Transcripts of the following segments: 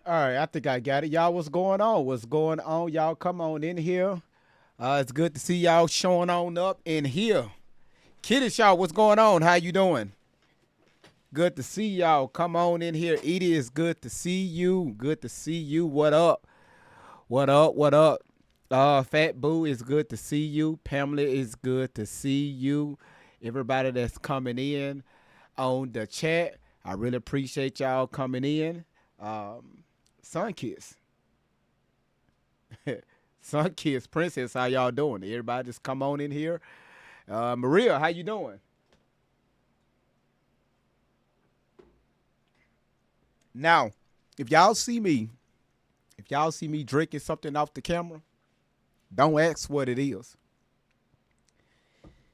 All right, I think I got it. Y'all, what's going on? What's going on? Y'all come on in here. It's good to see y'all showing on up in here. Kiddish, y'all, what's going on? How you doing? Good to see y'all. Come on in here. Edie, is good to see you. Good to see you. What up? What up? What up? Fat Boo, is good to see you. Pamela, is good to see you. Everybody that's coming in on the chat, I really appreciate y'all coming in. Sun Kiss. Sun Kiss Princess, how y'all doing? Everybody just come on in here. Maria, how you doing? Now, if y'all see me, if y'all see me drinking something off the camera, don't ask what it is.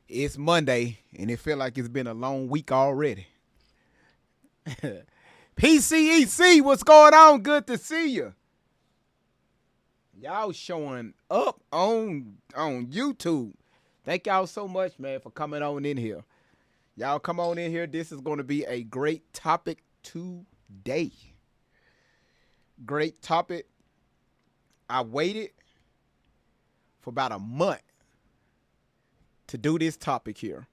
It's Monday, and it feel like it's been a long week already. PCEC, what's going on? Good to see you. Y'all showing up on YouTube. Thank y'all so much, man, for coming on in here. Y'all come on in here. This is going to be a great topic today. Great topic. I waited for about a month to do this topic here.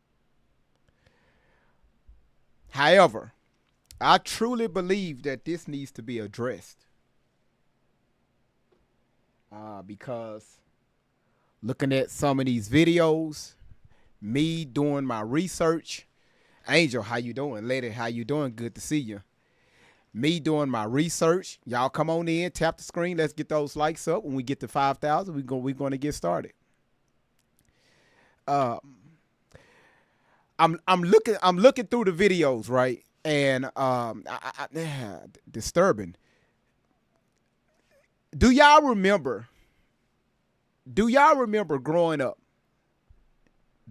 However, I truly believe that this needs to be addressed. Because looking at some of these videos, me doing my research, Angel, how you doing? Lady, how you doing? Good to see you. Me doing my research. Y'all come on in, tap the screen. Let's get those likes up. When we get to 5,000, we're going to get started. I'm looking through the videos, right? And disturbing. Do y'all remember growing up,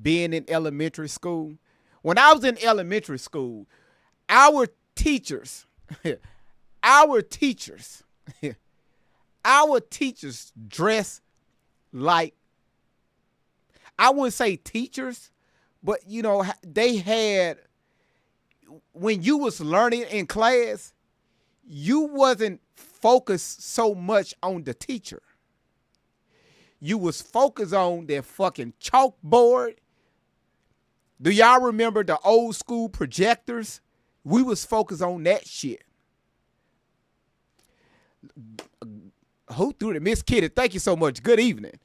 being in elementary school? When I was in elementary school, our teachers, our teachers, our teachers dressed like, I wouldn't say teachers, but you know, they had, when you was learning in class, you wasn't focused so much on the teacher. You was focused on their fucking chalkboard. Do y'all remember the old school projectors? We was focused on that shit. Who threw it? Miss Kitty, thank you so much. Good evening.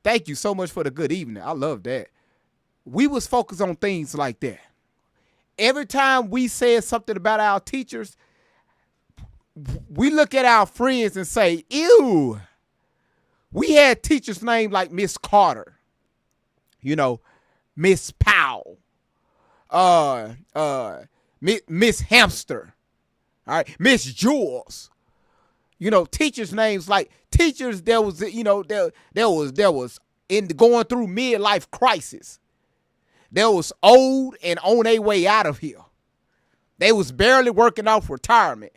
Thank you so much for the good evening. I love that. We was focused on things like that. Every time we said something about our teachers, we look at our friends and say, ew. We had teachers named like Miss Carter, you know, Miss Powell, Miss Hamster, all right, Miss Jules. You know, teachers' names like teachers. There was, you know, there was in going through midlife crisis. There was old and on their way out of here. They was barely working off retirement.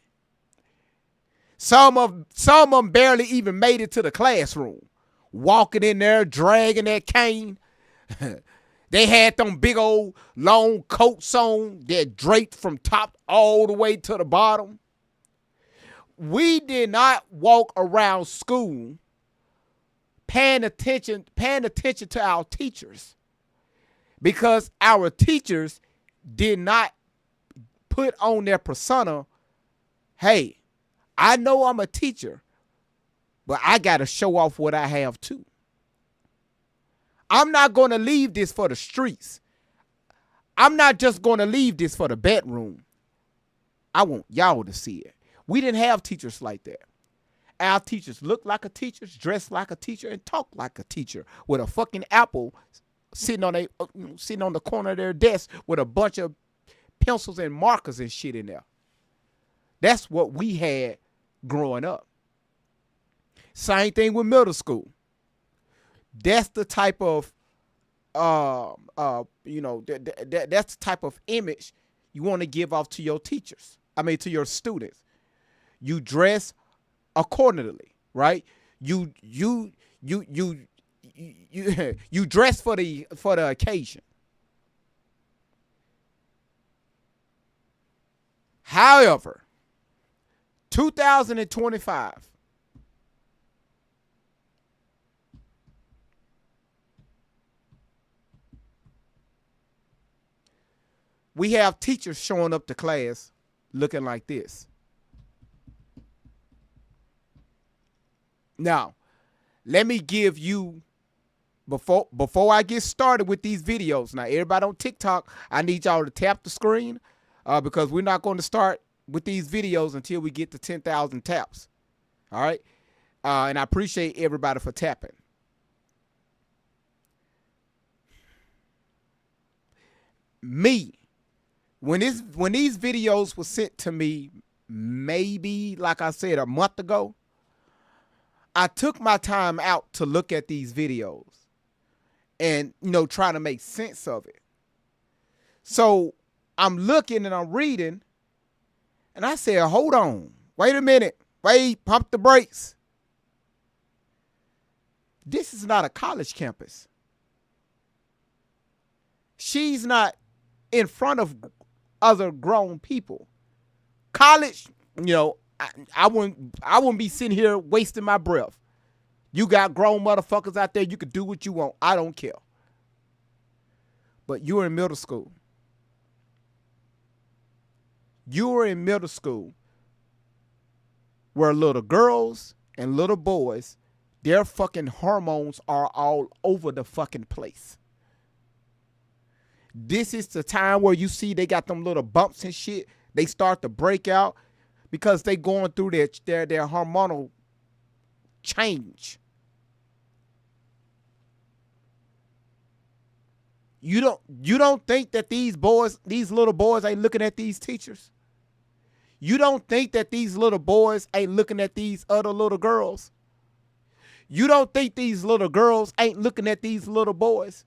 Some of them barely even made it to the classroom. Walking in there, dragging that cane. They had them big old long coats on that draped from top all the way to the bottom. We did not walk around school paying attention to our teachers, because our teachers did not put on their persona, hey, I know I'm a teacher, but I got to show off what I have too. I'm not going to leave this for the streets. I'm not just going to leave this for the bedroom. I want y'all to see it. We didn't have teachers like that. Our teachers looked like a teacher, dressed like a teacher, and talked like a teacher with a fucking apple sitting on the corner of their desk with a bunch of pencils and markers and shit in there. That's what we had growing up. Same thing with middle school. That's the type of, that's the type of image you want to give off to your teachers. To your students. You dress accordingly, right? You dress for the occasion. However, 2025. We have teachers showing up to class looking like this. Now, let me give you, before I get started with these videos. Now, everybody on TikTok, I need y'all to tap the screen because we're not going to start with these videos until we get to 10,000 taps. All right? And I appreciate everybody for tapping. Me, when these videos were sent to me, maybe, like I said, a month ago, I took my time out to look at these videos and, try to make sense of it. So I'm looking and I'm reading, and I said, hold on, wait a minute, pump the brakes. This is not a college campus. She's not in front of other grown people. College, I wouldn't be sitting here wasting my breath. You got grown motherfuckers out there, you can do what you want. I don't care. But you're in middle school. You're in middle school where little girls and little boys, their fucking hormones are all over the fucking place. This is the time where you see they got them little bumps and shit. They start to break out because they going through their hormonal change. You don't think that these little boys ain't looking at these teachers? You don't think that these little boys ain't looking at these other little girls? You don't think these little girls ain't looking at these little boys?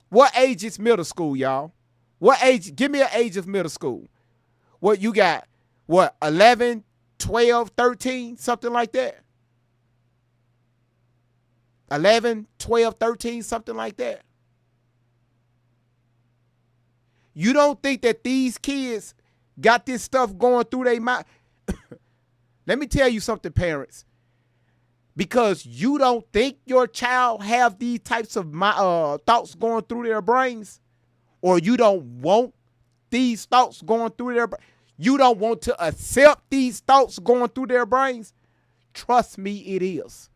What age is middle school, y'all? What age? Give me an age of middle school. What you got? What, 11, 12, 13, something like that? 11, 12, 13, something like that. You don't think that these kids got this stuff going through their mind? Let me tell you something, parents. Because you don't think your child have these types of thoughts going through their brains, or you don't want these thoughts going through their brains, you don't want to accept these thoughts going through their brains, trust me, it is.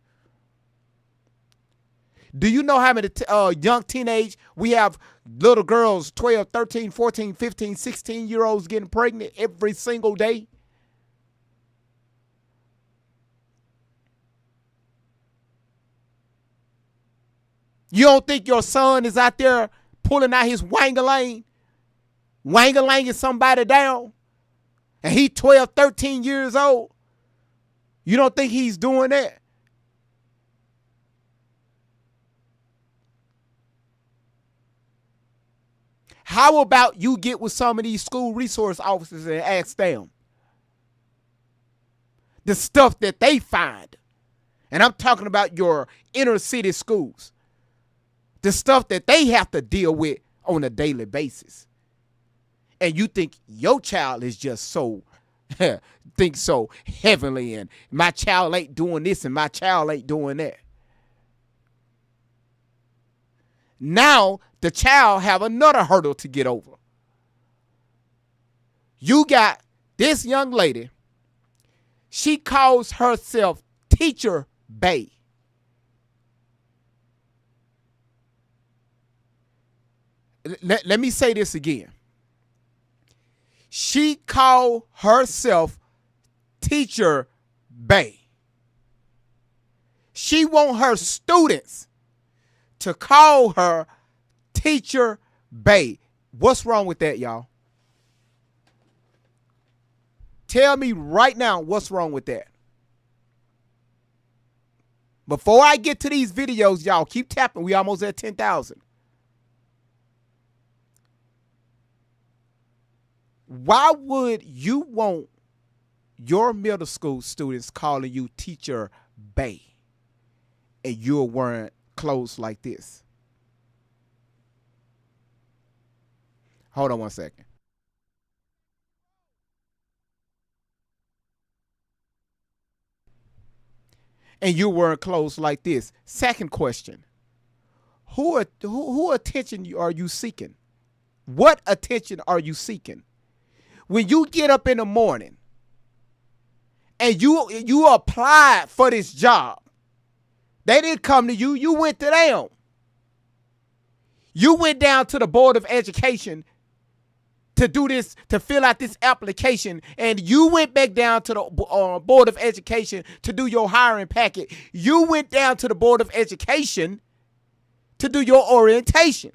Do you know how many young teenage, we have little girls, 12, 13, 14, 15, 16-year-olds getting pregnant every single day? You don't think your son is out there pulling out his wangalang somebody down, and he 12, 13 years old? You don't think he's doing that? How about you get with some of these school resource officers and ask them the stuff that they find? And I'm talking about your inner city schools. The stuff that they have to deal with on a daily basis. And you think your child is just so, think so heavenly, and my child ain't doing this and my child ain't doing that. Now the child have another hurdle to get over. You got this young lady, she calls herself Teacher Bay. Let me say this again. She called herself Teacher Bay. She want her students to call her Teacher Bay. What's wrong with that, y'all? Tell me right now what's wrong with that. Before I get to these videos, y'all, keep tapping. We almost at 10,000. Why would you want your middle school students calling you Teacher Bay and you're wearing clothes like this? Hold on one second. And you weren't clothes like this. Second question. Who attention are you seeking? What attention are you seeking? When you get up in the morning and you applied for this job, they didn't come to you. You went to them. You went down to the Board of Education to do this, to fill out this application, and you went back down to the Board of Education to do your hiring packet. You went down to the Board of Education to do your orientation.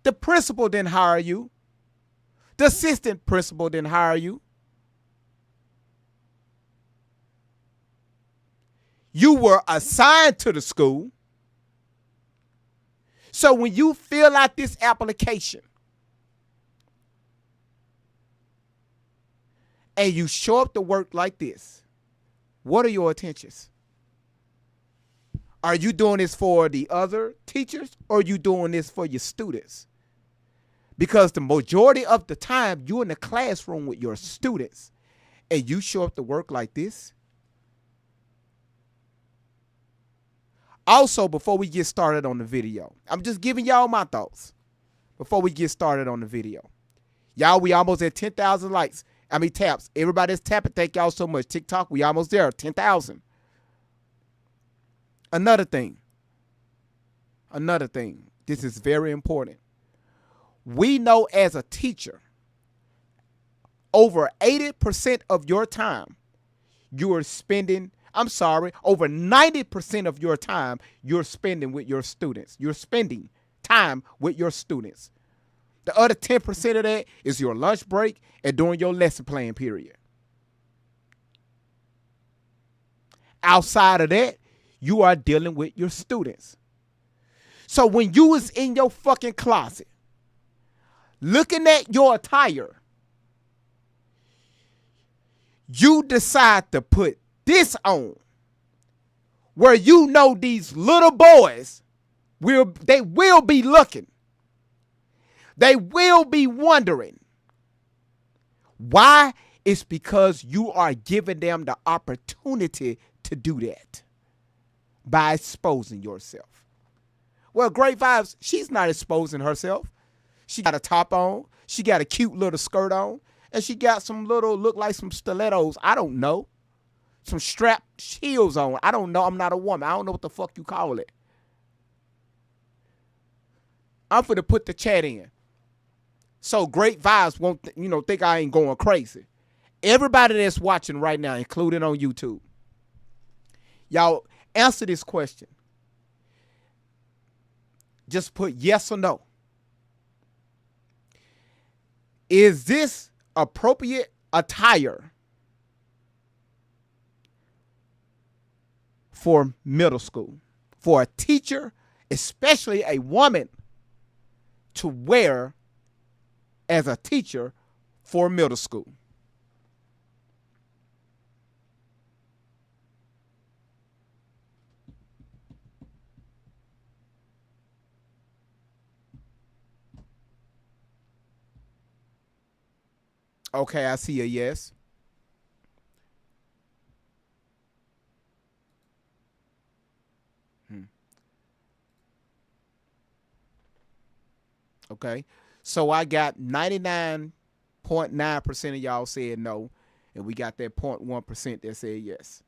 The principal didn't hire you. The assistant principal didn't hire you. You were assigned to the school. So when you fill out this application and you show up to work like this, what are your intentions? Are you doing this for the other teachers, or are you doing this for your students? Because the majority of the time you're in the classroom with your students and you show up to work like this. Also, before we get started on the video, I'm just giving y'all my thoughts before we get started on the video. Y'all, we almost at 10,000 likes. Taps. Everybody's tapping. Thank y'all so much. TikTok, we almost there. 10,000. Another thing. This is very important. We know as a teacher, over 80% of your time you are spending, over 90% of your time you're spending with your students. You're spending time with your students. The other 10% of that is your lunch break and during your lesson plan period. Outside of that, you are dealing with your students. So when you was in your fucking closet, looking at your attire, you decide to put this on, where you know these little boys will be looking. They will be wondering. Why? It's because you are giving them the opportunity to do that by exposing yourself. Well, Great Vibes, she's not exposing herself. She got a top on. She got a cute little skirt on. And she got some little, look like some stilettos. I don't know. Some strap heels on. I don't know. I'm not a woman. I don't know what the fuck you call it. I'm finna put the chat in. So Great Vibes won't, think I ain't going crazy. Everybody that's watching right now, including on YouTube, y'all answer this question. Just put yes or no. Is this appropriate attire for middle school? For a teacher, especially a woman, to wear as a teacher for middle school? Okay, I see a yes. Okay. So I got 99.9% of y'all said no, and we got that 0.1% that said yes.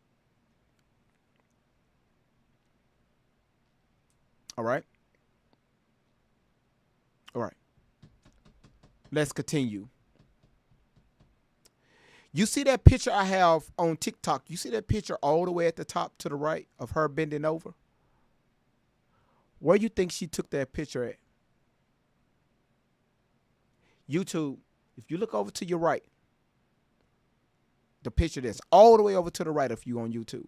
All right. All right. Let's continue. You see that picture I have on TikTok? You see that picture all the way at the top to the right of her bending over? Where you think she took that picture at? YouTube, if you look over to your right, the picture that's all the way over to the right of you on YouTube,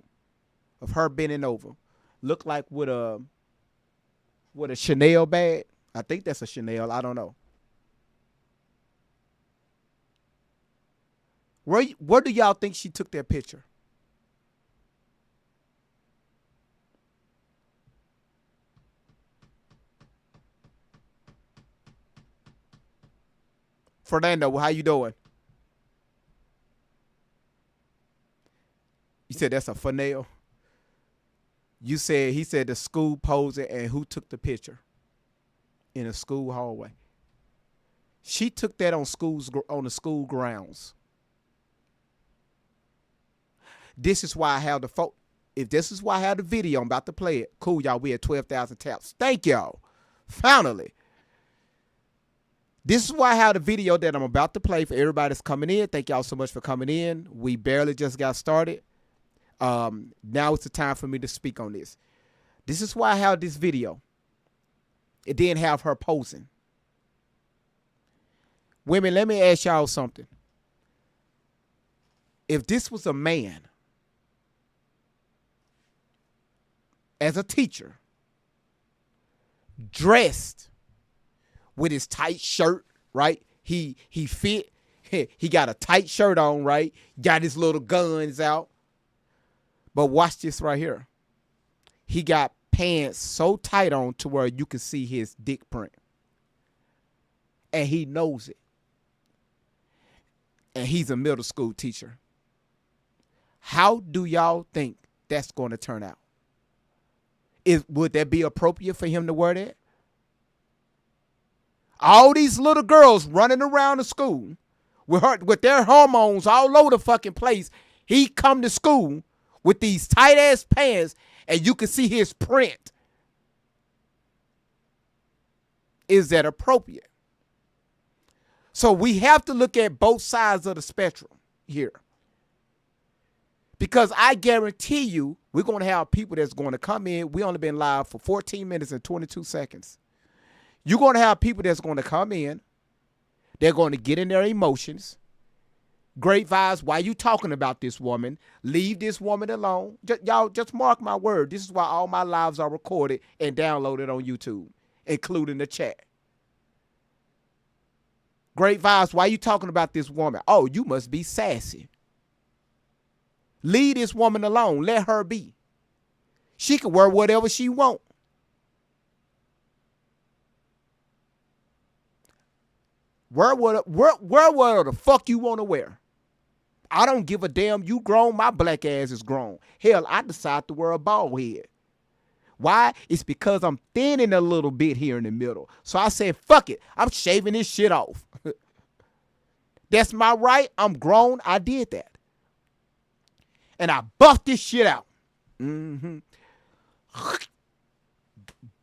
of her bending over, look like with a Chanel bag. I think that's a Chanel. I don't know. Where do y'all think she took that picture? Fernando, how you doing? You said that's a funnel. He said the school posing and who took the picture in a school hallway. She took that on the school grounds. This is why I have the photo. If this is why I have the video, I'm about to play it. Cool, y'all. We at 12,000 taps. Thank y'all. Finally. This is why I have the video that I'm about to play for everybody that's coming in. Thank y'all so much for coming in. We barely just got started. Now it's the time for me to speak on this. This is why I have this video. It didn't have her posing. Women, let me ask y'all something. If this was a man as a teacher, dressed with his tight shirt, right? He fit. He got a tight shirt on, right? Got his little guns out. But watch this right here. He got pants so tight on to where you can see his dick print. And he knows it. And he's a middle school teacher. How do y'all think that's going to turn out? Would that be appropriate for him to wear that? All these little girls running around the school with their hormones all over the fucking place. He come to school with these tight ass pants and you can see his print. Is that appropriate? So we have to look at both sides of the spectrum here. Because I guarantee you, we're going to have people that's going to come in. We only been live for 14 minutes and 22 seconds. You're going to have people that's going to come in. They're going to get in their emotions. Great vibes. Why you talking about this woman? Leave this woman alone. Y'all just mark my word. This is why all my lives are recorded and downloaded on YouTube, including the chat. Great vibes. Why you talking about this woman? Oh, you must be sassy. Leave this woman alone. Let her be. She can wear whatever she want. Wear whatever the fuck you want to wear. I don't give a damn. You grown. My black ass is grown. Hell, I decide to wear a bald head. Why? It's because I'm thinning a little bit here in the middle. So I said, fuck it. I'm shaving this shit off. That's my right. I'm grown. I did that. And I buffed this shit out.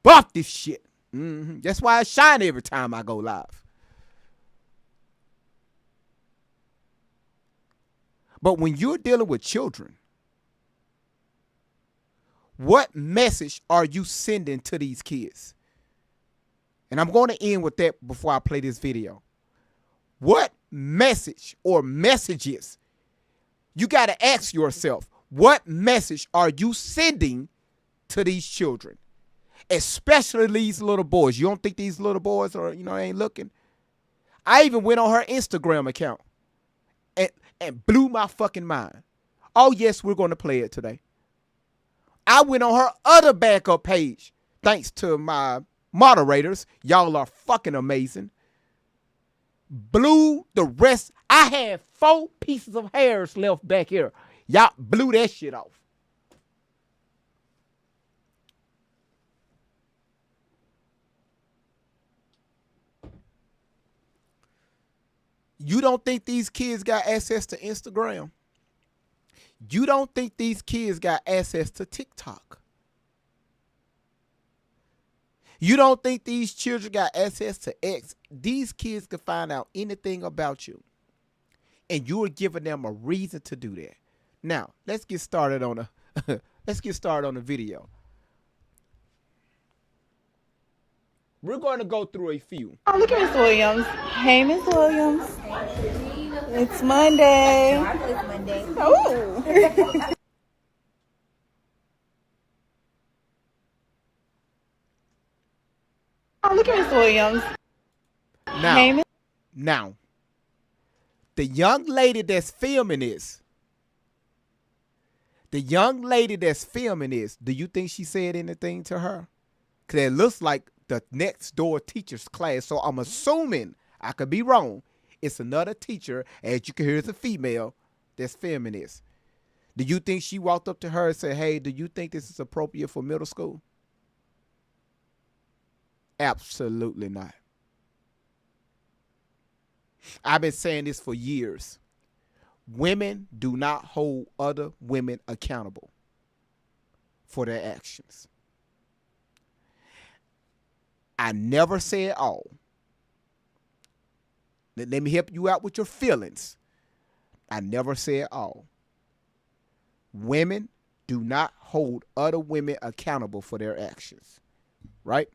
Buff this shit. That's why I shine every time I go live. But when you're dealing with children, what message are you sending to these kids? And I'm going to end with that before I play this video. What message or messages? You got to ask yourself, what message are you sending to these children? Especially these little boys. You don't think these little boys are, ain't looking? I even went on her Instagram account and blew my fucking mind. Oh, yes, we're going to play it today. I went on her other backup page. Thanks to my moderators. Y'all are fucking amazing. Blew the rest. I had 4 pieces of hairs left back here. Y'all blew that shit off. You don't think these kids got access to Instagram? You don't think these kids got access to TikTok? You don't think these children got access to X? These kids can find out anything about you. And you are giving them a reason to do that. Now, let's get started on the video. We're going to go through a few. Oh, look at Miss Williams. Hey, Miss Williams. It's Monday. It's Monday. Oh. Oh, look at Miss Williams. Now, the young lady that's filming this, do you think she said anything to her? Because it looks like the next door teacher's class. So I'm assuming, I could be wrong, It's another teacher, as you can hear, it's a female that's feminist. Do you think she walked up to her and said, hey, do you think this is appropriate for middle school? Absolutely not. I've been saying this for years. Women do not hold other women accountable for their actions. I never say it all. Let me help you out with your feelings. I never say it all. Women do not hold other women accountable for their actions. Right?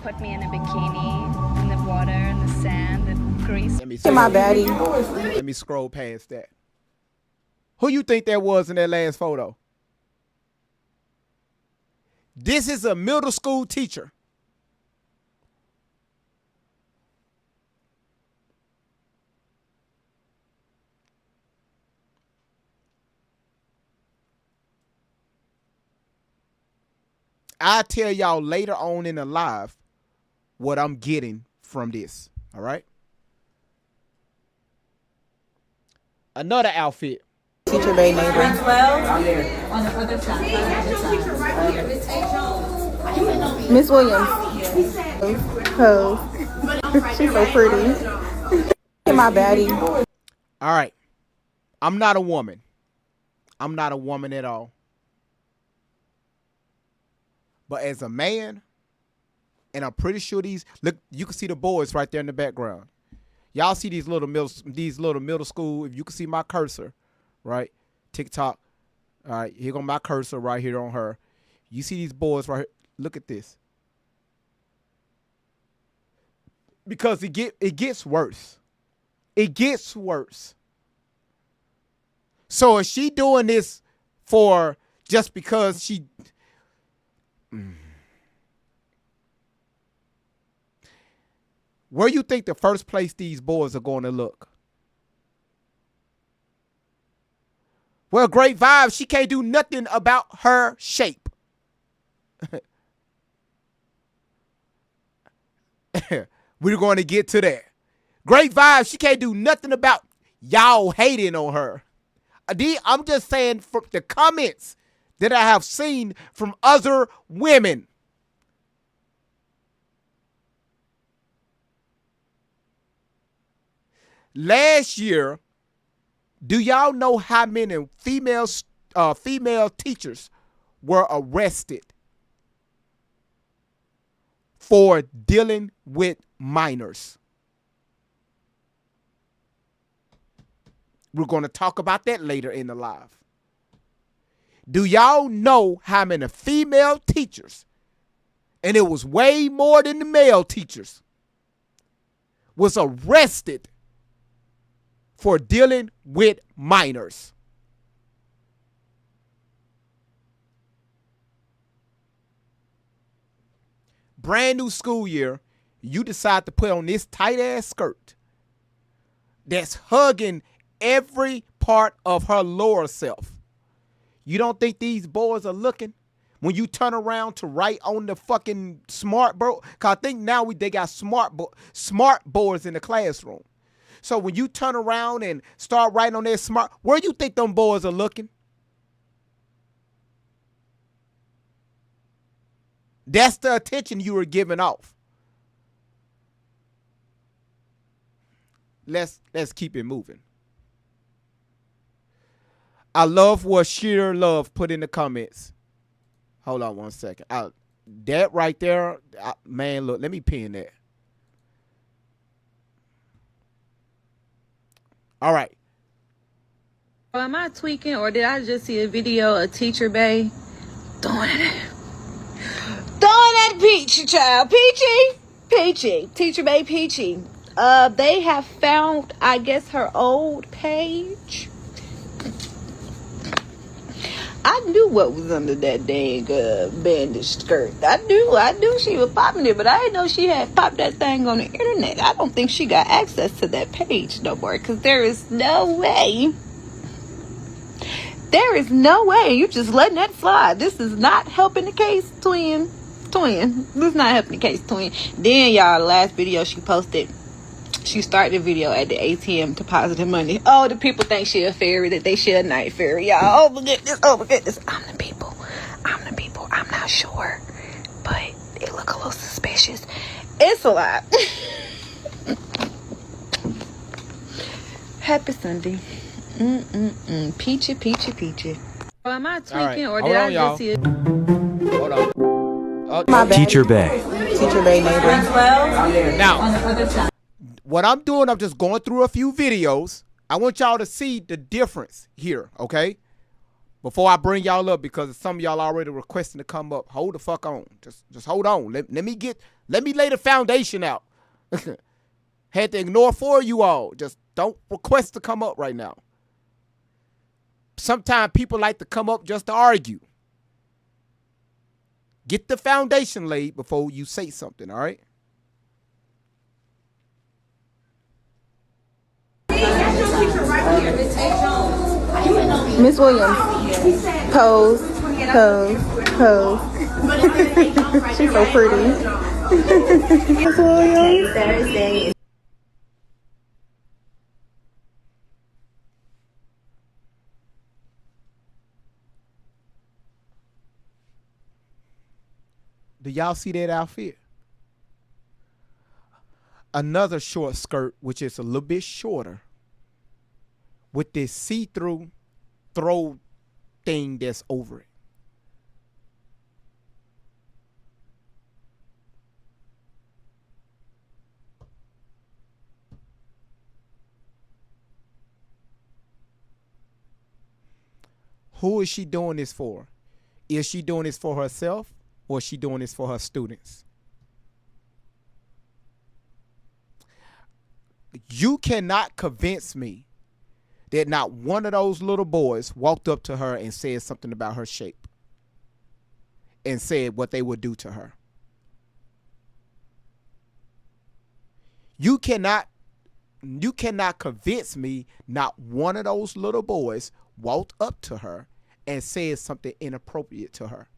Put me in a bikini, in the water, in the sand, the grease. Let me scroll past that. Who you think that was in that last photo? This is a middle school teacher. I'll tell y'all later on in the live what I'm getting from this. All right? Another outfit. Teacher Bay neighbor. Miss Williams. Oh, she's so pretty. My baddie. All right. I'm not a woman. I'm not a woman at all. But as a man, and I'm pretty sure look, you can see the boys right there in the background. Y'all see these little middle school, if you can see my cursor, right? TikTok. All right, here go my cursor right here on her. You see these boys right here. Look at this. Because it gets worse. It gets worse. So is she doing this for just because she... Where you think the first place these boys are going to look? Well, great vibes. She can't do nothing about her shape. We're going to get to that. Great vibes. She can't do nothing about y'all hating on her. I'm just saying from the comments that I have seen from other women. Last year, do y'all know how many female teachers were arrested for dealing with minors? We're going to talk about that later in the live. Do y'all know how many female teachers, and it was way more than the male teachers, was arrested for dealing with minors? Brand new school year, you decide to put on this tight ass skirt that's hugging every part of her lower self. You don't think these boys are looking when you turn around to write on the fucking smart board? Cause I think now they got smart boards in the classroom. So when you turn around and start writing on their smart, where you think them boys are looking? That's the attention you were giving off. Let's keep it moving. I love what Sheer Love put in the comments. Hold on one second. That right there, man, look, let me pin that. All right. Am I tweaking, or did I just see a video of Teacher Bay throwing that Peachy child? Peachy. Teacher Bay Peachy. They have found, I guess, her old page. I knew what was under that dang bandage skirt. I knew she was popping it, but I didn't know she had popped that thing on the internet. I don't think she got access to that page no more, because there is no way. There is no way you just letting that slide. This is not helping the case, twin. This is not helping the case, twin. Then, y'all, the last video she posted, She started the video at the ATM depositing money. Oh, the people think she a fairy, that they she a night fairy. Y'all, oh, look at this. Oh, look at this. I'm the people. I'm not sure. But it look a little suspicious. It's a lot. Happy Sunday. Peachy, peachy, peachy. Am I tweaking or did I just see it? Hold on. Oh, My bad. Teacher Bay. Teacher Bay neighbor. Now, what I'm doing, I'm just going through a few videos. I want y'all to see the difference here, okay? Before I bring y'all up, because some of y'all already requesting to come up. Hold the fuck on. Just hold on. Let me lay the foundation out. Had to ignore 4 of you all. Just don't request to come up right now. Sometimes people like to come up just to argue. Get the foundation laid before you say something, all right? Miss Williams. Pose. She's so pretty. Miss Williams. Thursday. Do y'all see that outfit? Another short skirt, which is a little bit shorter, with this see-through throw thing that's over it. Who is she doing this for? Is she doing this for herself, or is she doing this for her students? You cannot convince me that not one of those little boys walked up to her and said something about her shape and said what they would do to her. You cannot convince me not one of those little boys walked up to her and said something inappropriate to her.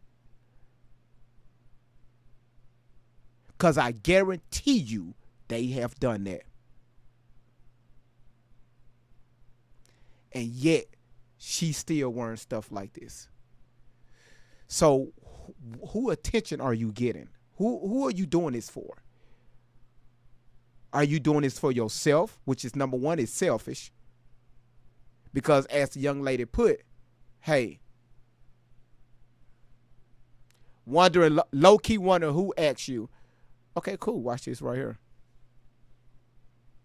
Because I guarantee you they have done that. And yet, she's still wearing stuff like this. So, who attention are you getting? Who are you doing this for? Are you doing this for yourself, which is number one, is selfish? Because as the young lady put, hey, low-key wondering who asked you. Okay, cool. Watch this right here.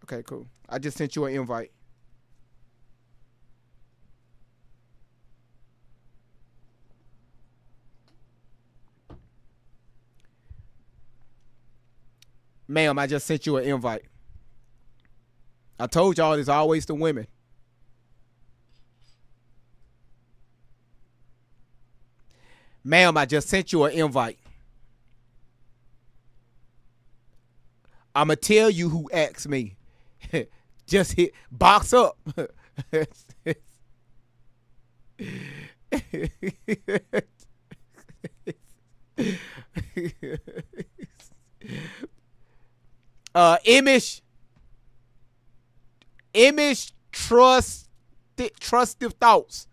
Okay, cool. I just sent you an invite. Ma'am, I just sent you an invite. I told y'all it's always the women. Ma'am, I just sent you an invite. I'ma tell you who asked me. Just hit box up. Image trustive thoughts.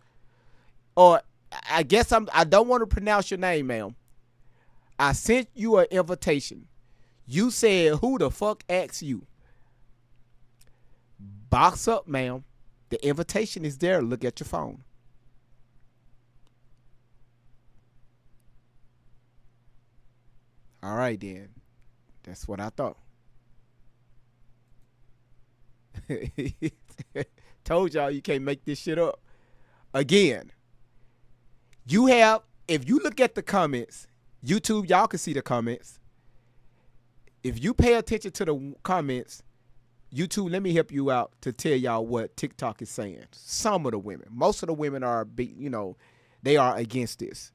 Or I guess I don't want to pronounce your name, ma'am. I sent you an invitation. You said, who the fuck asked you? Box up, ma'am. The invitation is there. Look at your phone. All right, then. That's what I thought. Told y'all you can't make this shit up. Again, you have, if you look at the comments, YouTube, y'all can see the comments. If you pay attention to the comments, YouTube, let me help you out to tell y'all what TikTok is saying. Some of the women, most of the women are, they are against this.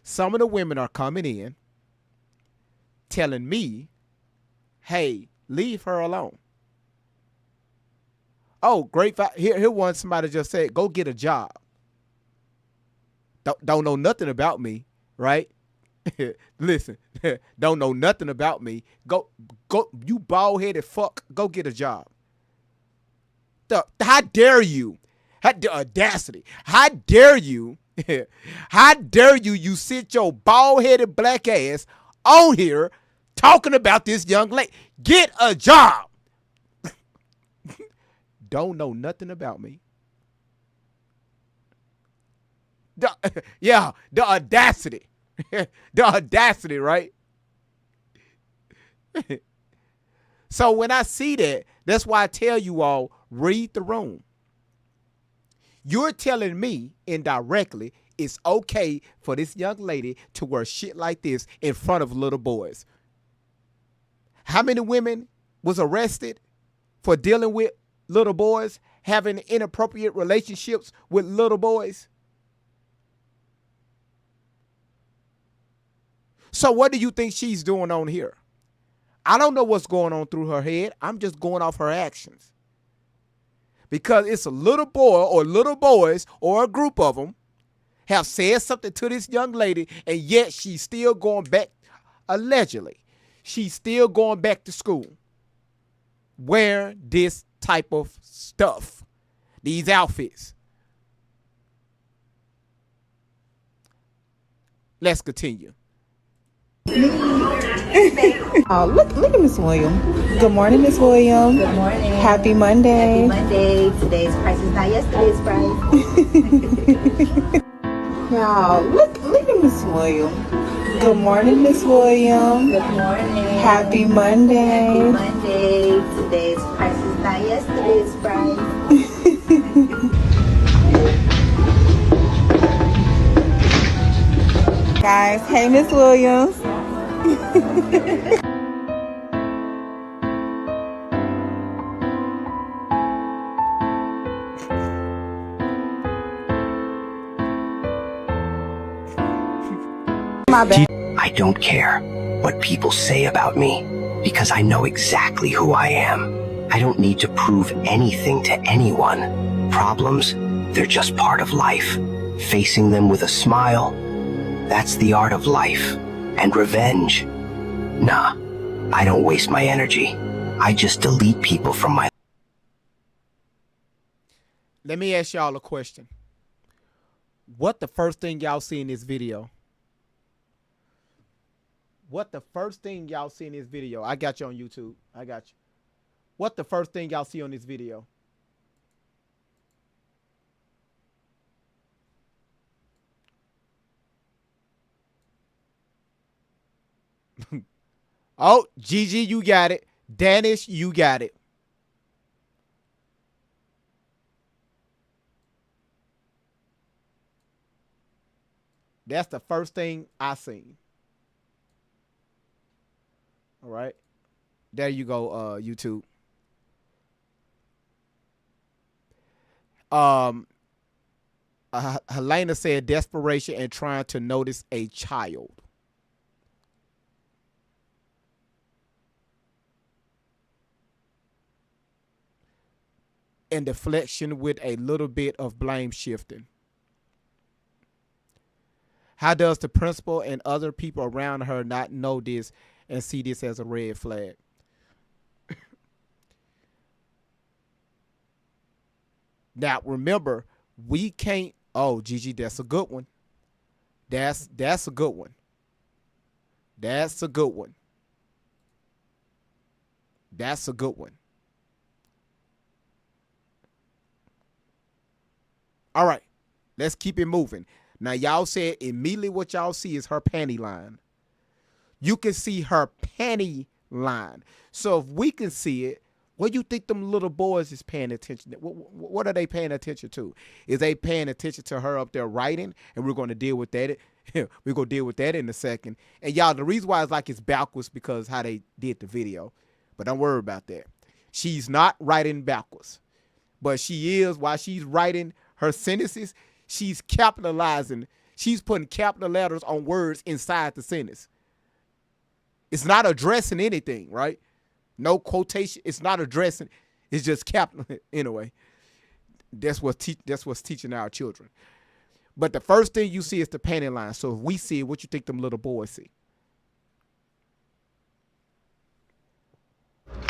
Some of the women are coming in telling me, hey, leave her alone. Oh, great. Here one, somebody just said, go get a job. Don't know nothing about me, right? Listen, don't know nothing about me. Go, you bald headed fuck. Go get a job. How dare you? The audacity. How dare you? How dare you? You sit your bald headed black ass on here talking about this young lady. Get a job. Don't know nothing about me. The audacity. The audacity, right? So when I see that, that's why I tell you all, read the room. You're telling me indirectly it's okay for this young lady to wear shit like this in front of little boys. How many women was arrested for dealing with little boys, having inappropriate relationships with little boys? So what do you think she's doing on here? I don't know what's going on through her head. I'm just going off her actions. Because it's a little boy or little boys or a group of them have said something to this young lady, and yet she's still going back, allegedly, she's still going back to school wearing this type of stuff, these outfits. Let's continue. Oh, look at Miss William. Good morning, Miss William. Good morning. Happy Monday. Happy Monday. Today's price is not yesterday's price. Y'all, look at Miss William. Good morning, Miss William. Good morning. Happy Monday. Happy Monday. Today's price is not yesterday's price. Guys, hey, Miss Williams. My bad. I don't care what people say about me because I know exactly who I am. I don't need to prove anything to anyone. Problems, they're just part of life. Facing them with a smile, that's the art of life. And revenge, nah, I don't waste my energy. I just delete people from my... Let me ask y'all a question. What the first thing y'all see in this video? What the first thing y'all see in this video? I got you on YouTube. I got you. What the first thing y'all see on this video? Oh, Gigi, you got it. Danish, you got it. That's the first thing I seen. All right. There you go, YouTube. Helena said desperation and trying to notice a child. And deflection with a little bit of blame shifting. How does the principal and other people around her not know this and see this as a red flag? Now, remember, we can't... Oh, Gigi, that's a good one. That's a good one. That's a good one. That's a good one. All right, let's keep it moving. Now, y'all said immediately what y'all see is her panty line. You can see her panty line. So if we can see it, what do you think them little boys is paying attention to? What are they paying attention to? Is they paying attention to her up there writing? And we're going to deal with that. We're going to deal with that in a second. And y'all, the reason why it's like it's backwards because how they did the video. But don't worry about that. She's not writing backwards. But she is, while she's writing her sentences, she's capitalizing. She's putting capital letters on words inside the sentence. It's not addressing anything, right? No quotation. It's not addressing. It's just capital. Anyway, that's what's teaching our children. But the first thing you see is the panty line. So if we see it, what you think them little boys see?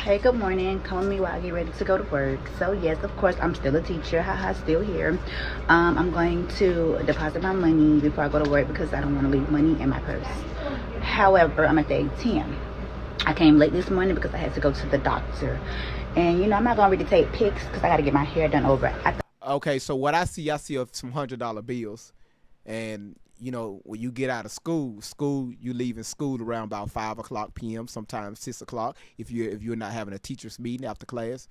Hey, good morning. Call me while I get ready to go to work. So yes, of course, I'm still a teacher. Haha, still here. I'm going to deposit my money before I go to work because I don't want to leave money in my purse. However, I'm at the ATM. I came late this morning because I had to go to the doctor. And, you know, I'm not going to really take pics because I got to get my hair done over. Okay, so what I see some $100 bills. And, you know, when you get out of school, you leaving school around about 5 o'clock p.m., sometimes 6 o'clock. If you're not having a teacher's meeting after class,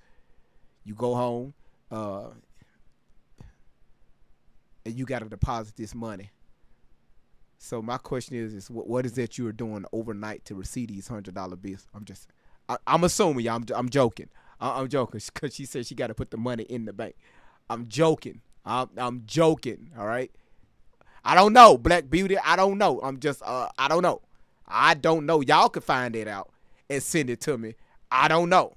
you go home and you got to deposit this money. So my question is what is that you're doing overnight to receive these $100 bills? I'm assuming, y'all. I'm joking. I'm joking because she said she got to put the money in the bank. I'm joking. I'm joking. All right. I don't know, Black Beauty. I don't know. I don't know. I don't know. Y'all can find it out and send it to me. I don't know.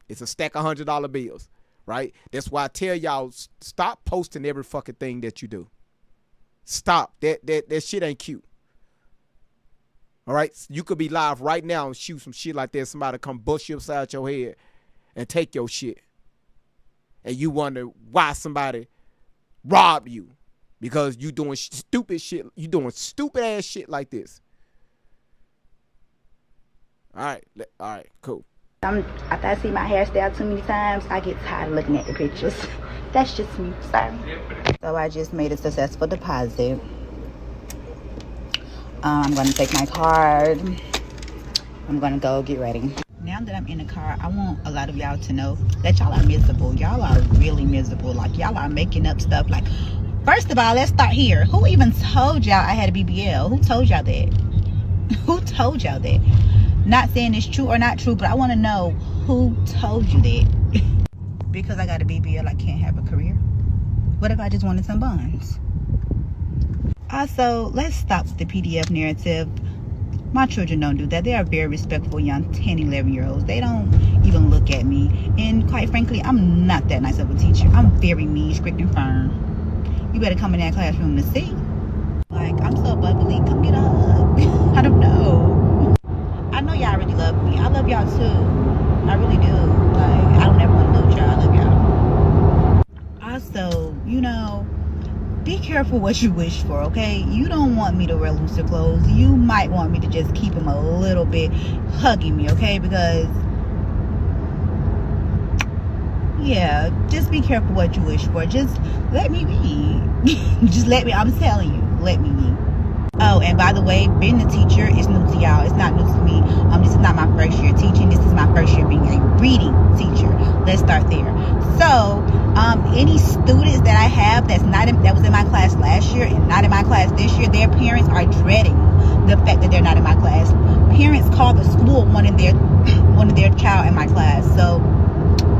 It's a stack of $100 bills, right? That's why I tell y'all, stop posting every fucking thing that you do. Stop. That shit ain't cute. All right? You could be live right now and shoot some shit like that. Somebody come bust you upside your head and take your shit. And you wonder why somebody robbed you. Because you doing stupid shit. You doing stupid ass shit like this. All right, cool. After I see my hairstyle too many times, I get tired of looking at the pictures. That's just me. Sorry. So I just made a successful deposit. I'm going to take my card. I'm going to go get ready. Now that I'm in the car, I want a lot of y'all to know that y'all are miserable. Y'all are really miserable. Like, y'all are making up stuff. Like, first of all, let's start here. Who even told y'all I had a BBL? Who told y'all that? Who told y'all that? Not saying it's true or not true, but I want to know who told you that. Because I got a BBL, I can't have a career. What if I just wanted some buns? Also, let's stop with the PDF narrative. My children don't do that. They are very respectful young 10, 11-year-olds. They don't even look at me. And quite frankly, I'm not that nice of a teacher. I'm very mean, strict, and firm. You better come in that classroom to see. Like, I'm so bubbly. Come get a hug. I don't know. I know y'all really love me. I love y'all too. I really do. Like, I don't ever want to lose y'all. I love y'all. Also, you know, be careful what you wish for, okay? You don't want me to wear looser clothes. You might want me to just keep them a little bit hugging me, okay? Because, yeah, just be careful what you wish for. Just let me be. Just let me, I'm telling you, let me be. Oh, and by the way, being a teacher is new to y'all. It's not new to me. This is not my first year teaching. This is my first year being a reading teacher. Let's start there. So, any students that I have that was in my class last year and not in my class this year, their parents are dreading the fact that they're not in my class. Parents call the school wanting their child in my class. So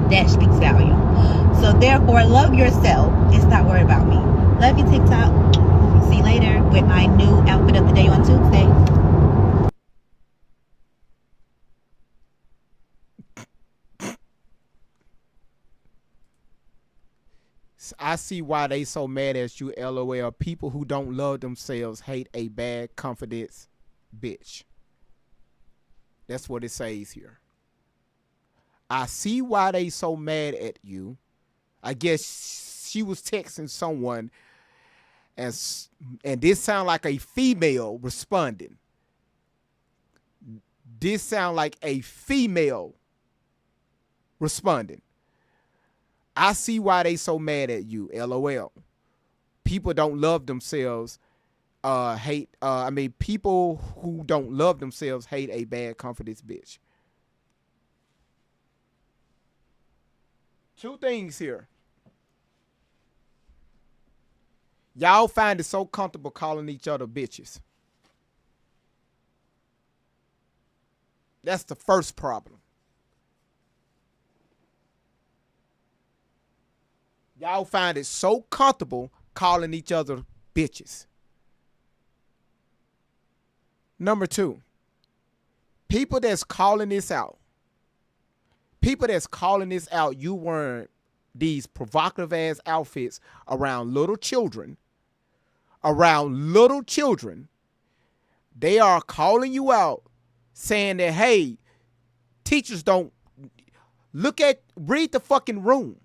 that speaks value. So therefore, love yourself and stop worrying about me. Love you, TikTok. See you later with my new outfit of the day on Tuesday. I see why they so mad at you, LOL. People who don't love themselves hate a bad confidence bitch. That's what it says here. I see why they so mad at you. I guess she was texting someone and this sound like a female responding. This sound like a female responding. I see why they so mad at you, LOL. People don't love themselves, people who don't love themselves hate a bad confidence bitch. Two things here. Y'all find it so comfortable calling each other bitches. That's the first problem. Y'all find it so comfortable calling each other bitches. Number two, people that's calling this out, you wearing these provocative ass outfits around little children, around little children, they are calling you out, saying that, hey, teachers don't read the fucking room.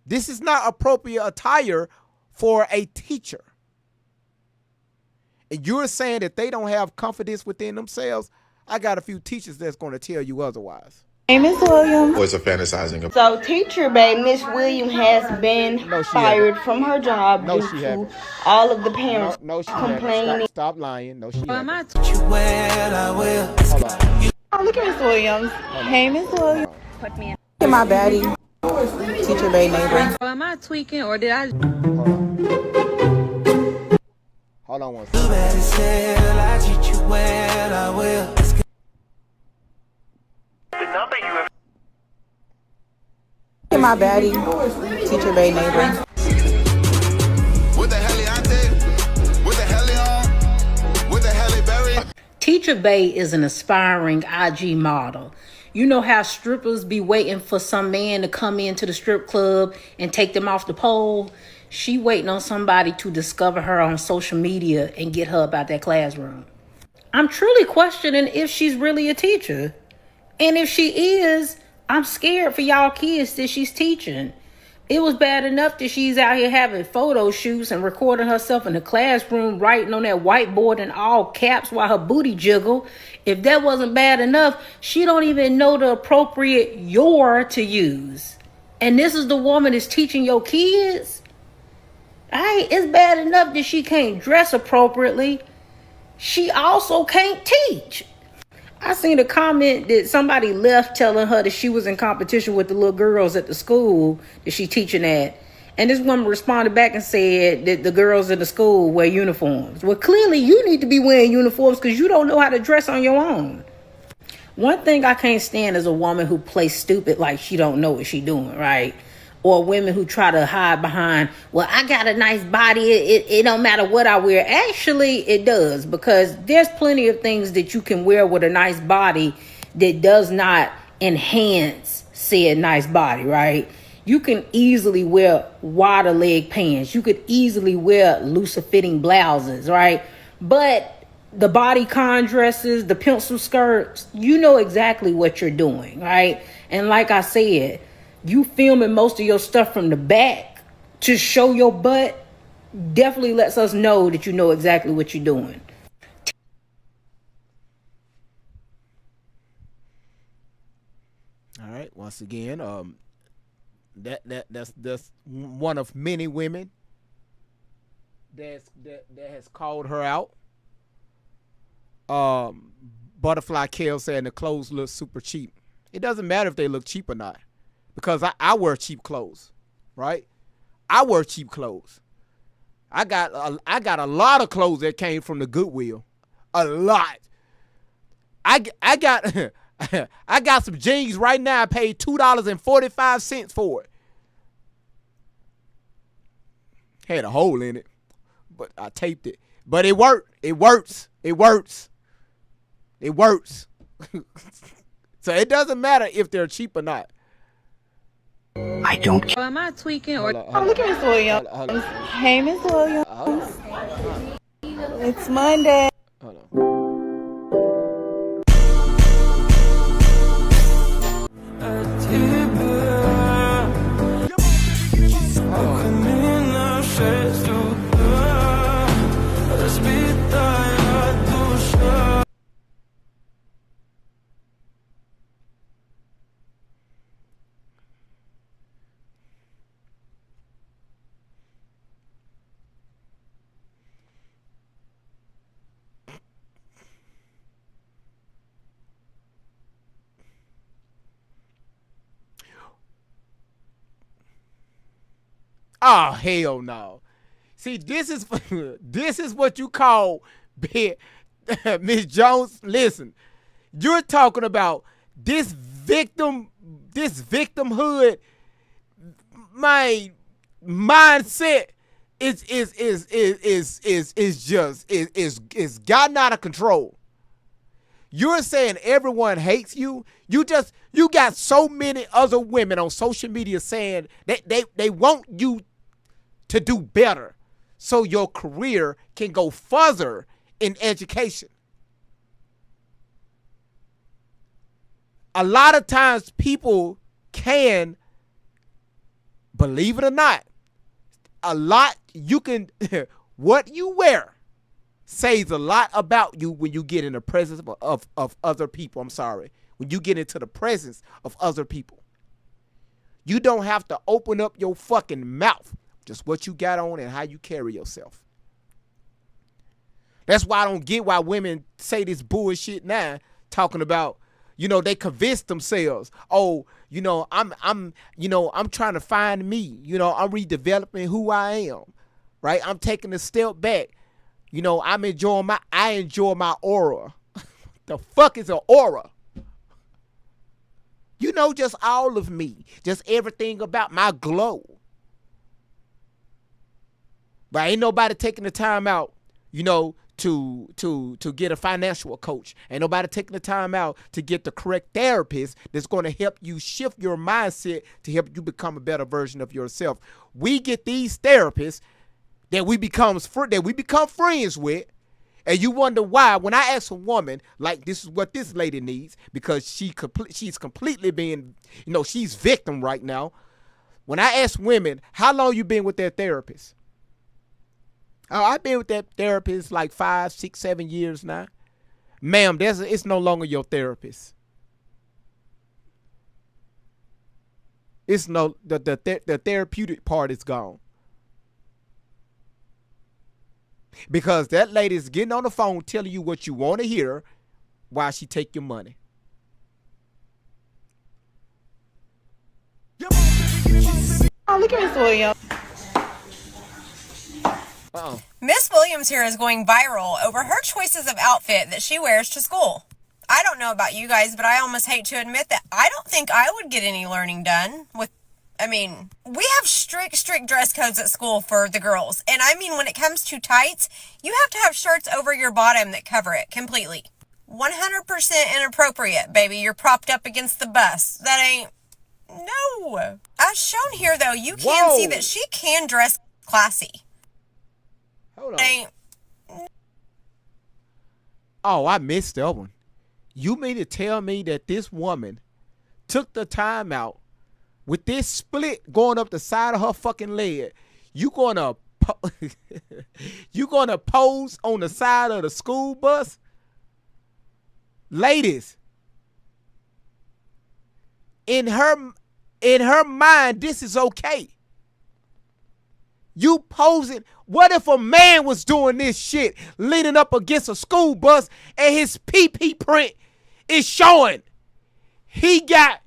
This is not appropriate attire for a teacher. And you're saying that they don't have confidence within themselves. I got a few teachers that's going to tell you otherwise. Hey, Miss Williams. Boys are fantasizing. So, teacher babe, Miss Williams has been fired from her job due to all of the parents complaining. Stop lying. No, she haven't. Oh, look at Miss Williams. Hey, Miss Williams. Put me in. Look at my baddie. Teacher babe neighbor. Am I tweaking or did I? Hold on one second. Look at my baddie. Teacher babe neighbor. What the hell I did? What the hell on? What the hell buried? Teacher Bay is an aspiring IG model. You know how strippers be waiting for some man to come into the strip club and take them off the pole? She waiting on somebody to discover her on social media and get her about that classroom. I'm truly questioning if she's really a teacher. And if she is, I'm scared for y'all kids that she's teaching. It was bad enough that she's out here having photo shoots and recording herself in the classroom, writing on that whiteboard in all caps while her booty jiggle. If that wasn't bad enough, she don't even know the appropriate "your" to use. And this is the woman that's teaching your kids? It's bad enough that she can't dress appropriately. She also can't teach. I seen a comment that somebody left telling her that she was in competition with the little girls at the school that she teaching at. And this woman responded back and said that the girls in the school wear uniforms. Well, clearly you need to be wearing uniforms because you don't know how to dress on your own. One thing I can't stand is a woman who plays stupid like she don't know what she doing, right? Or women who try to hide behind, well, I got a nice body. It don't matter what I wear. Actually, it does, because there's plenty of things that you can wear with a nice body that does not enhance said nice body, right? You can easily wear wider leg pants. You could easily wear looser fitting blouses, right? But the bodycon dresses, the pencil skirts, you know exactly what you're doing, right? And like I said, you filming most of your stuff from the back to show your butt definitely lets us know that you know exactly what you're doing. All right. Once again, that's one of many women that has called her out. Butterfly Kale saying the clothes look super cheap. It doesn't matter if they look cheap or not. Because I wear cheap clothes, right? I wear cheap clothes. I got a lot of clothes that came from the Goodwill, a lot. I got I got some jeans right now. I paid $2.45 for it. Had a hole in it, but I taped it. But it worked. It works. It works. It works. So it doesn't matter if they're cheap or not. I don't care. Am I tweaking or? Oh, look at Miss Williams. Hey, Miss Williams. It's Monday. Hold on. Oh, hell no. See, this is what you call Miss Jones. Listen, you're talking about this victimhood. My mindset is gotten out of control. You're saying everyone hates you. You got so many other women on social media saying that they want you to do better. so your career can go further in education. A lot of times people can, believe it or not, what you wear says a lot about you when you get in the presence of other people. I'm sorry. When you get into the presence of other people. You don't have to open up your fucking mouth. Just what you got on and how you carry yourself. That's why I don't get why women say this bullshit now, talking about, they convince themselves, oh, I'm trying to find me. I'm redeveloping who I am. Right? I'm taking a step back. I enjoy my aura. The fuck is an aura? Just all of me. Just everything about my glow. But ain't nobody taking the time out, to get a financial coach. Ain't nobody taking the time out to get the correct therapist that's going to help you shift your mindset to help you become a better version of yourself. We get these therapists that we become friends with, and you wonder why. When I ask a woman, like, this is what this lady needs, because she's completely being, she's victim right now. When I ask women, how long you been with their therapist? Oh, I've been with that therapist like 5, 6, 7 years now. Ma'am, it's no longer your therapist. It's the therapeutic part is gone. Because that lady's getting on the phone telling you what you want to hear while she take your money. Oh, look at Miss Williams. Uh-oh. Miss Williams here is going viral over her choices of outfit that she wears to school. I don't know about you guys, but I almost hate to admit that I don't think I would get any learning done with, we have strict dress codes at school for the girls. And when it comes to tights, you have to have shirts over your bottom that cover it completely. 100% inappropriate, baby. You're propped up against the bus. That ain't, no. As shown here, though, you can see that she can dress classy. Hold on. Oh, I missed that one. You mean to tell me that this woman took the time out with this split going up the side of her fucking leg? You gonna pose on the side of the school bus? Ladies, in her mind, this is okay. You posing. What if a man was doing this shit, leaning up against a school bus, and his pee-pee print is showing? He got...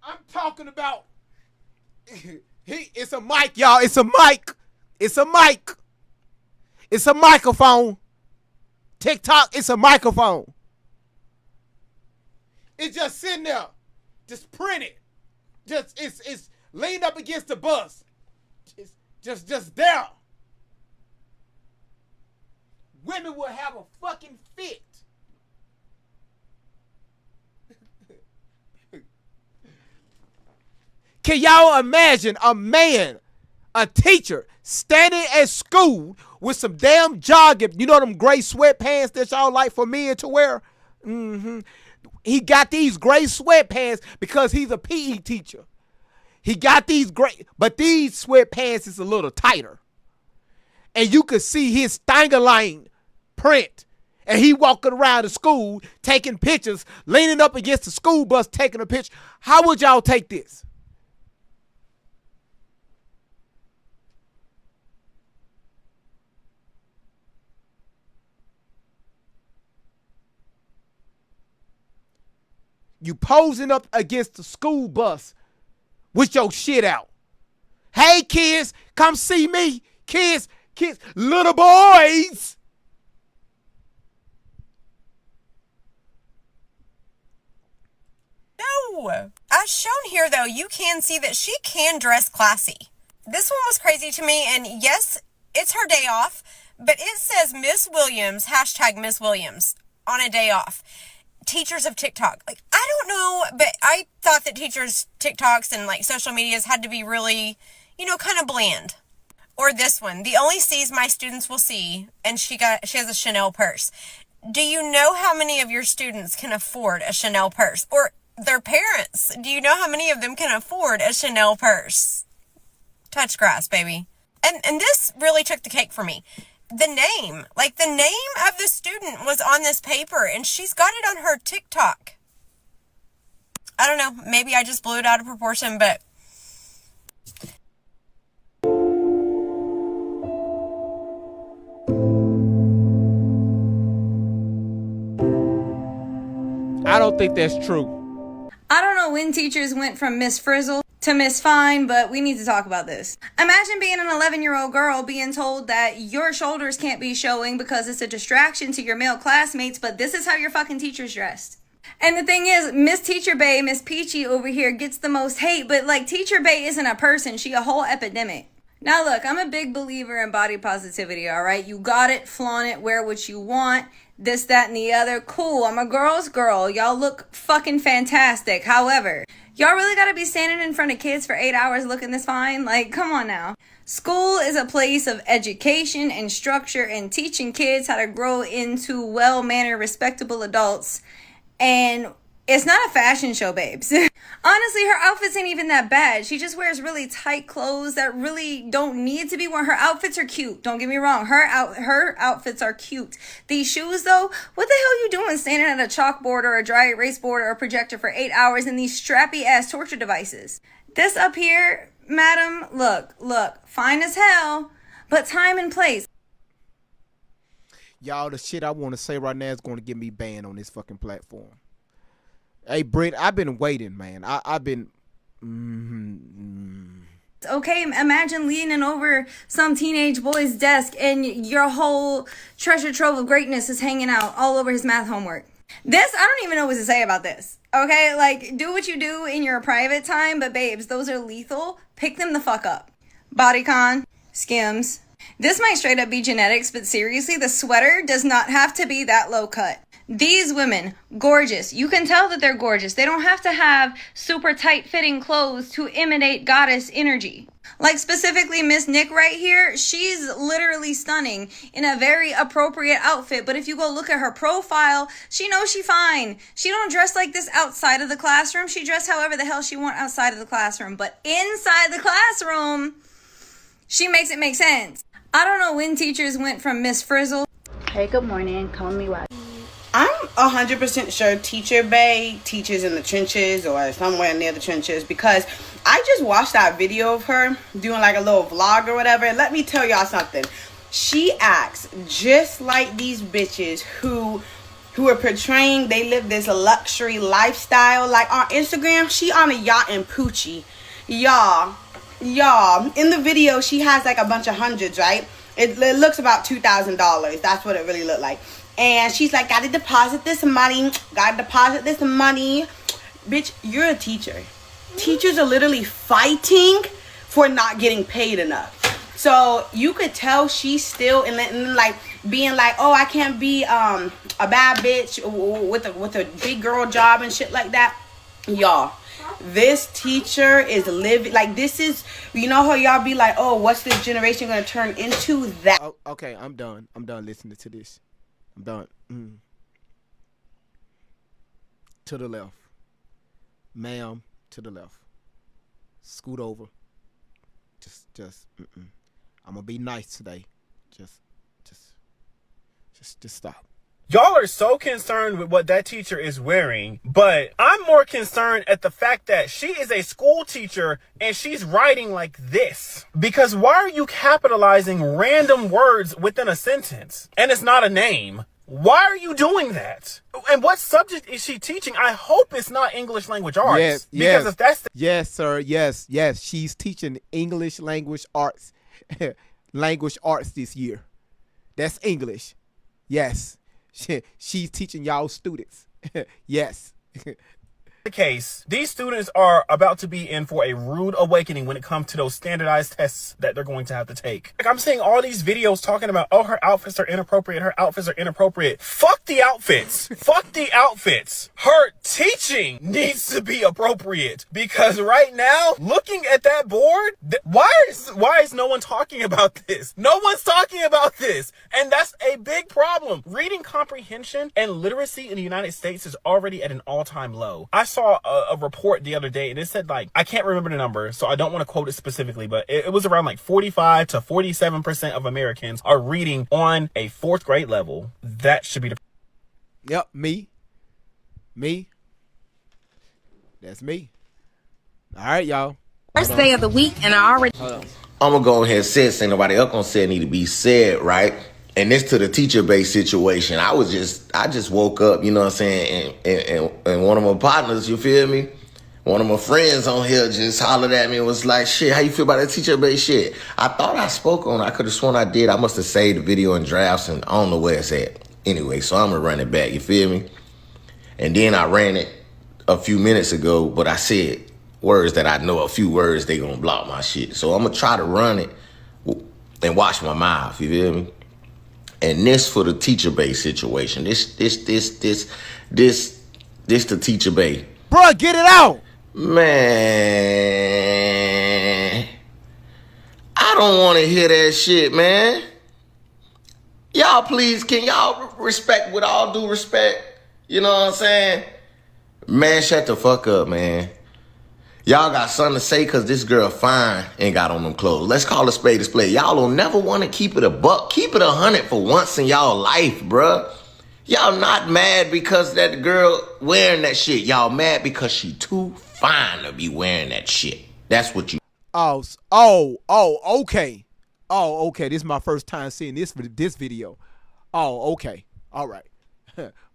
I'm talking about... It's a mic, y'all. It's a mic. It's a mic. It's a microphone. TikTok, it's a microphone. It's just sitting there. Just printed. It's leaned up against the bus. It's just there. Women will have a fucking fit. Can y'all imagine a man, a teacher, standing at school with some damn jogging, them gray sweatpants that y'all like for men to wear? Mm-hmm. He got these gray sweatpants because he's a PE teacher. He got these gray, but these sweatpants is a little tighter. And you could see his stangerline print. And he walking around the school taking pictures, leaning up against the school bus taking a picture. How would y'all take this? You posing up against the school bus with your shit out. Hey, kids, come see me. Kids, little boys. No. As shown here, though, you can see that she can dress classy. This one was crazy to me, and yes, it's her day off, But it says Miss Williams, hashtag Miss Williams, on a day off. Teachers of TikTok. Like, I don't know, but I thought that teachers' TikToks and like social medias had to be really, kind of bland. Or this one, the only C's my students will see, and she has a Chanel purse. Do you know how many of your students can afford a Chanel purse? Or their parents? Do you know how many of them can afford a Chanel purse? Touch grass, baby. And this really took the cake for me. The name of the student was on this paper, and she's got it on her TikTok. I don't know, maybe I just blew it out of proportion, but I don't think that's true. I don't know when teachers went from Miss Frizzle to Miss Fine, but we need to talk about this. Imagine being an 11-year-old girl being told that your shoulders can't be showing because it's a distraction to your male classmates, but this is how your fucking teacher's dressed. And the thing is, Miss Teacher Bay, Miss Peachy over here gets the most hate, but like Teacher Bay isn't a person, she a whole epidemic. Now look, I'm a big believer in body positivity, alright? You got it, flaunt it, wear what you want, this, that, and the other. Cool, I'm a girl's girl. Y'all look fucking fantastic. However, y'all really gotta be standing in front of kids for 8 hours looking this fine? Like, come on now. School is a place of education and structure and teaching kids how to grow into well-mannered, respectable adults. And it's not a fashion show, babes. Honestly, her outfits ain't even that bad. She just wears really tight clothes that really don't need to be worn. Her outfits are cute. Don't get me wrong. Her outfits are cute. These shoes, though, what the hell are you doing standing at a chalkboard or a dry erase board or a projector for 8 hours in these strappy-ass torture devices? This up here, madam, look, fine as hell, but time and place. Y'all, the shit I want to say right now is going to get me banned on this fucking platform. Hey, Britt, I've been waiting, man. I've been... Okay, imagine leaning over some teenage boy's desk and your whole treasure trove of greatness is hanging out all over his math homework. This, I don't even know what to say about this. Okay, like, do what you do in your private time, but babes, those are lethal. Pick them the fuck up. Bodycon, Skims. This might straight up be genetics, but seriously, the sweater does not have to be that low cut. These women, gorgeous. You can tell that they're gorgeous. They don't have to have super tight fitting clothes to imitate goddess energy. Like specifically Miss Nick right here, she's literally stunning in a very appropriate outfit. But if you go look at her profile, she knows she fine. She don't dress like this outside of the classroom. She dress however the hell she want outside of the classroom. But inside the classroom, she makes it make sense. I don't know when teachers went from Miss Frizzle. Hey, good morning. Call me what? I'm 100% sure Teacher Bay teaches in the trenches or somewhere near the trenches, because I just watched that video of her doing like a little vlog or whatever. And let me tell y'all something. She acts just like these bitches who are portraying they live this luxury lifestyle. Like on Instagram, she on a yacht in Poochie. Y'all, in the video, she has like a bunch of hundreds, right? It looks about $2,000. That's what it really looked like. And she's like, gotta deposit this money. Bitch, you're a teacher. Teachers are literally fighting for not getting paid enough. So you could tell she's still in like being like, oh, I can't be a bad bitch with a big girl job and shit like that. Y'all, this teacher is living like this is, you know how y'all be like, oh, what's this generation gonna turn into? That. Oh, okay, I'm done listening to this. I'm done. To the left. Ma'am, to the left. Scoot over. Just I'm gonna be nice today. Just stop. Y'all are so concerned with what that teacher is wearing, but I'm more concerned at the fact that she is a school teacher and she's writing like this. Because why are you capitalizing random words within a sentence? And it's not a name. Why are you doing that? And what subject is she teaching? I hope it's not English language arts. Because if that's yes, sir. Yes. She's teaching English language arts. Language arts this year. That's English. Yes. She's teaching y'all students. Yes. The case, these students are about to be in for a rude awakening when it comes to those standardized tests that they're going to have to take. Like, I'm seeing all these videos talking about, oh, her outfits are inappropriate, her outfits are inappropriate. Fuck the outfits. Fuck the outfits. Her teaching needs to be appropriate, because right now, looking at that board, why is no one talking about this? No one's talking about this, and that's a big problem. Reading comprehension and literacy in the United States is already at an all-time low. I saw a report the other day, and it said, like, I can't remember the number, so I don't want to quote it specifically, but it was around like 45 to 47% of Americans are reading on a 4th grade level. That should be the... Yep, me. That's me. All right, y'all. First day of the week, and I already... I'm gonna go ahead and say it, saying nobody else gonna say it need to be said, right? And this to the teacher-based situation. I just woke up, you know what I'm saying, and one of my partners, you feel me? One of my friends on here just hollered at me and was like, shit, how you feel about that teacher-based shit? I thought I spoke on it. I could have sworn I did. I must have saved the video in drafts, and I don't know where it's at. Anyway, so I'm gonna run it back, you feel me? And then I ran it a few minutes ago, but I said words that I know a few words, they gonna block my shit. So I'm gonna try to run it and watch my mouth, you feel me? And this for the teacher-based situation. This the teacher-based. Bruh, get it out. Man, I don't want to hear that shit, man. Y'all, please, can y'all respect, with all due respect? You know what I'm saying? Man, shut the fuck up, man. Y'all got something to say because this girl fine and got on them clothes. Let's call a spade a spade. Y'all don't never want to keep it a buck. Keep it 100 for once in y'all life, bruh. Y'all not mad because that girl wearing that shit. Y'all mad because she too fine to be wearing that shit. That's what you... Okay. Okay. This is my first time seeing this video. Okay. All right.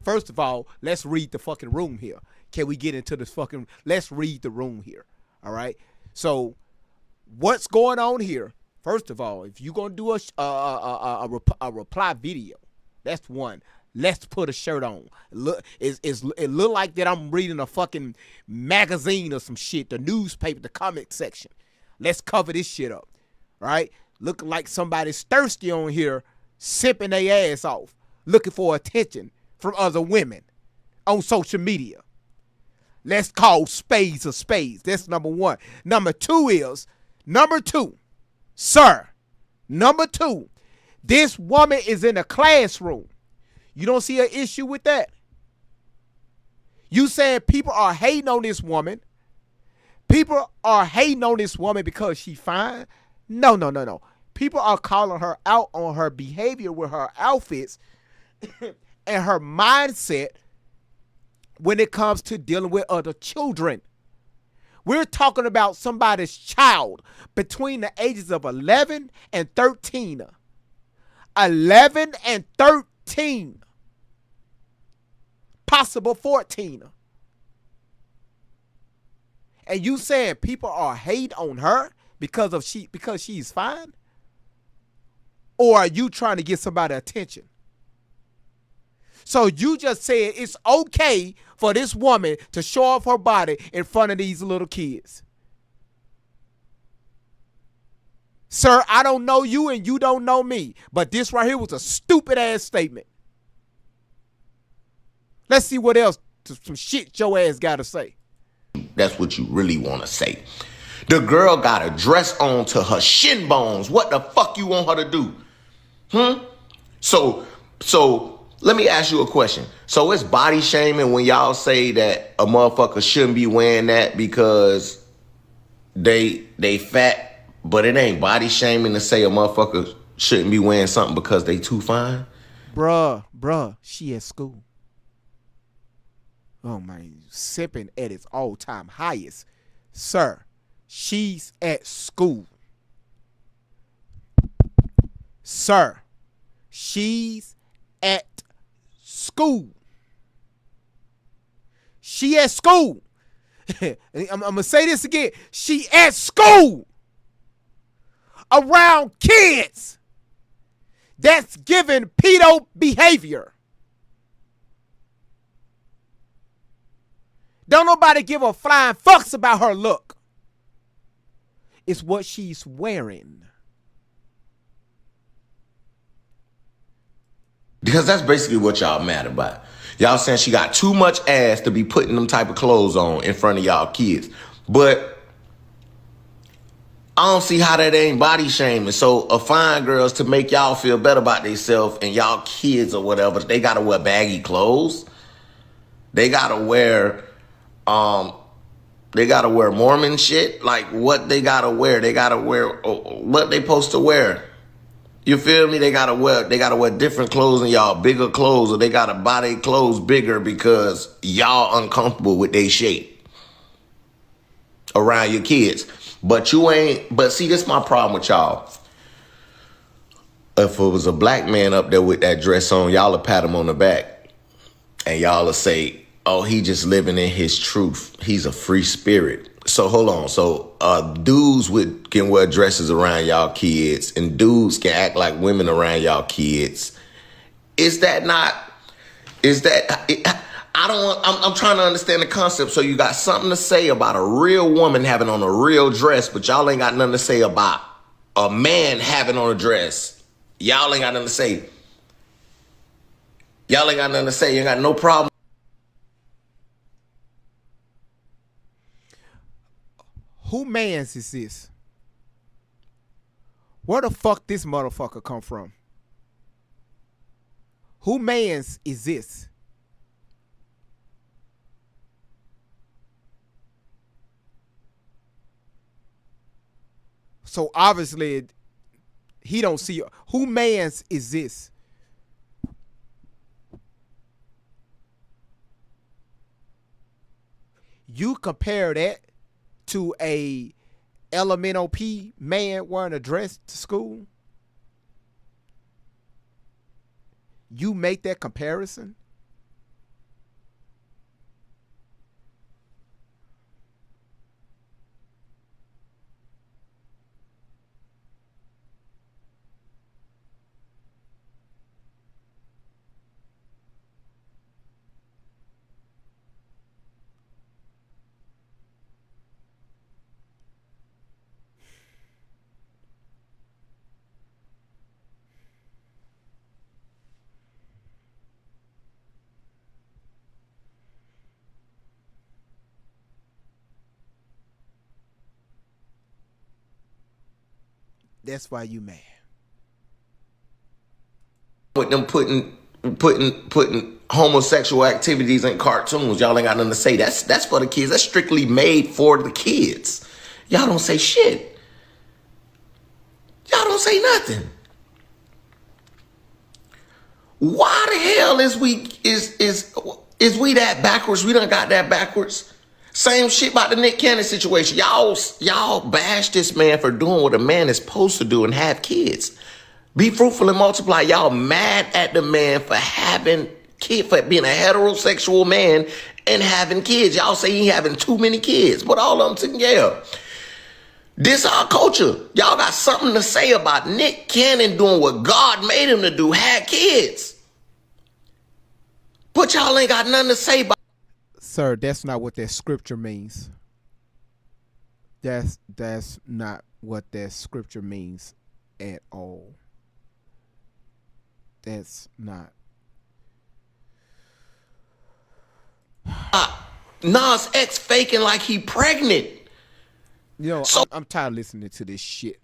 First of all, let's read the fucking room here. Can we get into this fucking... Let's read the room here. All right? So, what's going on here? First of all, if you're going to do a reply video, that's one. Let's put a shirt on. It look like that I'm reading a fucking magazine or some shit, the newspaper, the comic section. Let's cover this shit up. All right? Looking like somebody's thirsty on here, sipping their ass off, looking for attention from other women on social media. Let's call spades a spades. That's number one. Number two, sir. Number two, this woman is in a classroom. You don't see an issue with that? You saying people are hating on this woman. People are hating on this woman because she fine? No. People are calling her out on her behavior with her outfits and her mindset when it comes to dealing with other children. We're talking about somebody's child between the ages of 11 and 13. 11 and 13. Possible 14. And you saying people are hating on her because she's fine? Or are you trying to get somebody's attention? So you just said it's okay for this woman to show off her body in front of these little kids. Sir, I don't know you and you don't know me, but this right here was a stupid ass statement. Let's see what else, some shit your ass got to say. That's what you really want to say. The girl got a dress on to her shin bones. What the fuck you want her to do? So let me ask you a question. So it's body shaming when y'all say that a motherfucker shouldn't be wearing that because they fat, but it ain't body shaming to say a motherfucker shouldn't be wearing something because they too fine? Bruh, she at school. Oh my, sipping at its all-time highest. Sir, she's at school. Sir, she's at school. She at school. I'm going to say this again. She at school. Around kids. That's giving pedo behavior. Don't nobody give a flying fucks about her look. It's what she's wearing. Because that's basically what y'all mad about. Y'all saying she got too much ass to be putting them type of clothes on in front of y'all kids. But I don't see how that ain't body shaming. So a fine girls to make y'all feel better about themselves and y'all kids or whatever, they gotta wear baggy clothes. They gotta wear Mormon shit. Like what they gotta wear. They gotta wear what they supposed to wear. You feel me? They gotta wear different clothes than y'all, bigger clothes, or they gotta buy their clothes bigger because y'all uncomfortable with their shape around your kids. But see, this is my problem with y'all. If it was a black man up there with that dress on, y'all would pat him on the back and y'all would say, oh, he just living in his truth. He's a free spirit. So hold on. So dudes can wear dresses around y'all kids and dudes can act like women around y'all kids. I'm trying to understand the concept. So you got something to say about a real woman having on a real dress, but y'all ain't got nothing to say about a man having on a dress. Y'all ain't got nothing to say. Y'all ain't got nothing to say. You ain't got no problem. Who mans is this? Where the fuck this motherfucker come from? Who mans is this? So obviously he don't see. Who mans is this? You compare that to a LMNOP man wearing a dress to school? You make that comparison? That's why you mad. With them putting homosexual activities in cartoons, y'all ain't got nothing to say. That's for the kids. That's strictly made for the kids. Y'all don't say shit. Y'all don't say nothing. Why the hell is we that backwards? We done got that backwards. Same shit about the Nick Cannon situation. Y'all bash this man for doing what a man is supposed to do and have kids. Be fruitful and multiply. Y'all mad at the man for having kids, for being a heterosexual man and having kids. Y'all say he having too many kids, but all of them taken care of. This our culture. Y'all got something to say about Nick Cannon doing what God made him to do, had kids. But y'all ain't got nothing to say about. Sir, that's not what that scripture means. That's not what that scripture means at all. That's not. Nas X faking like he pregnant. You know, I'm tired of listening to this shit.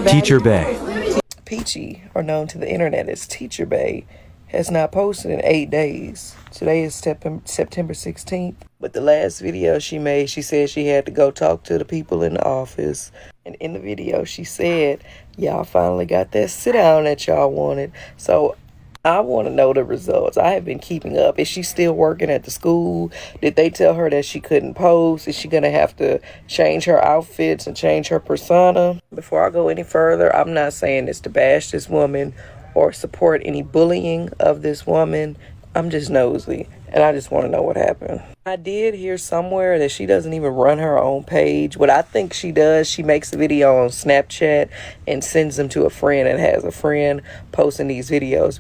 Teacher Bay. Peachy, or known to the internet as Teacher Bay, has not posted in 8 days. Today is September 16th. But the last video she made, she said she had to go talk to the people in the office. And in the video, she said, y'all finally got that sit down that y'all wanted. So I want to know the results. I have been keeping up. Is she still working at the school? Did they tell her that she couldn't post? Is she going to have to change her outfits and change her persona? Before I go any further, I'm not saying this to bash this woman or support any bullying of this woman. I'm just nosy, and I just want to know what happened. I did hear somewhere that she doesn't even run her own page. What I think she does, she makes a video on Snapchat and sends them to a friend, and has a friend posting these videos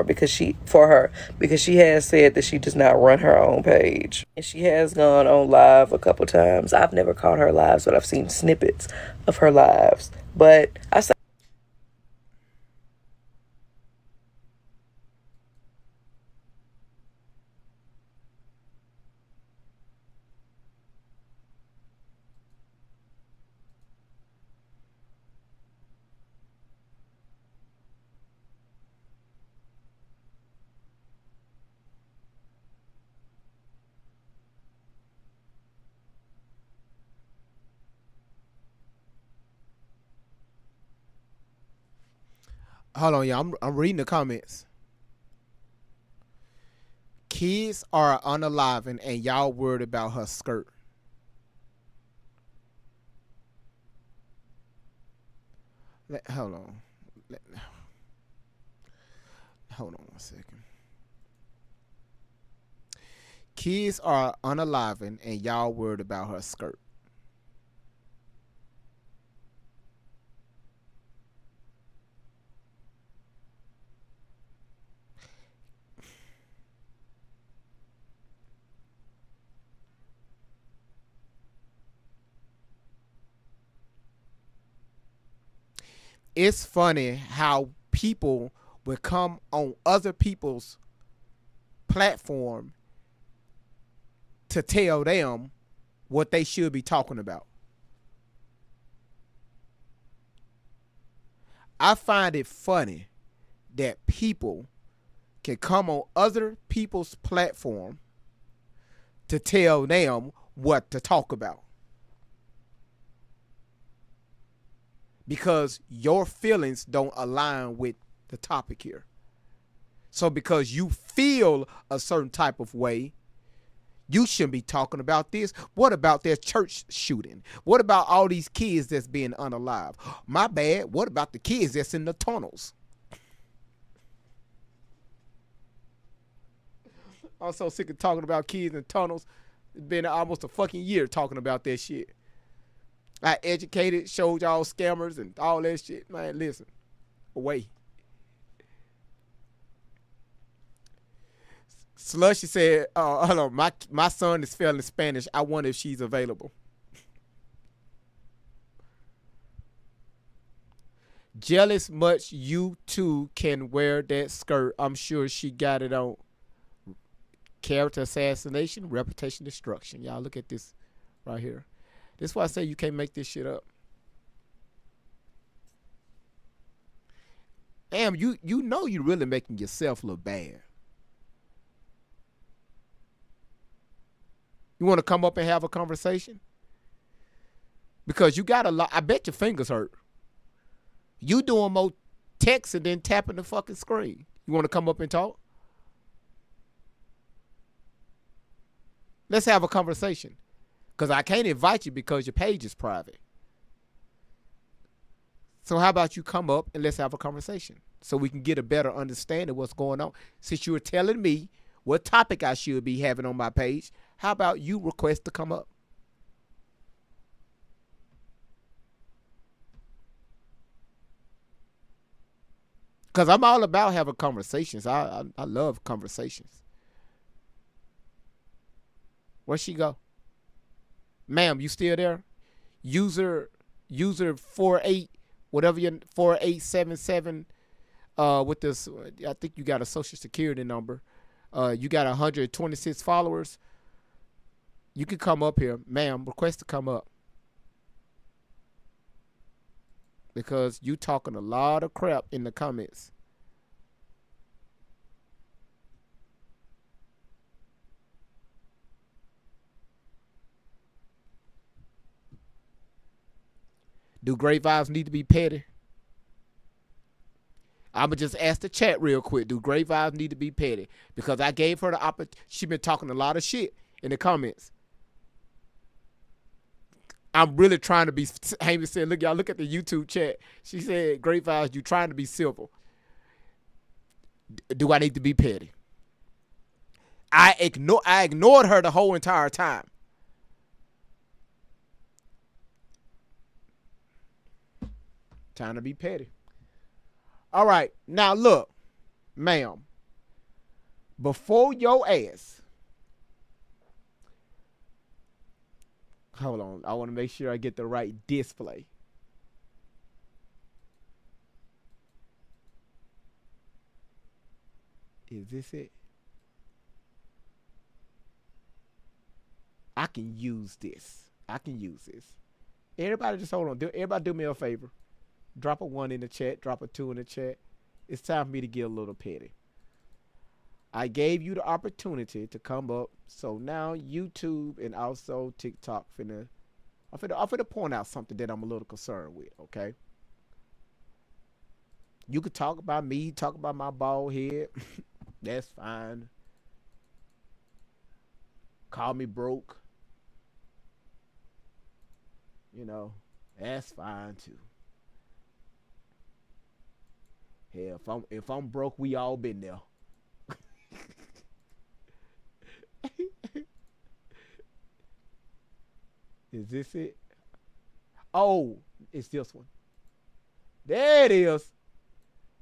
because she has said that she does not run her own page. And she has gone on live a couple times. I've never caught her lives, but I've seen snippets of her lives. But I say, Hold on, y'all. I'm reading the comments. Kids are unaliving and y'all worried about her skirt. Hold on. Hold on one second. Kids are unaliving and y'all worried about her skirt. It's funny how people will come on other people's platform to tell them what they should be talking about. I find it funny that people can come on other people's platform to tell them what to talk about. Because your feelings don't align with the topic here. So because you feel a certain type of way, you shouldn't be talking about this. What about their church shooting? What about all these kids that's being unalive? My bad. What about the kids that's in the tunnels? I'm so sick of talking about kids in tunnels. It's been almost a fucking year talking about that shit. I educated, showed y'all scammers and all that shit. Man, listen. Away. Slushy said, hold on, my son is failing Spanish. I wonder if she's available. Jealous much you too can wear that skirt. I'm sure she got it on. Character assassination, reputation destruction. Y'all look at this right here. This is why I say you can't make this shit up. Damn, you know you're really making yourself look bad. You want to come up and have a conversation? Because you got a lot. I bet your fingers hurt. You doing more texting than tapping the fucking screen. You want to come up and talk? Let's have a conversation. Because I can't invite you because your page is private. So how about you come up and let's have a conversation so we can get a better understanding of what's going on. Since you were telling me what topic I should be having on my page, how about you request to come up? Because I'm all about having conversations. I love conversations. Where'd she go? Ma'am, you still there? User 48, whatever your 4877 with this, I think you got a social security number. You got 126 followers. You can come up here. Ma'am, request to come up. Because you talking a lot of crap in the comments. Do great vibes need to be petty? I'ma just ask the chat real quick. Do great vibes need to be petty? Because I gave her the opportunity. She been talking a lot of shit in the comments. I'm really trying to be. Amy said, "Look, y'all, look at the YouTube chat." She said, "Great vibes, you trying to be civil. Do I need to be petty?" I ignored her the whole entire time. Time to be petty. All right, now look, ma'am. Before your ass, hold on. I want to make sure I get the right display. Is this it? I can use this. Everybody just hold on. Everybody do me a favor. Drop a 1 in the chat. Drop a 2 in the chat. It's time for me to get a little petty. I gave you the opportunity to come up. So now YouTube and also TikTok I'm finna point out something that I'm a little concerned with, okay? You could talk about me, talk about my bald head. That's fine. Call me broke. You know, that's fine too. Hell, if I'm broke, we all been there. Is this it? Oh, it's this one. There it is.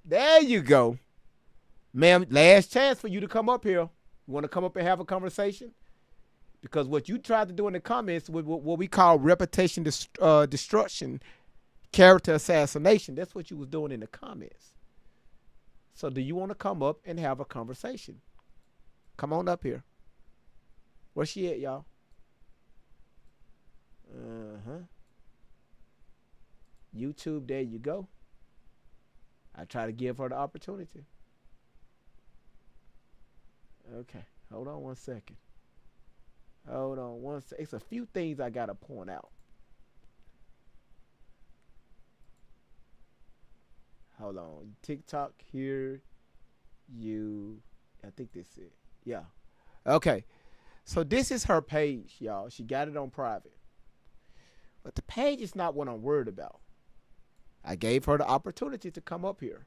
There you go. Ma'am, last chance for you to come up here. You want to come up and have a conversation? Because what you tried to do in the comments with what we call reputation destruction, character assassination, that's what you was doing in the comments. So do you want to come up and have a conversation? Come on up here. Where's she at, y'all? YouTube, there you go. I try to give her the opportunity. Okay, hold on one second. It's a few things I gotta point out. Hold on. TikTok here. I think this is it. Yeah. Okay. So this is her page, y'all. She got it on private. But the page is not what I'm worried about. I gave her the opportunity to come up here.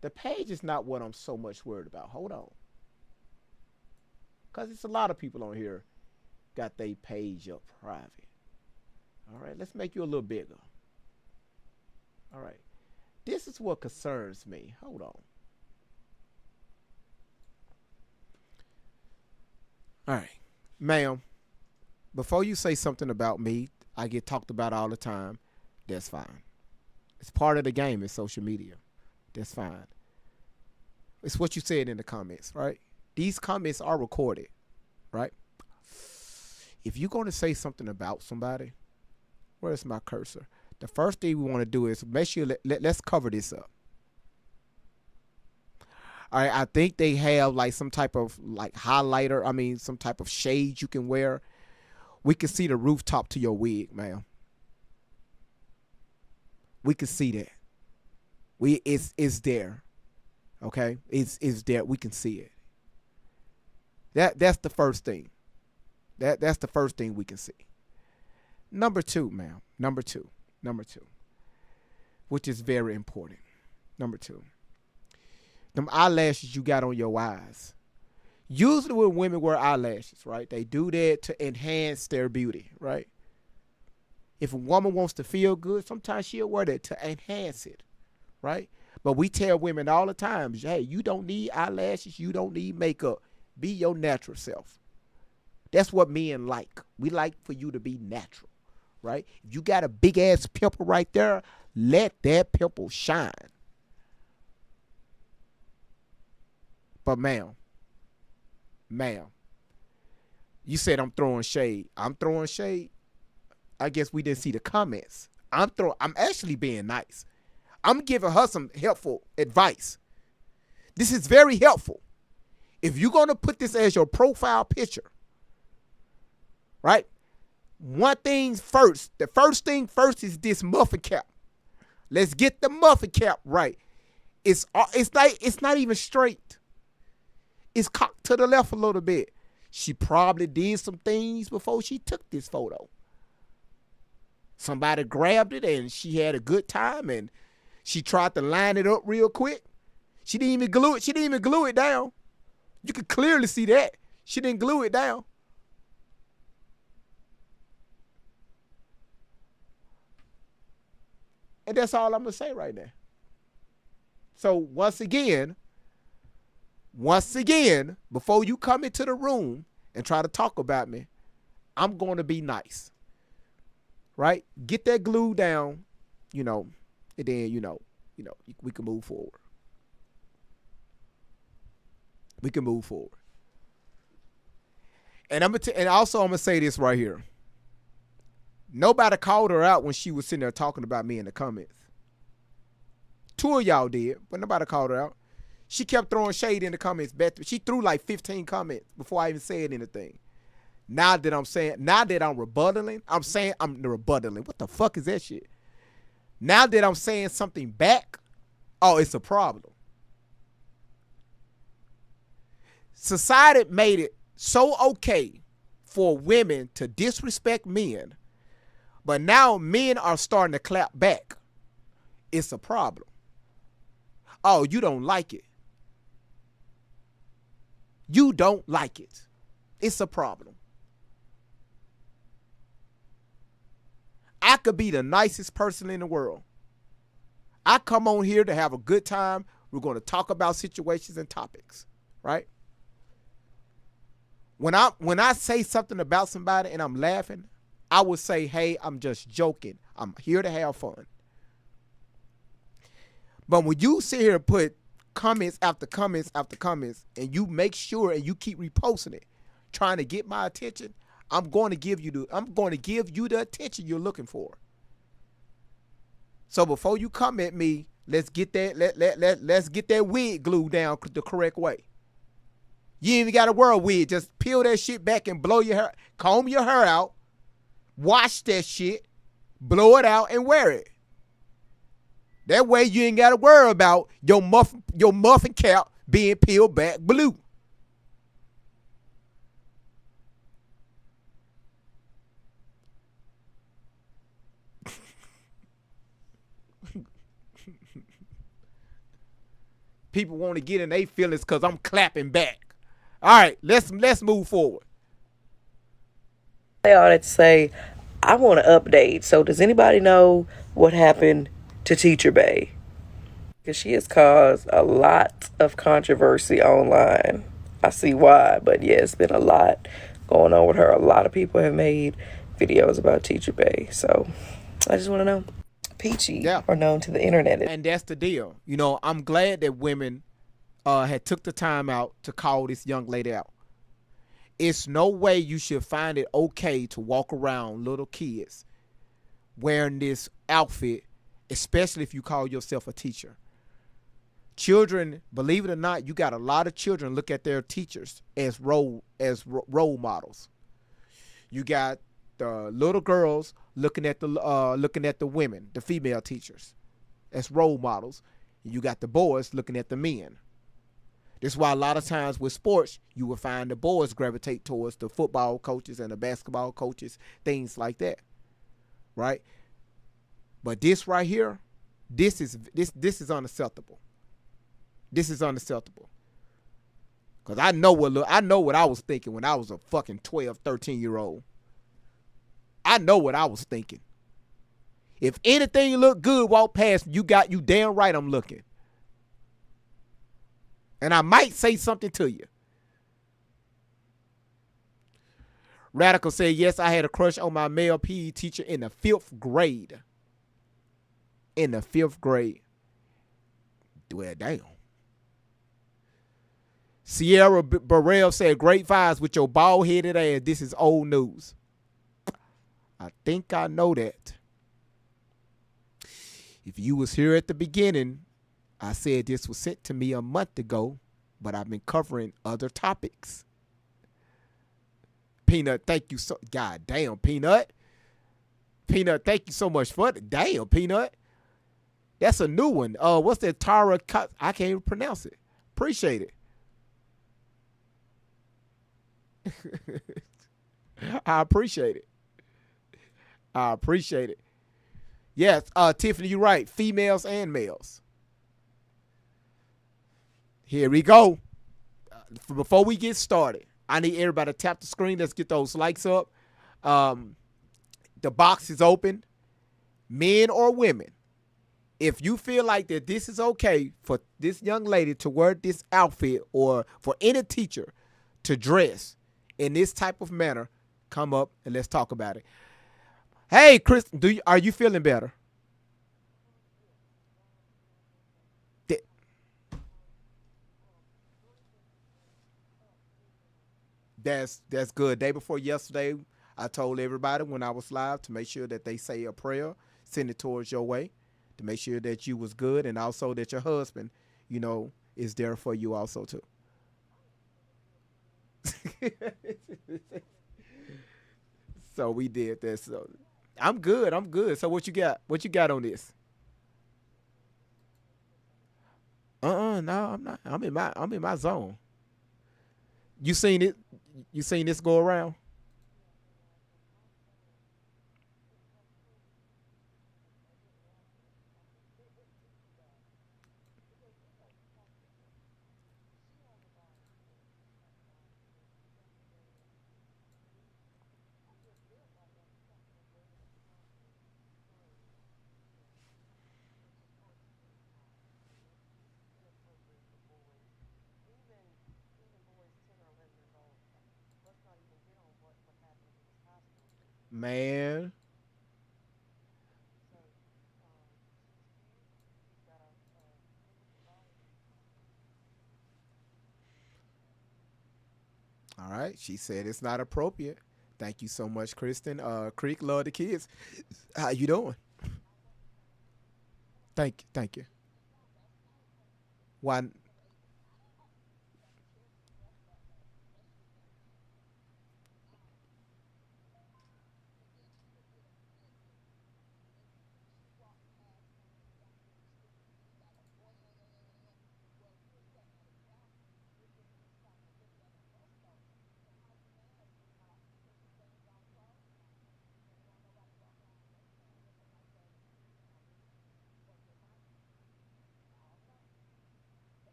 The page is not what I'm so much worried about. Hold on. Because it's a lot of people on here got their page up private. All right, let's make you a little bigger. All right. This is what concerns me. Hold on. All right. Ma'am, before you say something about me, I get talked about all the time. That's fine. It's part of the game in social media. That's fine. It's what you said in the comments, right? These comments are recorded, right? If you're going to say something about somebody, where's my cursor? The first thing we want to do is make sure, let's cover this up. All right, I think they have like some type of like highlighter, some type of shade you can wear. We can see the rooftop to your wig, ma'am. We can see that. It's there. Okay? It's there. We can see it. That's the first thing. That's the first thing we can see. Number two, ma'am. Number two, which is very important. Number two, them eyelashes you got on your eyes. Usually when women wear eyelashes, right, they do that to enhance their beauty, right? If a woman wants to feel good, sometimes she'll wear that to enhance it, right? But we tell women all the time, hey, you don't need eyelashes, you don't need makeup. Be your natural self. That's what men like. We like for you to be natural, right? If you got a big ass pimple right there, let that pimple shine. But ma'am, you said I'm throwing shade. I'm throwing shade. I guess we didn't see the comments. I'm actually being nice. I'm giving her some helpful advice. This is very helpful. If you're going to put this as your profile picture, right? One thing first. The first thing first is this muffin cap. Let's get the muffin cap right. It's not even straight. It's cocked to the left a little bit. She probably did some things before she took this photo. Somebody grabbed it and she had a good time and she tried to line it up real quick. She didn't even glue it. She didn't even glue it down. You could clearly see that. She didn't glue it down. And that's all I'm going to say right now. So once again, before you come into the room and try to talk about me, I'm going to be nice. Right? Get that glue down, and then, we can move forward. We can move forward. And I'm gonna say this right here. Nobody called her out when she was sitting there talking about me in the comments. 2 of y'all did, but nobody called her out. She kept throwing shade in the comments. She threw like 15 comments before I even said anything. Now that I'm rebutting, I'm rebutting. What the fuck is that shit? Now that I'm saying something back, oh, it's a problem. Society made it so okay for women to disrespect men, but now men are starting to clap back. It's a problem. Oh, you don't like it. You don't like it. It's a problem. I could be the nicest person in the world. I come on here to have a good time. We're going to talk about situations and topics, right? When I say something about somebody and I'm laughing, I would say, hey, I'm just joking. I'm here to have fun. But when you sit here and put comments after comments after comments, and you make sure and you keep reposting it, trying to get my attention, I'm going to give you the attention you're looking for. So before you come at me, let's get that let's get that wig glued down the correct way. You ain't even got to wear a wig. Just peel that shit back and blow your hair, comb your hair out, wash that shit, blow it out, and wear it. That way you ain't got to worry about your muffin cap being peeled back blue. People want to get in their feelings because I'm clapping back. All right, let's move forward. They all that to say, I want to update. So does anybody know what happened to Teacher Bay? Because she has caused a lot of controversy online. I see why, but yeah, it's been a lot going on with her. A lot of people have made videos about Teacher Bay. So I just want to know. Peachy are known to the internet. And that's the deal. I'm glad that women had took the time out to call this young lady out. It's no way you should find it okay to walk around little kids wearing this outfit, especially if you call yourself a teacher. Children, believe it or not, you got a lot of children look at their teachers as role models. You got the little girls looking at the women, the female teachers, as role models. You got the boys looking at the men. This is why a lot of times with sports, you will find the boys gravitate towards the football coaches and the basketball coaches, things like that, right? But this right here, this is unacceptable. This is unacceptable. Because I know what I was thinking when I was a fucking 12, 13-year-old. I know what I was thinking. If anything look good walk past, you damn right I'm looking. And I might say something to you. Radical said, yes, I had a crush on my male PE teacher in the 5th grade. In the 5th grade. Well, damn. Sierra Burrell said, great vibes with your bald-headed ass. This is old news. I think I know that. If you was here at the beginning, I said this was sent to me a month ago, but I've been covering other topics. Peanut, thank you so. God damn, Peanut. Peanut, thank you so much for it. Damn, Peanut. That's a new one. What's that? Tara? I can't even pronounce it. Appreciate it. I appreciate it. I appreciate it. Yes, Tiffany, you're right. Females and males. Here we go. before we get started, I need everybody to tap the screen. Let's get those likes up. The box is open, men or women. If you feel like that this is okay for this young lady to wear this outfit, or for any teacher to dress in this type of manner, come up and let's talk about it. Hey, Chris, are you feeling better? That's good. Day before yesterday, I told everybody when I was live to make sure that they say a prayer, send it towards your way, to make sure that you was good, and also that your husband, is there for you also too. So we did that. So I'm good. I'm good. So what you got? What you got on this? No, I'm not. I'm in my zone. You seen it? You seen this go around? Man. All right. She said it's not appropriate. Thank you so much, Kristen. Creek, love the kids. How you doing? Thank you. Thank you. Why?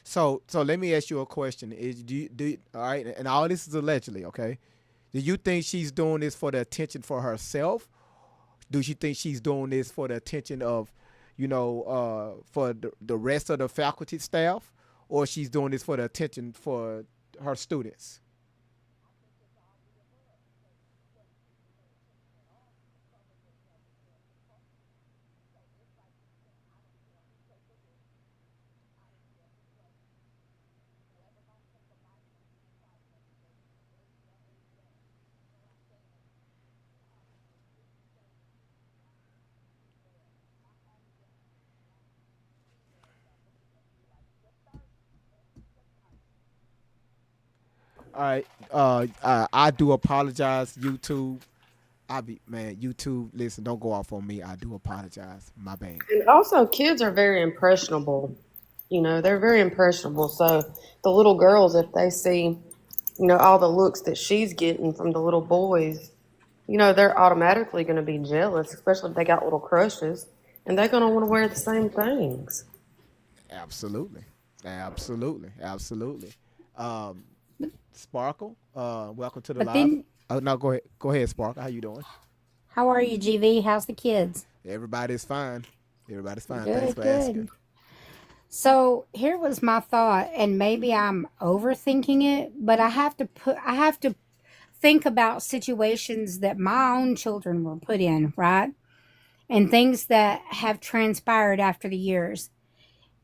So let me ask you a question. All right, and all this is allegedly, okay? Do you think she's doing this for the attention for herself? Do you think she's doing this for the attention of, for the rest of the faculty staff, or she's doing this for the attention for her students? All right. I do apologize, YouTube. YouTube. Listen, don't go off on me. I do apologize. My bad. And also, kids are very impressionable. They're very impressionable. So the little girls, if they see, all the looks that she's getting from the little boys, they're automatically going to be jealous, especially if they got little crushes, and they're going to want to wear the same things. Absolutely. Absolutely. Absolutely. Um, Sparkle, welcome to the But live. then, Oh no, go ahead. Go ahead, Sparkle. How you doing? how are you, GV? How's the kids? Everybody's fine. Everybody's fine. Thanks Good, for asking. good. So here was my thought, and maybe I'm overthinking it, but I have to think about situations that my own children were put in, right? And things that have transpired after the years.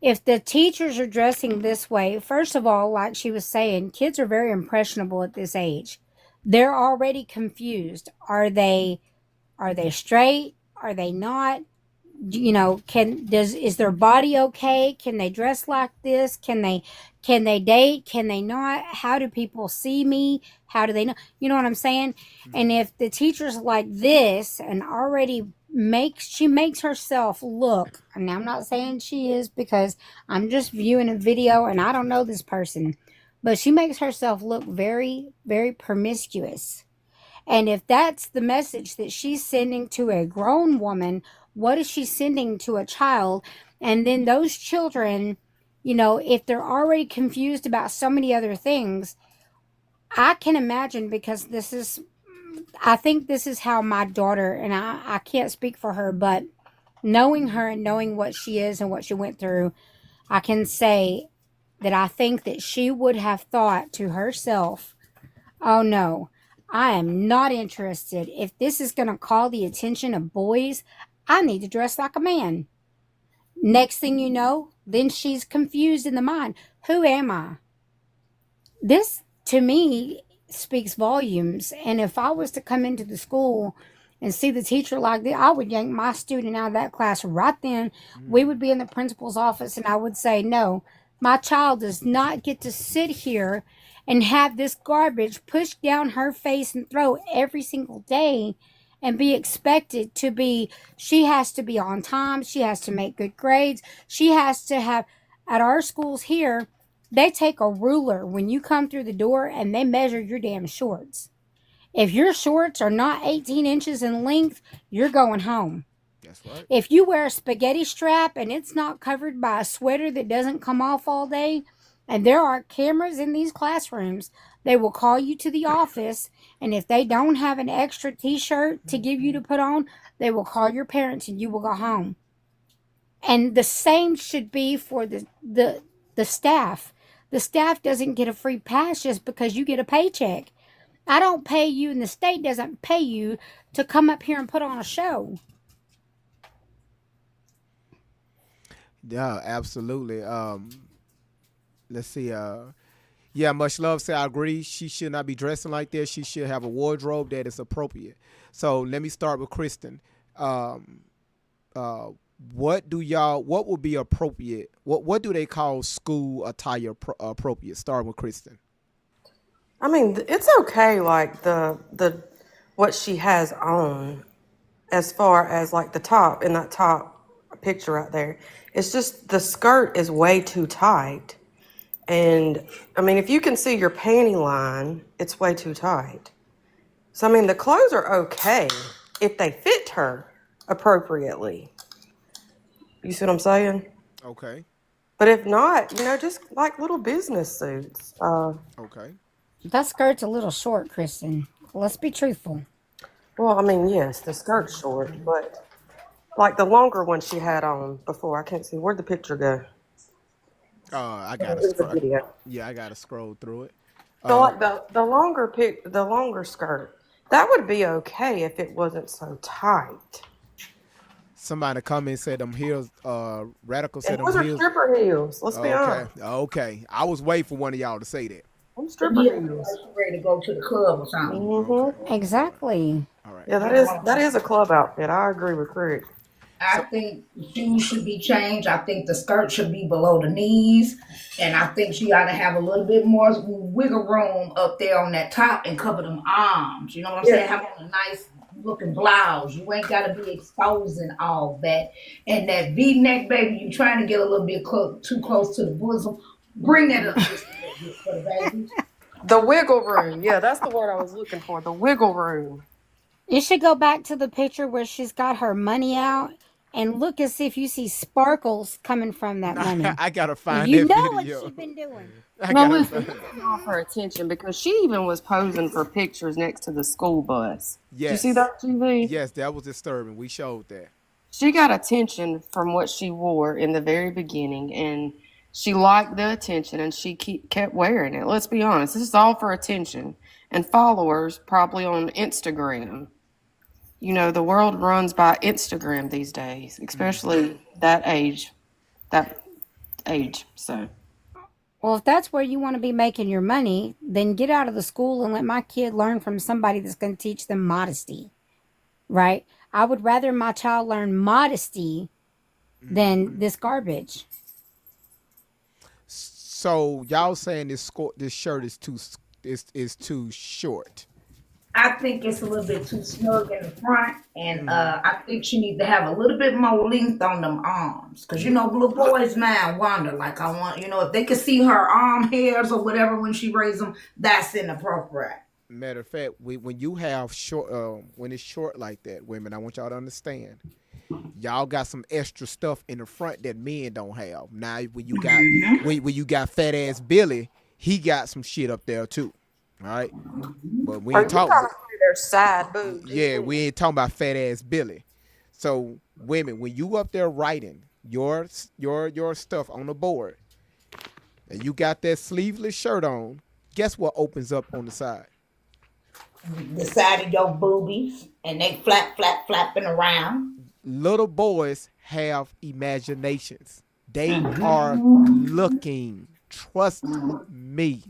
If the teachers are dressing this way, first of all, like she was saying, kids are very impressionable at this age. They're already confused. Are they straight? Are they not? Can does is their body okay? Can they dress like this? Can they date? Can they not? How do people see me? How do they know? You know what I'm saying? And if the teacher's like this and already makes herself look, and I'm not saying she is, because I'm just viewing a video and I don't know this person, but she makes herself look very, very promiscuous. And if that's the message that she's sending to a grown woman, what is she sending to a child And then those children, if they're already confused about so many other things, I can imagine, because I think this is how my daughter, and I can't speak for her, but knowing her and knowing what she is and what she went through, I can say that I think that she would have thought to herself, oh no, I am not interested. If this is going to call the attention of boys, I need to dress like a man. Next thing you know, then she's confused in the mind. Who am I? This, to me, speaks volumes. And if I was to come into the school and see the teacher like that, I would yank my student out of that class right then. We would be in the principal's office, and I would say, no, my child does not get to sit here and have this garbage pushed down her face and throat every single day and be expected to be, she has to be on time, she has to make good grades, she has to have, at our schools here, they take a ruler when you come through the door and they measure your damn shorts. If your shorts are not 18 inches in length, you're going home. That's right. If you wear a spaghetti strap and it's not covered by a sweater that doesn't come off all day, and there are cameras in these classrooms, they will call you to the office, and if they don't have an extra t-shirt to give you to put on, they will call your parents and you will go home. And the same should be for the staff. The staff doesn't get a free pass just because you get a paycheck. I don't pay you, and the state doesn't pay you to come up here and put on a show. Yeah, absolutely. Let's see. Yeah, much love. Say I agree. She should not be dressing like this. She should have a wardrobe that is appropriate. So let me start with Kristen. What would be appropriate? What do they call school attire appropriate? Starting with Kristen. I mean, it's okay, like the what she has on, as far as like the top in that top picture right there. It's just the skirt is way too tight. And I mean, if you can see your panty line, it's way too tight. So I mean, the clothes are okay if they fit her appropriately. You see what I'm saying? Okay. But if not, just like little business suits. Okay. That skirt's a little short, Kristen. Let's be truthful. Well, I mean, yes, the skirt's short, but like the longer one she had on before, I can't see. Where'd the picture go? I gotta scroll. Yeah, I gotta scroll through it. So like the longer skirt, that would be okay if it wasn't so tight. Somebody come in and said them heels. Radical said them heels. Those are stripper heels. Let's be honest. Okay. I was waiting for one of y'all to say that. I'm stripper heels. Ready to go to the club or something. Mm-hmm. Exactly. All right. Yeah, that is a club outfit. I agree with Craig. I think the shoes should be changed. I think the skirt should be below the knees. And I think she ought to have a little bit more wiggle room up there on that top and cover them arms. You know what I'm saying? Have on a nice looking blouse. You ain't got to be exposing all that. And that V-neck, baby, you trying to get a little bit too close to the bosom. Bring that up just a little bit for the baby. The wiggle room. Yeah, that's the word I was looking for. The wiggle room. You should go back to the picture where she's got her money out and look and see if you see sparkles coming from that money. I gotta find you that know video. what she's been doing. No, listen, off her attention because she even was posing for pictures next to the school bus. Yes. Did you see that TV? Yes, that was disturbing. We showed that. She got attention from what she wore in the very beginning, and she liked the attention, and she kept wearing it. Let's be honest. This is all for attention and followers, probably on Instagram. The world runs by Instagram these days, especially that age. So. Well, if that's where you want to be making your money, then get out of the school and let my kid learn from somebody that's going to teach them modesty, right? I would rather my child learn modesty than this garbage. So y'all saying this shirt is too short? I think it's a little bit too snug in the front, and I think she needs to have a little bit more length on them arms. Because, little boys' mind wander. Like, I want, if they can see her arm hairs or whatever when she raises them, that's inappropriate. Matter of fact, when you have short, when it's short like that, women, I want y'all to understand, Y'all got some extra stuff in the front that men don't have. Now when you got fat ass Billy, he got some shit up there too. All right, but we Are ain't you trying talking. to say they're sad boobs? Yeah, we ain't talking about fat ass Billy. So women, when you up there writing your stuff on the board, and you got that sleeveless shirt on, guess what opens up on the side? The side of your boobies, and they flapping around. Little boys have imaginations. They are looking. Trust me.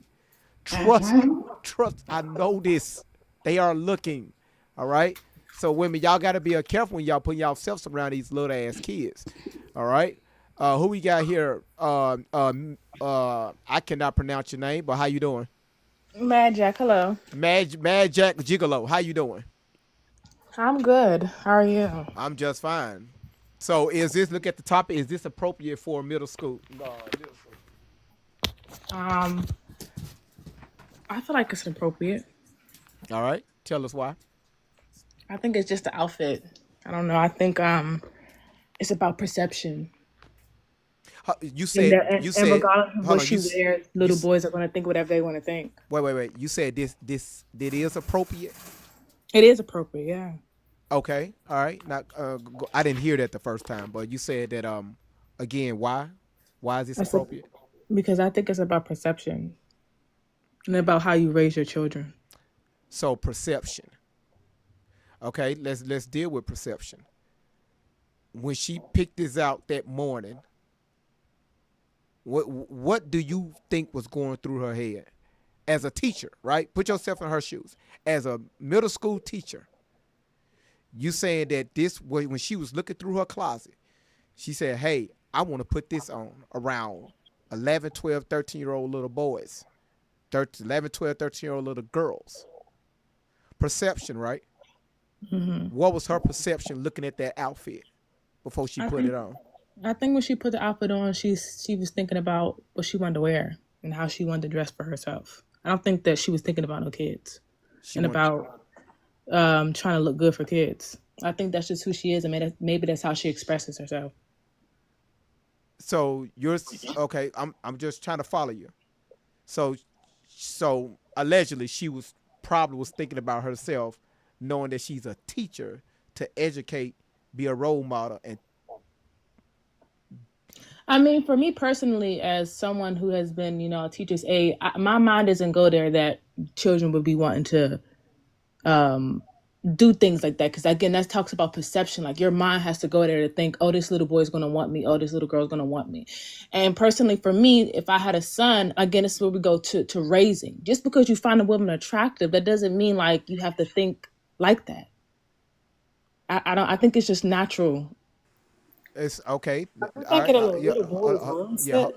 Trust. I know this. They are looking. All right. So women, y'all got to be careful when y'all putting yourselves around these little ass kids. All right. Who we got here? I cannot pronounce your name, but how you doing? Mad Jack, hello. Mad Jack Gigolo. How you doing? I'm good. How are you? I'm just fine. So is this, look at the topic, is this appropriate for middle school? Um, I feel like it's appropriate. All right. Tell us why. I think it's just the outfit. I don't know. I think it's about perception. You said and regardless of what she wears, little you, boys are going to think whatever they want to think. Wait. You said this is appropriate? It is appropriate, yeah. Okay. All right. Now, I didn't hear that the first time, but you said that again, why? Why is this appropriate? Because I think it's about perception and about how you raise your children. So perception. Okay, let's deal with perception. When she picked this out that morning, what do you think was going through her head as a teacher, right? Put yourself in her shoes. As a middle school teacher, you saying that this was when she was looking through her closet, she said, hey, I want to put this on around 11, 12, 13-year-old little boys, 11, 12, 13-year-old little girls. Perception, right? Mm-hmm. What was her perception looking at that outfit before she put it on? I think when she put the outfit on, she was thinking about what she wanted to wear and how she wanted to dress for herself. I don't think that she was thinking about no kids about trying to look good for kids. I think that's just who she is, and maybe that's how she expresses herself. So you're okay. I'm just trying to follow you. So allegedly she was thinking about herself, knowing that she's a teacher to educate, be a role model, and I mean, for me personally, as someone who has been, a teacher's aide, my mind doesn't go there that children would be wanting to do things like that. Because again, that talks about perception. Like your mind has to go there to think, oh, this little boy is going to want me. Oh, this little girl is going to want me. And personally, for me, if I had a son, again, this is where we go to raising. Just because you find a woman attractive, that doesn't mean like you have to think like that. I think it's just natural. It's okay. I got you.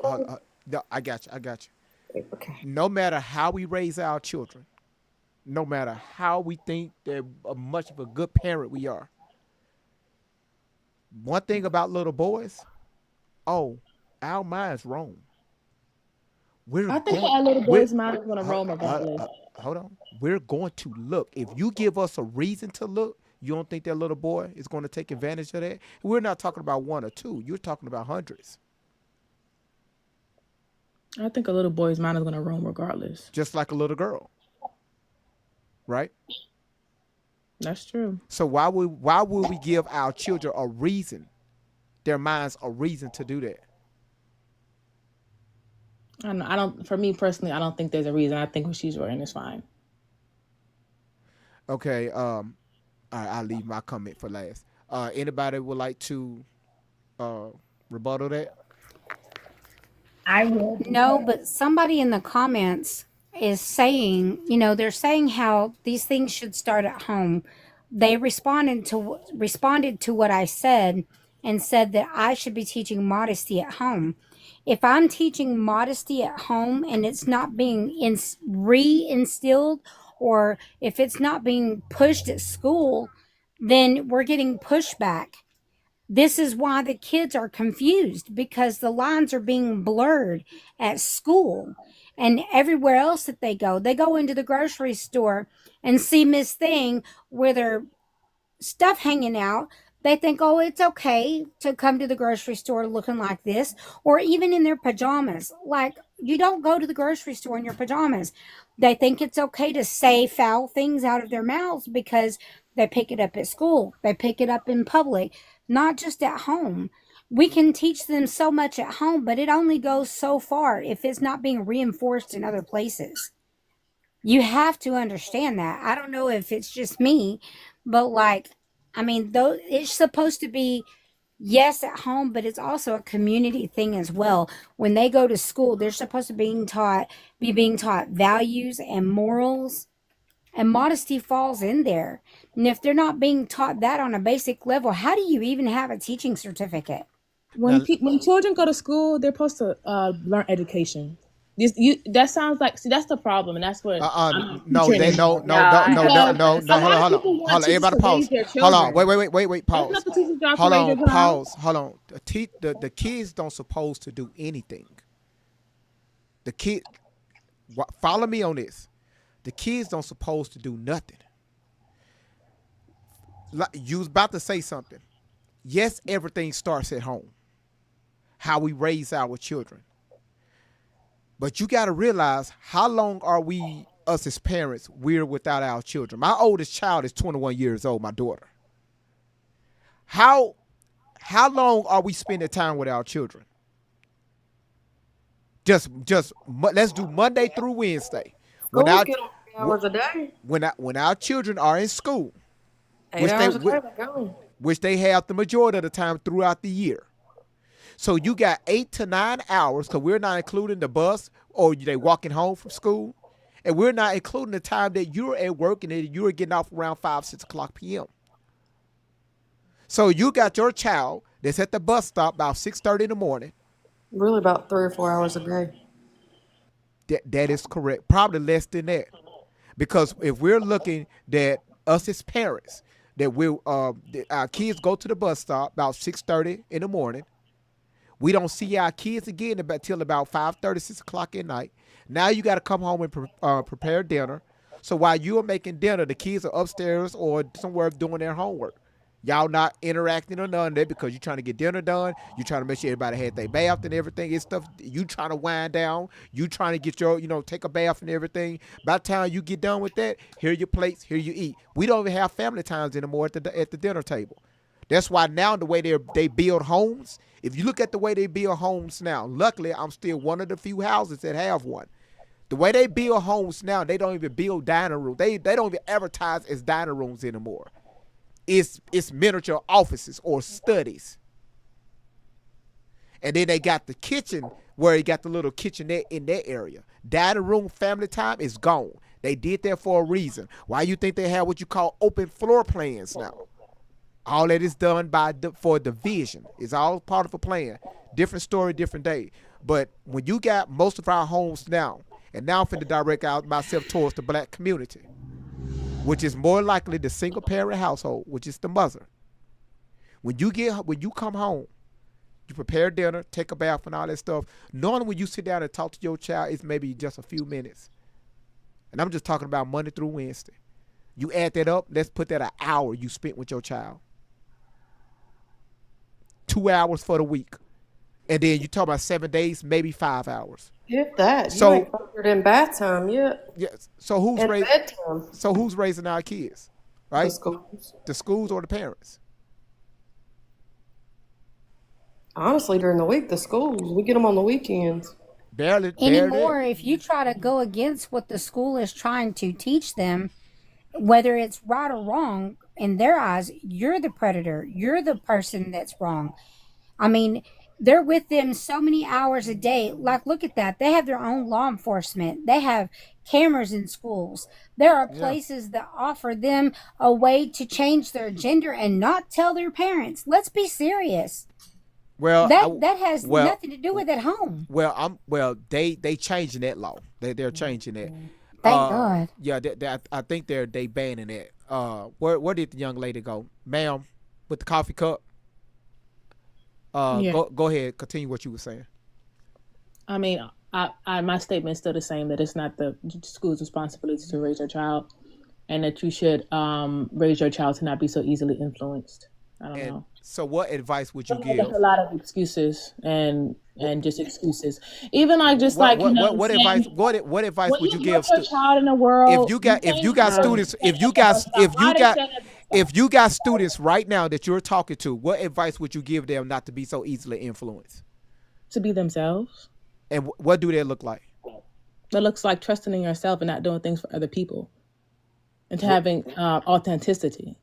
Okay. No matter how we raise our children, no matter how we think that much of a good parent we are, one thing about little boys, our mind's roam. I think our little boys' mind is going to roam regardless. Hold on. We're going to look. If you give us a reason to look, you don't think that little boy is going to take advantage of that? We're not talking about one or two. You're talking about hundreds. I think a little boy's mind is going to roam regardless. Just like a little girl. Right? That's true. So why would we give our children a reason, their minds a reason to do that? I don't. For me personally, I don't think there's a reason. I think what she's wearing is fine. Okay. All right, I'll leave my comment for last. Anybody would like to rebuttal that? I will. No, but somebody in the comments is saying, they're saying how these things should start at home. They responded to what I said and said that I should be teaching modesty at home. If I'm teaching modesty at home and it's not being re-instilled, or if it's not being pushed at school, then we're getting pushback. This is why the kids are confused, because the lines are being blurred at school and everywhere else that they go. They go into the grocery store and see Miss Thing with her stuff hanging out, They think, oh, it's okay to come to the grocery store looking like this, or even in their pajamas. Like, you don't go to the grocery store in your pajamas. They think it's okay to say foul things out of their mouths because they pick it up at school, they pick it up in public, not just at home. We can teach them so much at home, but it only goes so far if it's not being reinforced in other places. You have to understand that. I don't know if it's just me, but like, I mean, though it's supposed to be yes at home, but it's also a community thing as well. When they go to school, they're supposed to be being taught values and morals, and modesty falls in there. And if they're not being taught that on a basic level, how do you even have a teaching certificate? When children go to school, they're supposed to learn education. That sounds like, see, that's the problem, and that's what no. Hold on. Everybody pause. Hold on. Wait. Pause. Hold on. Pause. Hold on. The kids don't supposed to do anything. Follow me on this. The kids don't supposed to do nothing. You was about to say something. Yes, everything starts at home. How we raise our children. But you got to realize, how long are we, us as parents, we're without our children? My oldest child is 21 years old, my daughter. How long are we spending time with our children? Just let's do Monday through Wednesday. When our, hours a day. When our children are in school, 8 hours a day, which they have the majority of the time throughout the year. So you got 8 to 9 hours, because we're not including the bus or they walking home from school. And we're not including the time that you're at work and that you're getting off around 5, 6 o'clock p.m. So you got your child that's at the bus stop about 6:30 in the morning. Really about 3 or 4 hours a day. That is correct. Probably less than that. Because if we're looking at us as parents, that our kids go to the bus stop about 6:30 in the morning. We don't see our kids again until about 5:30, 6 o'clock at night. Now you got to come home and prepare dinner. So while you are making dinner, the kids are upstairs or somewhere doing their homework. Y'all not interacting or none of that because you're trying to get dinner done. You're trying to make sure everybody had their bath and everything. It's stuff you trying to wind down. You trying to get your, take a bath and everything. By the time you get done with that, here are your plates, here you eat. We don't even have family times anymore at the dinner table. That's why now the way they build homes, if you look at the way they build homes now, luckily I'm still one of the few houses that have one. The way they build homes now, they don't even build dining rooms. They don't even advertise as dining rooms anymore. It's miniature offices or studies. And then they got the kitchen where you got the little kitchenette in that area. Dining room, family time is gone. They did that for a reason. Why you think they have what you call open floor plans now? All that is done for division. It's all part of a plan. Different story, different day. But when you got most of our homes now, and now I'm finna direct out myself towards the black community, which is more likely the single parent household, which is the mother. When you come home, you prepare dinner, take a bath and all that stuff. Normally when you sit down and talk to your child, it's maybe just a few minutes. And I'm just talking about Monday through Wednesday. You add that up, let's put that an hour you spent with your child. 2 hours for the week. And then you talk about 7 days, maybe 5 hours. If that. So, you ain't factored in bath time yet. Yes. So who's raising our kids? Right? The schools or the parents? Honestly, during the week, the schools. We get them on the weekends. Barely anymore. If you try to go against what the school is trying to teach them, whether it's right or wrong, in their eyes, you're the predator. You're the person that's wrong. I mean, they're with them so many hours a day. Like, look at that. They have their own law enforcement. They have cameras in schools. There are places that offer them a way to change their gender and not tell their parents. Let's be serious. Well, that has nothing to do with at home. They changing that law. They're changing that. Thank God. Yeah, I think they banning it. Where did the young lady go, ma'am, with the coffee cup? Go ahead, continue what you were saying. I mean, my statement is still the same, that it's not the school's responsibility to raise your child, and that you should raise your child to not be so easily influenced. I don't And know. so, what advice would I you feel like there's give? a lot of excuses and just excuses. Even like just What like, you what know what what I'm what advice? saying? What advice When would you you put give? your child in the If world, you you got if you can't got just students, stand at the bus stop. Why they stand at the bus stop? if you got students right now that you're talking to, what advice would you give them not to be so easily influenced? To be themselves. And what do they look like? That looks like trusting in yourself and not doing things for other people, and to What having authenticity.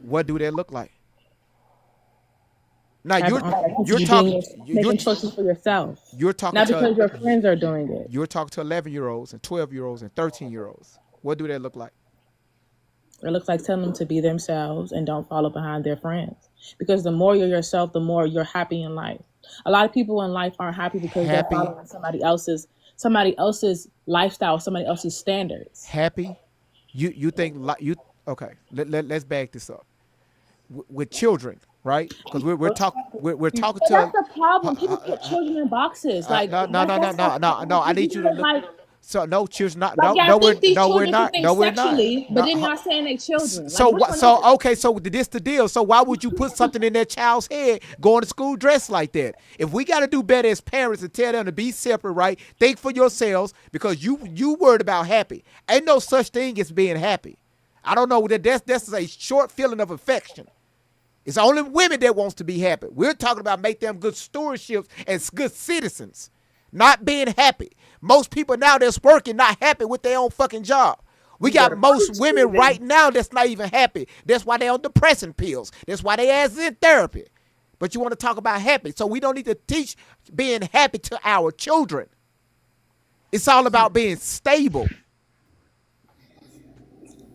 what do they look like? Now Having you're authenticity, talking making choices for yourself, you're talking not to because your friends are doing it. you're talking to 11-year-olds and 12-year-olds and 13-year-olds. What do they look like? It looks like telling them to be themselves and don't follow behind their friends. Because the more you're yourself, the more you're happy in life. A lot of people in life aren't happy because they're Happy, following somebody else's lifestyle, somebody else's standards. happy. You think like you okay? Let's back this up with children, right? Because we're talking But to that's the problem. People put children in boxes. Like no. I need you to look. like So no, children, not like y'all think these we're children can not, think no, we're not. sexually, but then y'all saying they children. Like So which what? one is So it? okay, so this the deal. So why would you put something in that child's head going to school dressed like that? If we got to do better as parents and tell them to be separate, right? Think for yourselves because you worried about happy. Ain't no such thing as being happy. I don't know that that's a short feeling of affection. It's only women that wants to be happy. We're talking about make them good stewardships and good citizens, not being happy. Most people now that's working not happy with their own fucking job. We got most women right now that's not even happy. That's why they on depressant pills. That's why they ass in therapy. But you want to talk about happy. So we don't need to teach being happy to our children. It's all about being stable.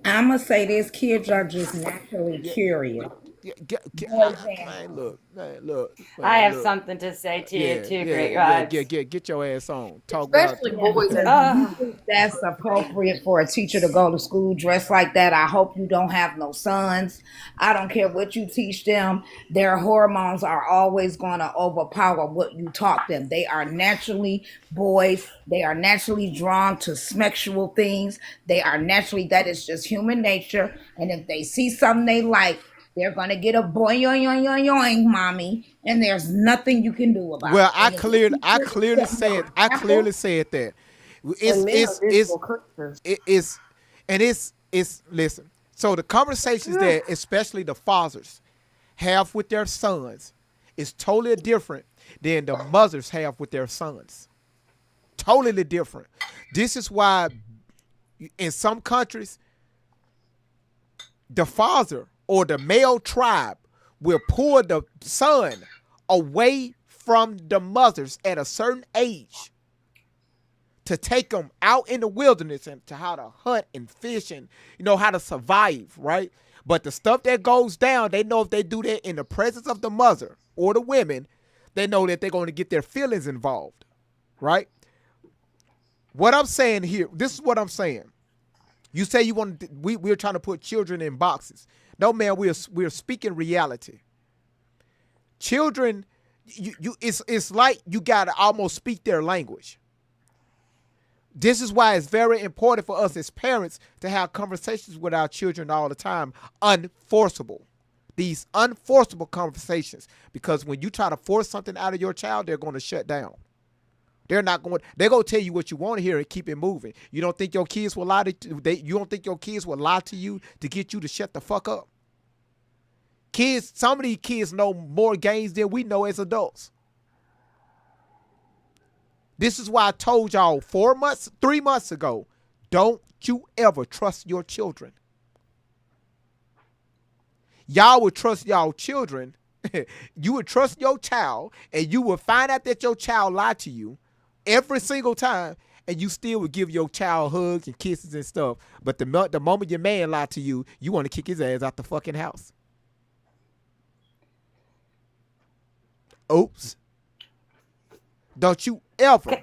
I'm gonna say this: kids are just naturally curious. I have something to say to you too, Great Vibes. Get your ass on. Talk about Especially boys. If you think that's appropriate for a teacher to go to school dressed like that, I hope you don't have no sons. I don't care what you teach them. Their hormones are always going to overpower what you taught them. They are naturally boys. They are naturally drawn to sexual things. That is just human nature. And if they see something they like, they're gonna get a boing, yoing, yoing, yoing, yoing, mommy, and there's nothing you can do about it. Well, I clearly said that. It's listen. So the conversations that especially the fathers have with their sons is totally different than the mothers have with their sons. Totally different. This is why in some countries the father or the male tribe will pull the son away from the mothers at a certain age to take them out in the wilderness and to how to hunt and fish and how to survive, right? But the stuff that goes down, they know if they do that in the presence of the mother or the women, they know that they're going to get their feelings involved, right? What I'm saying here, this is what I'm saying. You say you want we're trying to put children in boxes. No, man, we're speaking reality. Children, it's like you gotta almost speak their language. This is why it's very important for us as parents to have conversations with our children all the time, unforceable. These unforceable conversations, because when you try to force something out of your child, they're going to shut down. They're going to tell you what you want to hear and keep it moving. You don't think your kids will lie to you don't think your kids will lie to you to get you to shut the fuck up? Some of these kids know more games than we know as adults. This is why I told y'all 3 months ago, don't you ever trust your children. Y'all would trust y'all children. You would trust your child and you would find out that your child lied to you every single time, and you still would give your child hugs and kisses and stuff. But the moment your man lied to you, you want to kick his ass out the fucking house. Oops. Don't you ever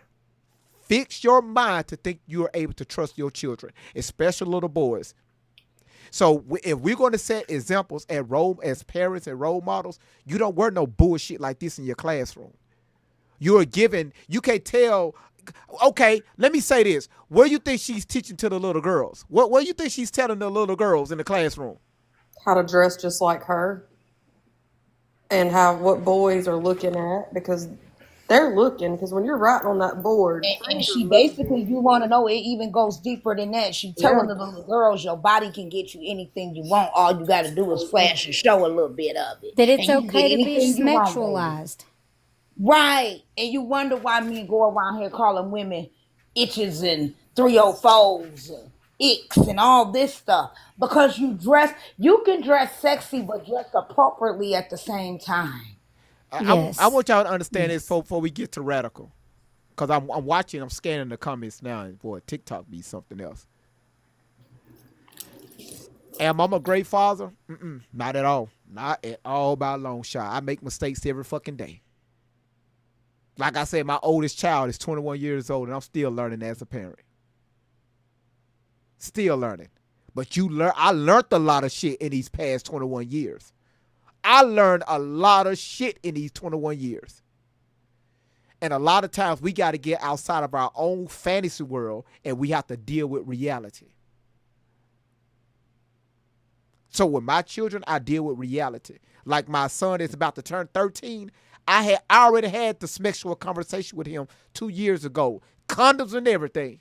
fix your mind to think you're able to trust your children, especially little boys. So if we're going to set examples as parents and role models, you don't wear no bullshit like this in your classroom. You can't tell. Okay, let me say this. What do you think she's teaching to the little girls? What do you think she's telling the little girls in the classroom? How to dress just like her. and how what boys are looking at because they're looking. Because when you're writing on that board, And friends are she basically, looking. you want to know, it even goes deeper than that. She Yeah. telling the little girls, your body can get you anything you want. All you got to do is flash and show a little bit of it, That and it's you can get okay to be anything you want, baby. sexualized. Right. And you wonder why men go around here calling women itches and 304s and icks and all this stuff. Because you can dress sexy, but dress appropriately at the same time. I Yes. want y'all to understand this Yes. before we get to radical. Because I'm watching, I'm scanning the comments now, and boy, TikTok be something else. Am I a great father? Not at all. Not at all by a long shot. I make mistakes every fucking day. Like I said, my oldest child is 21 years old, and I'm still learning as a parent. Still learning. But I learned a lot of shit in these past 21 years. I learned a lot of shit in these 21 years. And a lot of times we got to get outside of our own fantasy world, and we have to deal with reality. So with my children, I deal with reality. Like my son is about to turn 13. I already had the sexual conversation with him 2 years ago. Condoms and everything.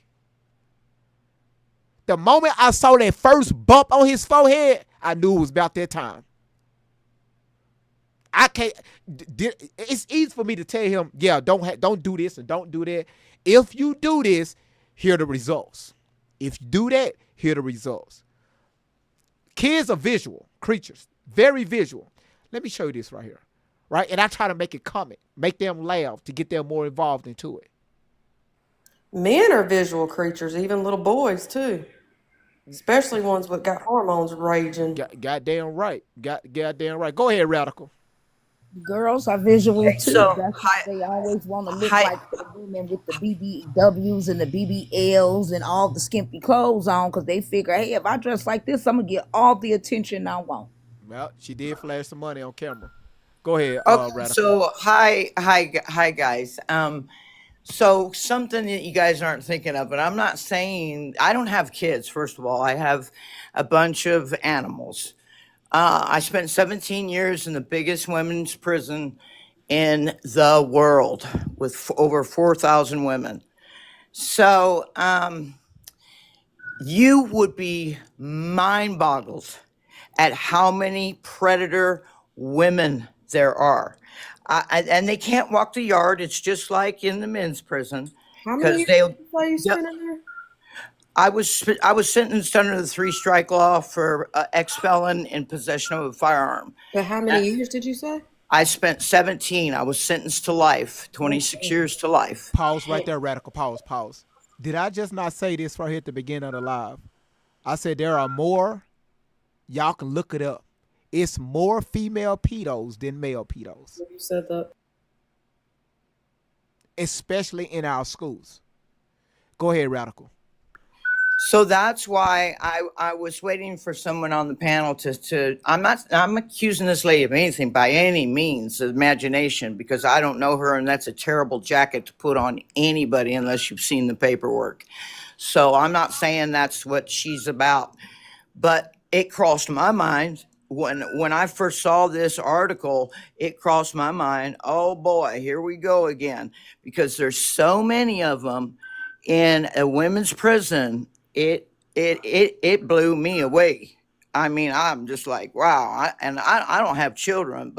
The moment I saw that first bump on his forehead, I knew it was about that time. I can't. It's easy for me to tell him, yeah, don't do this and don't do that. If you do this, here are the results. If you do that, here are the results. Kids are visual creatures, very visual. Let me show you this right here, right? And I try to make it comic, make them laugh to get them more involved into it. Men are visual creatures, even little boys too. Especially ones with got hormones raging. Goddamn right. Goddamn right. Go ahead, Radical. Girls are visual too. So, That's why they always want to look hi. like the women with the BBWs and the BBLs and all the skimpy clothes on, because they figure, hey, if I dress like this, I'm gonna get all the attention I want. Well, she did flash some money on camera. Go ahead, Okay, Radical. so hi, guys. So something that you guys aren't thinking of, but I'm not saying I don't have kids. First of all, I have a bunch of animals. I spent 17 years in the biggest women's prison in the world with over 4,000 women. So you would be mind boggled at how many predator women there are. And they can't walk the yard. It's just like in the men's prison. How many years did you say you spent in there? I was sentenced under the 3-strike law for ex-felon in possession of a firearm. But how many years did you say? I spent 17. I was sentenced to life, 26 years to life. Pause right there, Radical. Pause. Did I just not say this right here at the beginning of the live? I said there are more. Y'all can look it up. It's more female pedos than male pedos. You said that. Especially in our schools. Go ahead, Radical. So that's why I was waiting for someone on the panel I'm accusing this lady of anything by any means of imagination, because I don't know her, and that's a terrible jacket to put on anybody unless you've seen the paperwork. So I'm not saying that's what she's about, but it crossed my mind when I first saw this article. It crossed my mind, oh boy, here we go again, because there's so many of them in a women's prison. It blew me away. I mean, I'm just like, wow. I don't have children,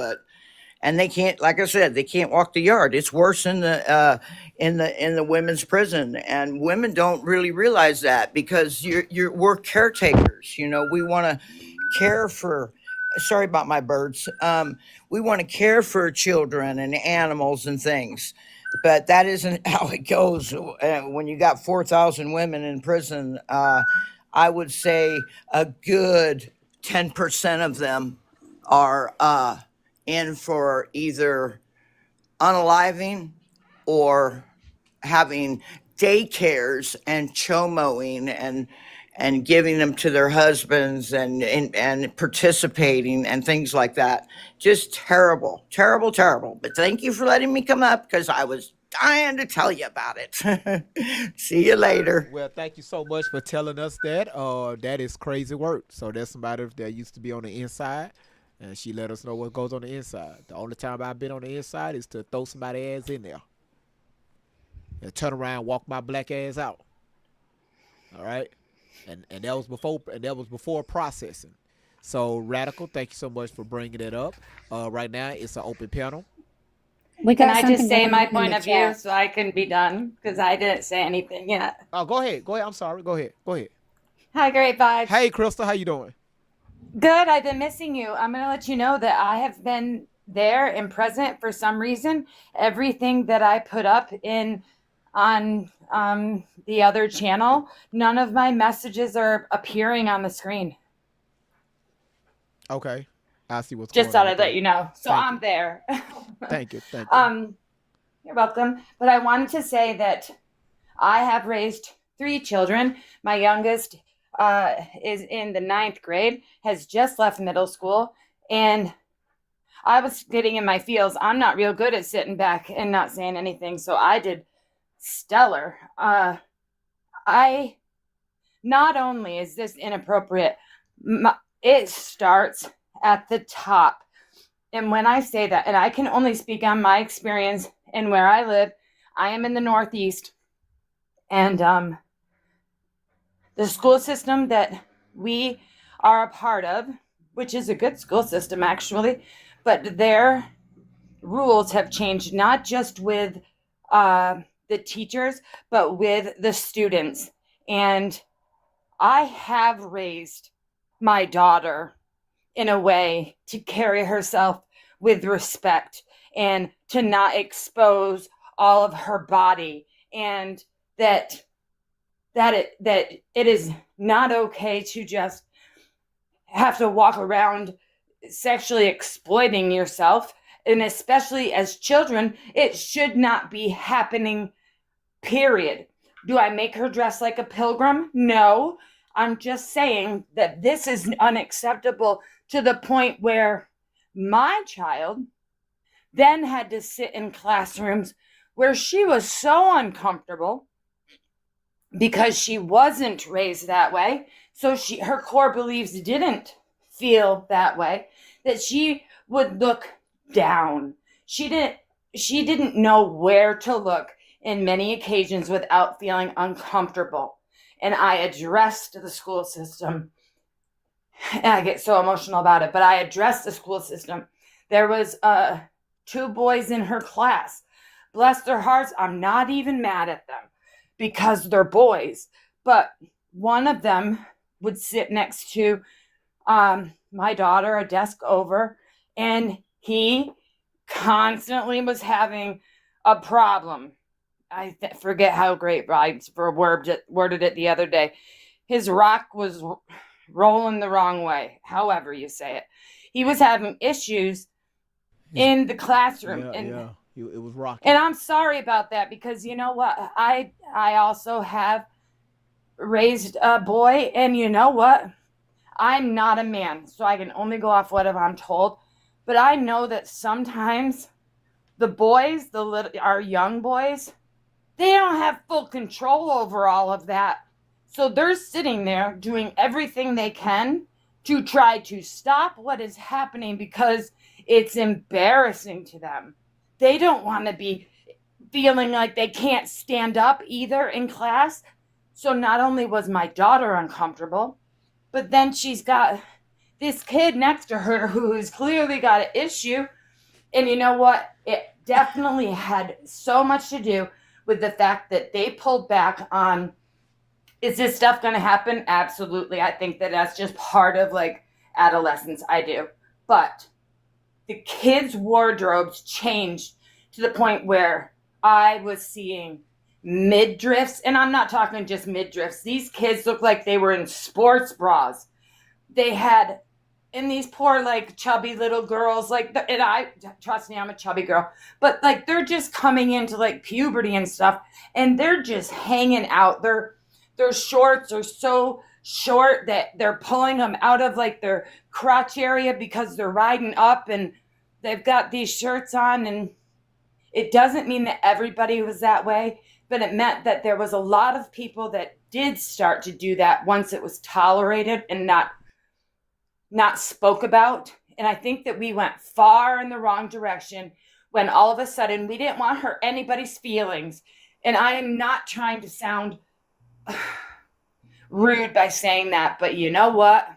and they can't, like I said, they can't walk the yard. It's worse in the women's prison, and women don't really realize that, because we're caretakers. You know, we want to care for. Sorry about my birds. We want to care for children and animals and things. But that isn't how it goes when you got 4,000 women in prison. I would say a good 10% of them are in for either unaliving or having daycares and chomoing and giving them to their husbands and participating and things like that. Just terrible. But thank you for letting me come up, because I was dying to tell you about it. See you later. Well, thank you so much for telling us that. That is crazy work. So there's somebody that used to be on the inside. And she let us know what goes on the inside. The only time I've been on the inside is to throw somebody's ass in there. And turn around, walk my black ass out. All right? And that was before processing. So Radical, thank you so much for bringing it up. Right now it's an open panel. Can I just say my point of view so I can be done? Because I didn't say anything yet. Oh, go ahead. I'm sorry. Go ahead. Hi, Great Vibes. Hey, Crystal, how you doing? Good. I've been missing you. I'm going to let you know that I have been there and present for some reason. Everything that I put up on the other channel, none of my messages are appearing on the screen. Okay. I see what's just going on. thought I'd let you know. So I'm there. Thank you. You're welcome. But I wanted to say that I have raised 3 children. My youngest is in the 9th grade, has just left middle school, and I was getting in my feels. I'm not real good at sitting back and not saying anything, so I did stellar. Not only is this inappropriate, it starts at the top. And when I say that, and I can only speak on my experience and where I live, I am in the Northeast, and the school system that we are a part of, which is a good school system actually, but their rules have changed, not just with the teachers, but with the students. And I have raised my daughter in a way to carry herself with respect and to not expose all of her body, and that it is not okay to just have to walk around sexually exploiting yourself. And especially as children, it should not be happening, period. Do I make her dress like a pilgrim? No. I'm just saying that this is unacceptable to the point where my child then had to sit in classrooms where she was so uncomfortable because she wasn't raised that way. So her core beliefs didn't feel that way, that she would look down. She didn't know where to look in many occasions without feeling uncomfortable. And I addressed the school system. And I get so emotional about it, but I addressed the school system. There was 2 boys in her class. Bless their hearts, I'm not even mad at them because they're boys. But one of them would sit next to my daughter, a desk over, and he constantly was having a problem. I forget how Great Vibes worded it the other day. His rock was rolling the wrong way, however you say it. He was having issues in the classroom. It was rocking. And I'm sorry about that, because you know what? I also have raised a boy, and you know what? I'm not a man, so I can only go off what I'm told. But I know that sometimes the boys, our young boys, they don't have full control over all of that. So they're sitting there doing everything they can to try to stop what is happening because it's embarrassing to them. They don't want to be feeling like they can't stand up either in class. So not only was my daughter uncomfortable, but then she's got this kid next to her who has clearly got an issue. And you know what? It definitely had so much to do with the fact that they pulled back on, is this stuff going to happen? Absolutely. I think that that's just part of adolescence. I do. But the kids' wardrobes changed to the point where I was seeing midriffs, and I'm not talking just midriffs. These kids looked like they were in sports bras. They had, and these poor chubby little girls, and I, trust me, I'm a chubby girl, but they're just coming into puberty and stuff, and they're just hanging out. Their shorts are so short that they're pulling them out of their crotch area because they're riding up, and they've got these shirts on. And it doesn't mean that everybody was that way, but it meant that there was a lot of people that did start to do that once it was tolerated and not spoke about. And I think that we went far in the wrong direction when all of a sudden we didn't want to hurt anybody's feelings. And I am not trying to sound rude by saying that, but you know what?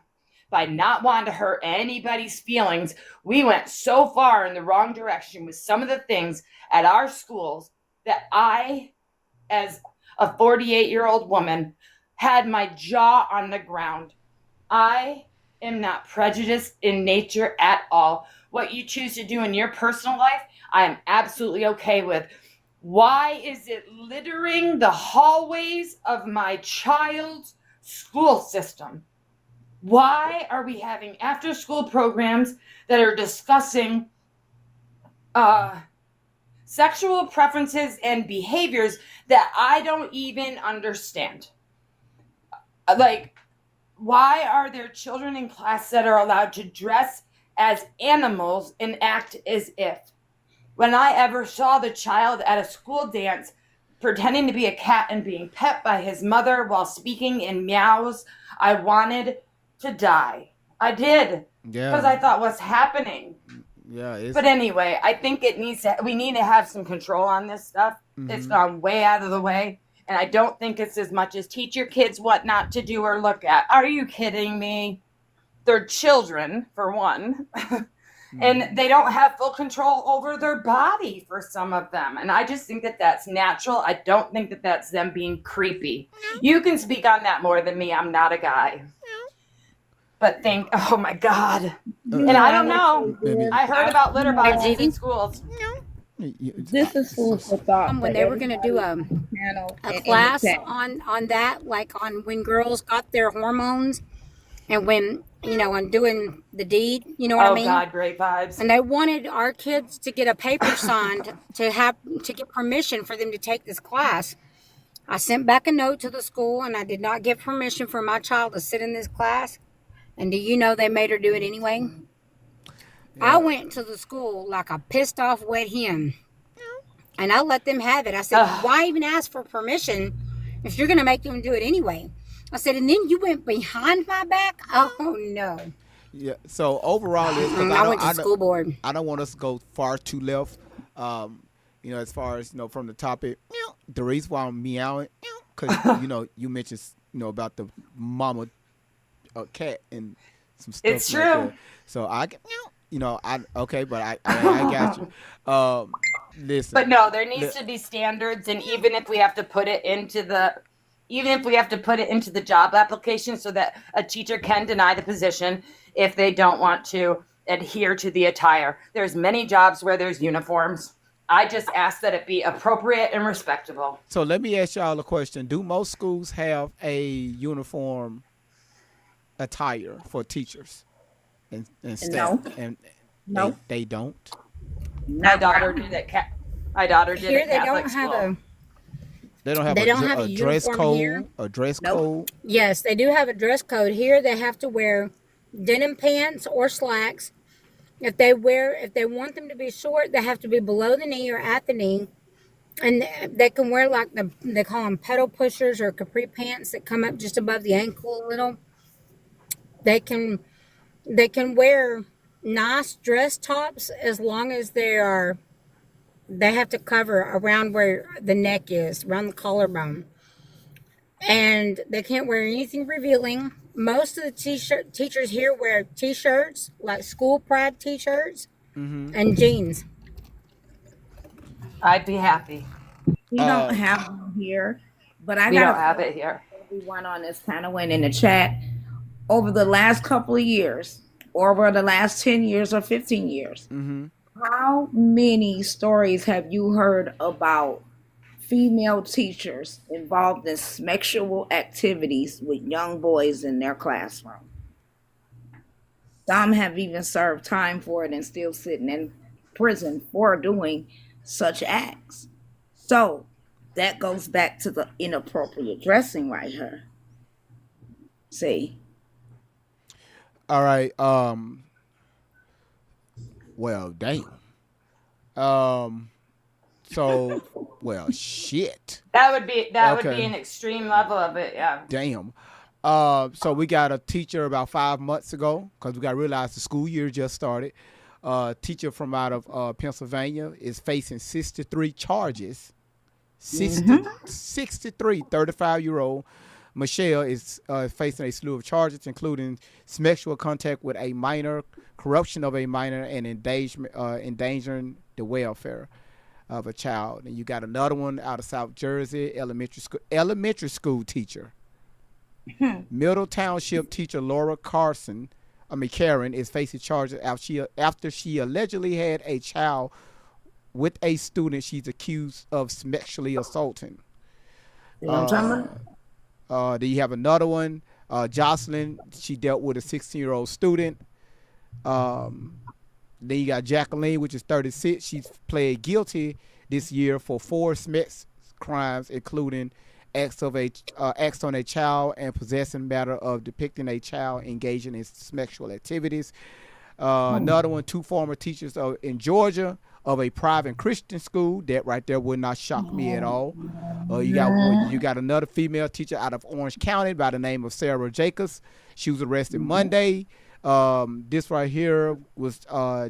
By not wanting to hurt anybody's feelings, we went so far in the wrong direction with some of the things at our schools that I, as a 48-year-old woman, had my jaw on the ground. I am not prejudiced in nature at all. What you choose to do in your personal life, I am absolutely okay with. Why is it littering the hallways of my child's school system? Why are we having after-school programs that are discussing sexual preferences and behaviors that I don't even understand? Like, why are there children in class that are allowed to dress as animals and act as if? When I ever saw the child at a school dance pretending to be a cat and being pet by his mother while speaking in meows, I wanted to die. I did. Yeah. Because I thought, what's happening? Yeah. But anyway, I think we need to have some control on this stuff. Mhm. It's gone way out of the way. And I don't think it's as much as teach your kids what not to do or look at. Are you kidding me? They're children, for one. And they don't have full control over their body for some of them. And I just think that that's natural. I don't think that that's them being creepy. You can speak on that more than me. I'm not a guy. But oh my God. And I don't know. I heard about litter boxes in schools. This is food for thought. When they were going to do a class on that, like on when girls got their hormones and when, on doing the deed, you know what I mean? Oh God, great vibes. And they wanted our kids to get a paper signed to get permission for them to take this class. I sent back a note to the school and I did not get permission for my child to sit in this class. And do you know they made her do it anyway? Yeah. I went to the school like a pissed off wet hen. And I let them have it. I said, why even ask for permission if you're going to make them do it anyway? I said, and then you went behind my back? Oh, no. Yeah. So overall, I went to school board. I don't want us to go far too left. As far as from the topic, the reason why I'm meowing, because you mentioned about the mama cat and some stuff. It's true. Like so I got you. Listen. But no, there needs to be standards, and even if we have to put it into the job application so that a teacher can deny the position if they don't want to adhere to the attire. There's many jobs where there's uniforms. I just ask that it be appropriate and respectable. So let me ask y'all a question. Do most schools have a uniform attire for teachers and staff? No. And no. They don't? My daughter did it. My daughter did it at Catholic school. They don't have a dress code. Here. A dress code. Yes, they do have a dress code here. They have to wear denim pants or slacks. If they want them to be short, they have to be below the knee or at the knee, and they can wear like they call them pedal pushers or capri pants that come up just above the ankle a little. They can wear nice dress tops as long as they have to cover around where the neck is, around the collarbone. And they can't wear anything revealing. Most of the teachers here wear t-shirts, like school pride t-shirts, and jeans. I'd be happy. We don't have one here, but we don't have it here. Everyone on this panel went in the chat over the last couple of years, or over the last 10 years or 15 years. How many stories have you heard about female teachers involved in sexual activities with young boys in their classroom? Some have even served time for it and still sitting in prison for doing such acts. So that goes back to the inappropriate dressing right here. See? All right. Well, damn. So, well, shit. That would be an extreme level of it, yeah. Damn. So we got a teacher about 5 months ago because we got to realize the school year just started. Teacher from out of Pennsylvania is facing 63 charges. 63, 35-year-old Michelle is facing a slew of charges, including sexual contact with a minor, corruption of a minor, and endangering the welfare of a child. And you got another one out of South Jersey, elementary school teacher. Middle Township teacher Laura Karen is facing charges after she allegedly had a child with a student she's accused of sexually assaulting. Then you have another one, Jocelyn. She dealt with a 16-year-old student. Then you got Jacqueline, which is 36. She's pled guilty this year for 4 sex crimes, including acts on a child and possessing matter of depicting a child engaging in sexual activities. Another one, 2 former teachers in Georgia of a private Christian school. That right there would not shock me at all. You got another female teacher out of Orange County by the name of Sarah Jacobs. She was arrested Monday. This right here was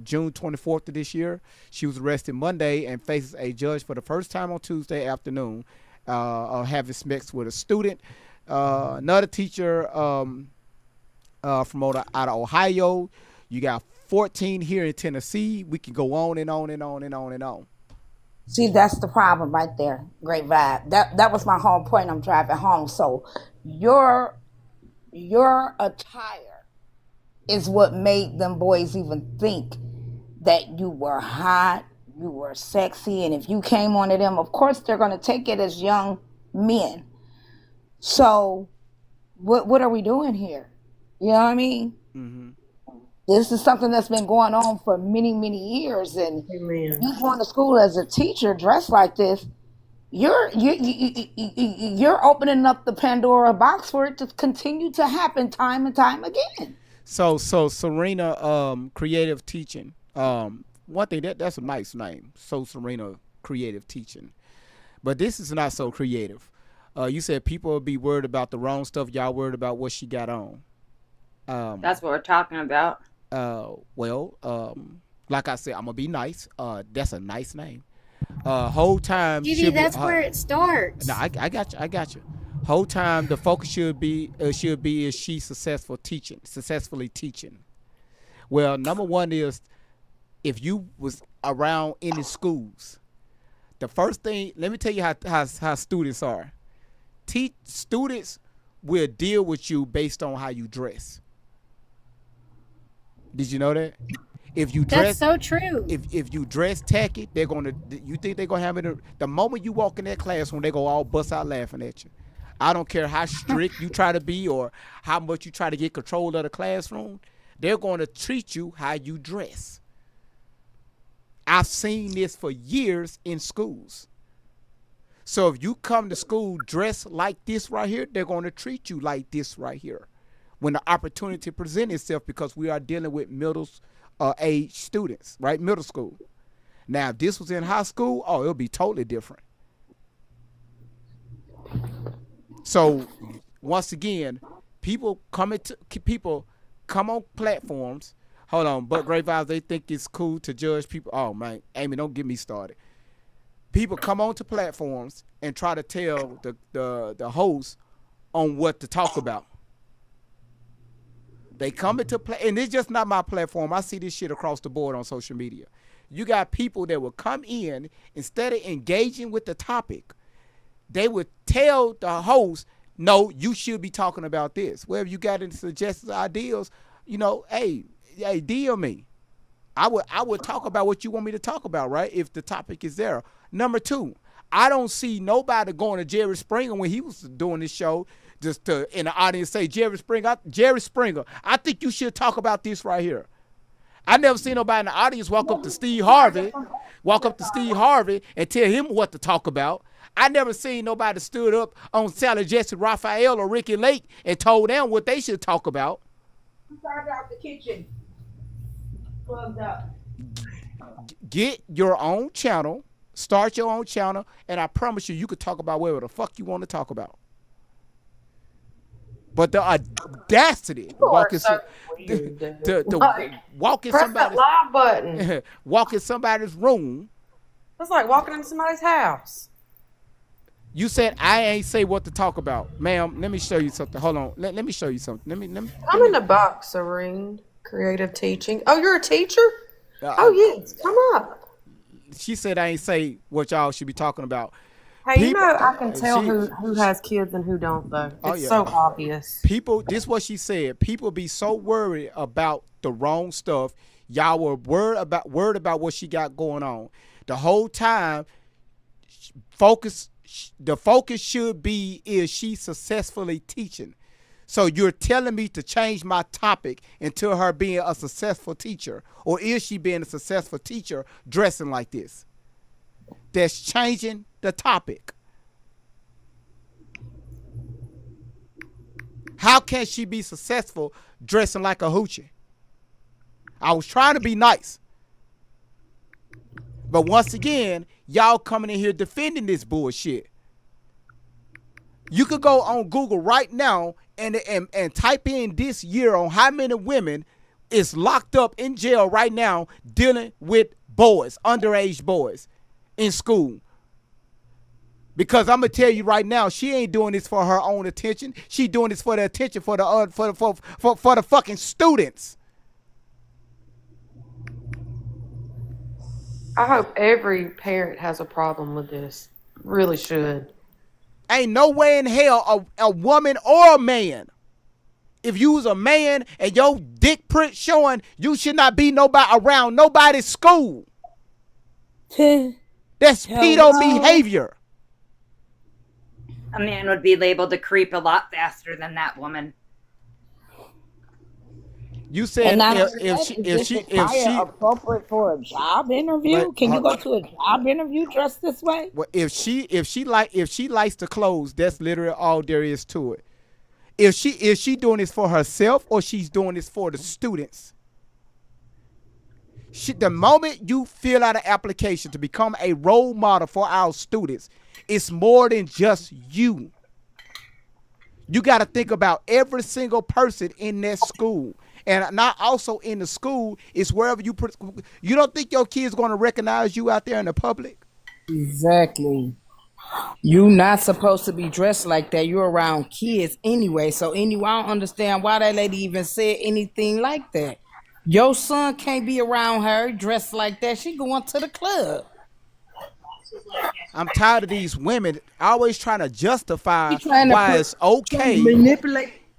June 24th of this year. She was arrested Monday and faces a judge for the first time on Tuesday afternoon of having sex with a student. Another teacher from out of Ohio. You got 14 here in Tennessee. We can go on and on and on and on and on. See, that's the problem right there. Great vibe. That was my whole point. I'm driving home. So your attire is what made them boys even think that you were hot, you were sexy, and if you came onto them, of course they're going to take it as young men. So what are we doing here? You know what I mean? Mm-hmm. This is something that's been going on for many, many years, and you going to school as a teacher dressed like this, you're opening up the Pandora box for it to continue to happen time and time again. So Serena, creative teaching. One thing that's a nice name. So Serena, creative teaching, but this is not so creative. You said people will be worried about the wrong stuff. Y'all worried about what she got on. That's what we're talking about. Like I said, I'm gonna be nice. That's a nice name. Whole time, Gigi, that's where it starts. No, I got you. Whole time, the focus should be is she successfully teaching. Well, number one is if you was around any schools, the first thing, let me tell you how students are. Students will deal with you based on how you dress. Did you know that? If you dress, that's so true. If you dress tacky, you think they're gonna have it. The moment you walk in that classroom, they go all bust out laughing at you. I don't care how strict you try to be or how much you try to get control of the classroom. They're going to treat you how you dress. I've seen this for years in schools. So if you come to school dressed like this right here, they're going to treat you like this right here when the opportunity presents itself, because we are dealing with middle age students, right? Middle school. Now, if this was in high school, it'll be totally different. So once again, people come on platforms. Hold on, but Great Vibes, they think it's cool to judge people. Oh man, Amy, don't get me started. People come onto platforms and try to tell the host on what to talk about. They come into play, and it's just not my platform. I see this shit across the board on social media. You got people that will come in, instead of engaging with the topic, they would tell the host, no, you should be talking about this. Well, if you got any suggestions, ideas, hey, DM me. I would talk about what you want me to talk about, right? If the topic is there. Number two, I don't see nobody going to Jerry Springer when he was doing this show just to, in the audience, say, Jerry Springer, I think you should talk about this right here. I never seen nobody in the audience walk up to Steve Harvey and tell him what to talk about. I never seen nobody stood up on Sally Jesse Raphael or Ricky Lake and told them what they should talk about. Start out the kitchen. Plugged up. Get your own channel, start your own channel, and I promise you could talk about whatever the fuck you want to talk about. But the audacity to walk in to walk in press that somebody's live button. walk in somebody's room. It's like walking into somebody's house. You said I ain't say what to talk about, ma'am. Let me show you something. Hold on. Let me show you something. I'm in the box, Serene. Creative teaching. Oh, you're a teacher? Oh, yes. Come up. She said I ain't say what y'all should be talking about. Hey, I can tell who has kids and who don't, though. It's so obvious. People, this is what she said. People be so worried about the wrong stuff. Y'all were worried about what she got going on. The whole time, the focus should be, is she successfully teaching? So you're telling me to change my topic into her being a successful teacher, or is she being a successful teacher dressing like this? That's changing the topic. How can she be successful dressing like a hoochie? I was trying to be nice. But once again, y'all coming in here defending this bullshit. You could go on Google right now and type in this year on how many women is locked up in jail right now dealing with boys, underage boys in school. Because I'm gonna tell you right now, she ain't doing this for her own attention. She doing this for the attention for the fucking students. I hope every parent has a problem with this. Really should. Ain't no way in hell a woman or a man, if you was a man and your dick print showing, you should not be around nobody's school. That's pedo behavior. A man would be labeled a creep a lot faster than that woman. You said if she appropriate for a job interview? Can you go to a job interview dressed this way? Well, if she likes the clothes, that's literally all there is to it. Is she doing this for herself or she's doing this for the students? The moment you fill out an application to become a role model for our students, it's more than just you. You got to think about every single person in that school. And not also in the school, it's wherever you put. You don't think your kid's going to recognize you out there in the public? Exactly. You not supposed to be dressed like that. You're around kids anyway. So anyway, I don't understand why that lady even said anything like that. Your son can't be around her dressed like that. She going to the club. I'm tired of these women always trying to justify why it's okay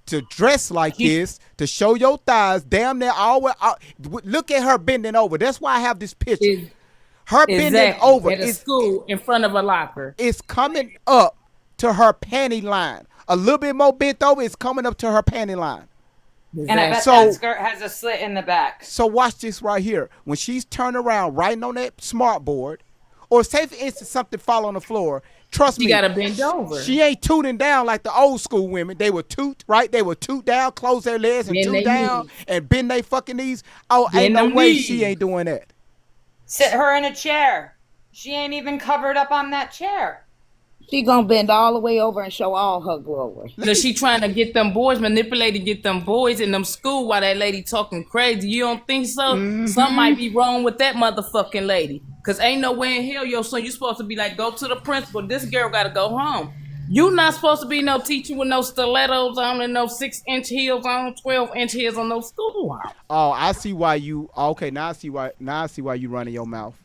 to dress like this, to show your thighs. Damn near always. Look at her bending over. That's why I have this picture. Her bending over at a school in front of a locker. It's coming up to her panty line. A little bit more bent over, it's coming up to her panty line. And I bet that skirt has a slit in the back. So watch this right here. When she's turned around writing on that smart board, or say for instance something fall on the floor, trust me, you gotta bend over. She ain't tooting down like the old school women. They would toot, right? They would toot down, close their legs, and toot down, and bend their fucking knees. Oh, ain't no way she ain't doing that. Sit her in a chair. She ain't even covered up on that chair. She gonna bend all the way over and show all her glory. Cause she trying to get them boys manipulated, get them boys in them school while that lady talking crazy. You don't think so? Mm-hmm. Something might be wrong with that motherfucking lady. Cause ain't no way in hell your son, you supposed to be like, go to the principal. This girl gotta go home. You not supposed to be no teacher with no stilettos on and no 6-inch heels on, 12-inch heels on no school. Oh, I see why you. Okay, now I see why you running your mouth.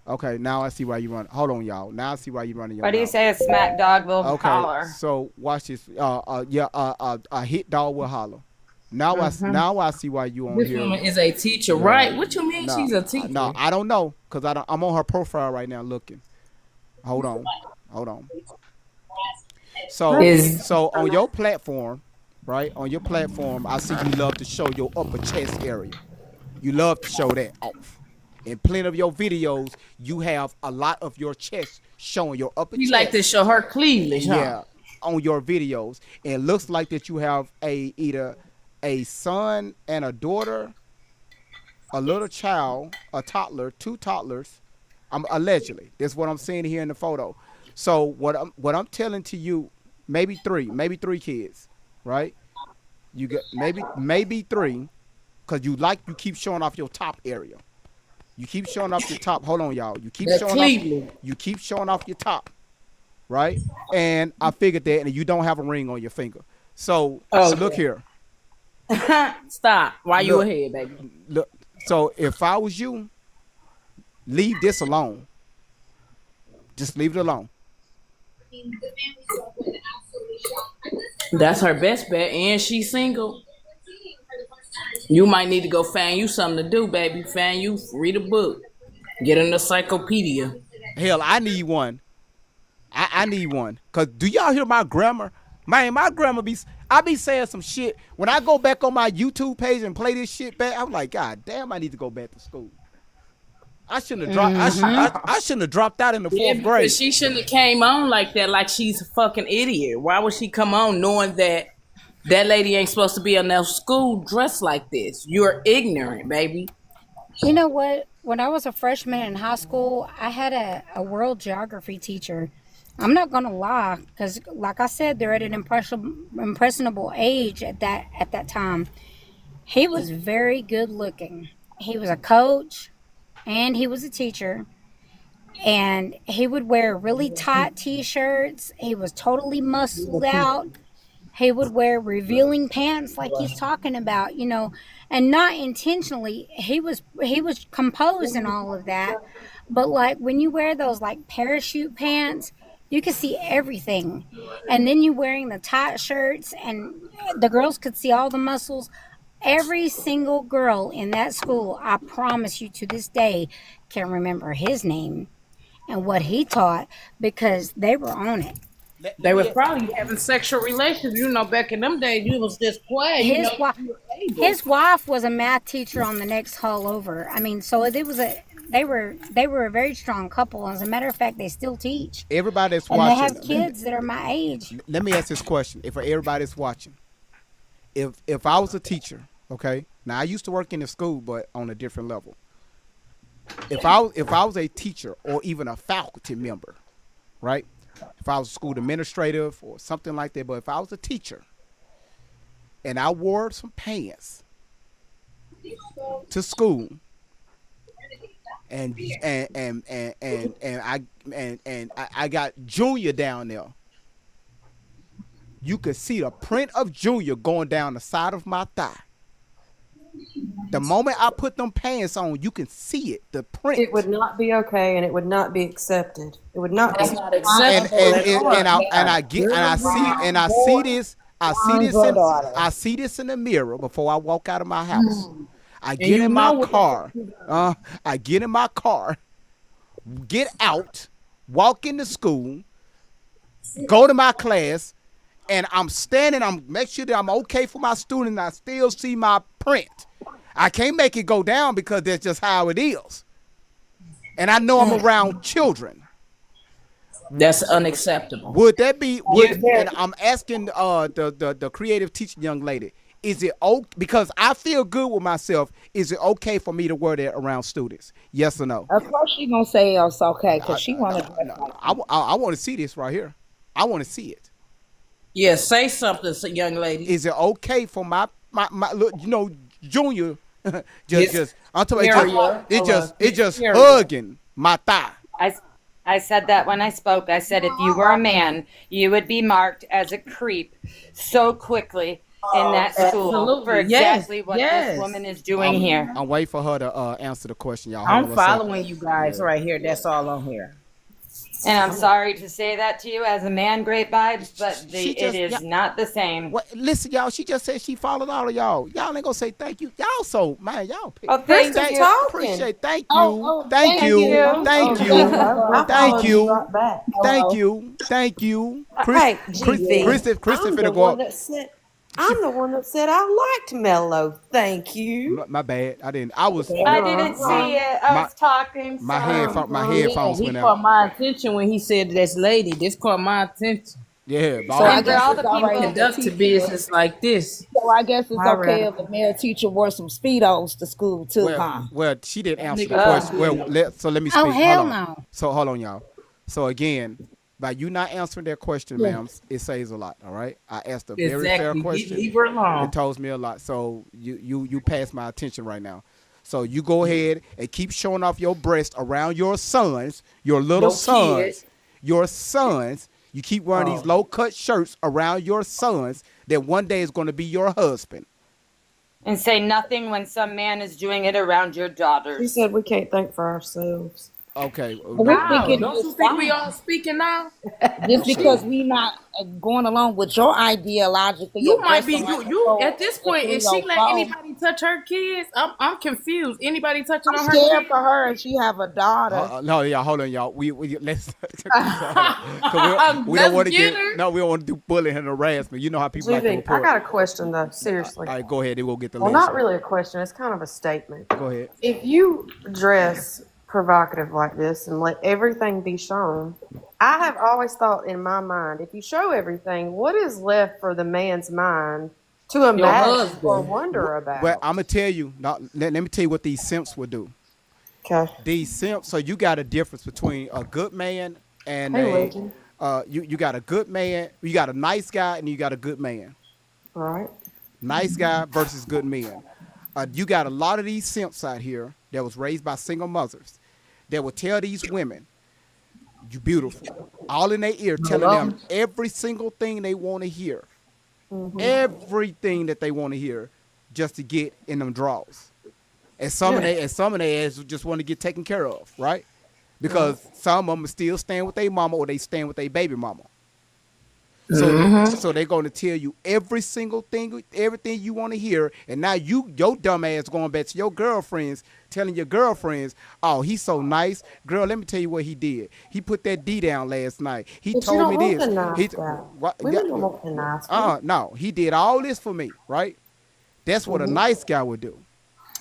Okay, now I see why you run. Hold on, y'all. Now I see why you running your mouth. What do you say? A smack dog will holler. So watch this. A hit dog will holler. Now I see why you on this here. This woman is a teacher, right? What you mean she's a teacher? No, I don't know because I'm on her profile right now looking. Hold on. So on your platform, right? On your platform, I see you love to show your upper chest area. You love to show that off. In plenty of your videos, you have a lot of your chest showing your upper chest. You like to show her cleavage, huh? Yeah, on your videos. And it looks like that you have either a son and a daughter, a little child, a toddler, 2 toddlers, allegedly. That's what I'm seeing here in the photo. So what I'm telling to you, maybe three kids, right? You get maybe 3, because you keep showing off your top area. You keep showing off your top. Hold on, y'all. You keep showing off your top, right? And I figured that, and you don't have a ring on your finger. So look here. Stop. Why you ahead, baby? Look. So if I was you, leave this alone. Just leave it alone. That's her best bet, and she's single. You might need to go find you something to do, baby. Read a book. Get an encyclopedia. Hell, I need one. I need one. Cause do y'all hear my grammar? Man, my grammar I be saying some shit. When I go back on my YouTube page and play this shit back, I'm like, God damn, I need to go back to school. I shouldn't have dropped. I shouldn't have dropped out in the 4th grade. She shouldn't have came on like that, like she's a fucking idiot. Why would she come on knowing that lady ain't supposed to be in that school dressed like this? You're ignorant, baby. You know what? When I was a freshman in high school, I had a world geography teacher. I'm not gonna lie, because like I said, they're at an impressionable age at that time. He was very good looking. He was a coach, and he was a teacher. And he would wear really tight t-shirts. He was totally muscled out. He would wear revealing pants like he's talking about, and not intentionally. He was composed and all of that. But like when you wear those like parachute pants, you could see everything. And then you wearing the tight shirts and the girls could see all the muscles. Every single girl in that school, I promise you to this day, can remember his name and what he taught because they were on it. They were probably having sexual relations. Back in them days, you was just quiet. His wife was a math teacher on the next hall over. I mean, so they were a very strong couple. As a matter of fact, they still teach. Everybody that's and watching. They have kids that are my age. Let me ask this question: if for everybody that's watching, if I was a teacher, okay, now I used to work in the school, but on a different level. If I was a teacher or even a faculty member, right? If I was a school administrative or something like that, but if I was a teacher and I wore some pants to school and I got Junior down there, you could see the print of Junior going down the side of my thigh. The moment I put them pants on, you can see it. The print. It would not be okay, and it would not be accepted. It would not be accepted. I see this in the mirror before I walk out of my house. I get in my car. Get out, walk into school, go to my class, and I'm standing. I'm make sure that I'm okay for my student. And I still see my print. I can't make it go down because that's just how it is. And I know I'm around children. That's unacceptable. Would that be? And I'm asking the creative teaching young lady, is it okay? Because I feel good with myself. Is it okay for me to wear that around students? Yes or no? Of course she gonna say it's okay because she want to. I want to see this right here. I want to see it. Yeah, say something, young lady. Is it okay for my Junior? I'm talking about it just hugging my thigh. I said that when I spoke. I said if you were a man, you would be marked as a creep so quickly in that school for exactly what this woman is doing here. I'm waiting for her to answer the question, y'all. I'm following you guys right here. That's all on here. And I'm sorry to say that to you as a man, great vibes, but it is not the same. Listen, y'all, she just said she followed all of y'all. Y'all ain't gonna say thank you. Y'all so, man, y'all. Oh, thank you. Appreciate Thank you. Thank you. Thank you. Christopher, go up. I'm the one that said I liked Mellow. Thank you. My bad. I didn't see it. I was talking. My headphones went out. He caught my attention when he said this lady. This caught my attention. Yeah. So I guess all the people conduct to business like this. So I guess it's okay if the male teacher wore some Speedos to school too, huh? Well, she didn't answer the question. So let me speak. Oh, hell no. So hold on, y'all. So again, By you not answering that question, Yeah. ma'am, it says a lot. All right. I asked a very fair Exactly. question. Leave her alone. It tells me a lot. So you pass my attention right now. So you go ahead and keep showing off your breast around your sons, your little sons, your sons. You keep wearing these low cut shirts around your sons that one day is going to be your husband. And say nothing when some man is doing it around your daughters. She said we can't think for ourselves. Okay. Wow, don't you think we all speaking now? Just because we not going along with your ideologically, You might be you at this point. Is she let anybody? anybody touch her kids? I'm confused. Anybody touching I'm on her scared kids? for her, and she have a daughter. No, y'all, hold on, y'all. We let's. we don't want to get. No, we don't want to do bullying and harassment. You know how people like to GV, report. I got a question though. Seriously. All right, go ahead. Then we'll get the. Well, not really a question. It's kind of a statement. Go ahead. If you dress provocative like this and let everything be shown, I have always thought in my mind, if you show everything, what is left for the man's mind to imagine or wonder about? Well, I'm gonna tell you. Now, let me tell you what these simps would do. Okay. These simps. So you got a difference between a good man and you got a good man. You got a nice guy and you got a good man. Right. Nice guy versus good men. You got a lot of these simps out here that was raised by single mothers that will tell these women, you beautiful, all in their ear, telling them every single thing they want to hear. Everything that they want to hear just to get in them draws. And some of their ass just want to get taken care of, right? Because some of them still stand with their mama or they stand with their baby mama. So they're going to tell you every single thing, everything you want to hear. And now your dumb ass going back to your girlfriends, telling your girlfriends, oh, he's so nice. Girl, let me tell you what he did. He put that D down last night. He told me this. No, he did all this for me, right? That's what a nice guy would do.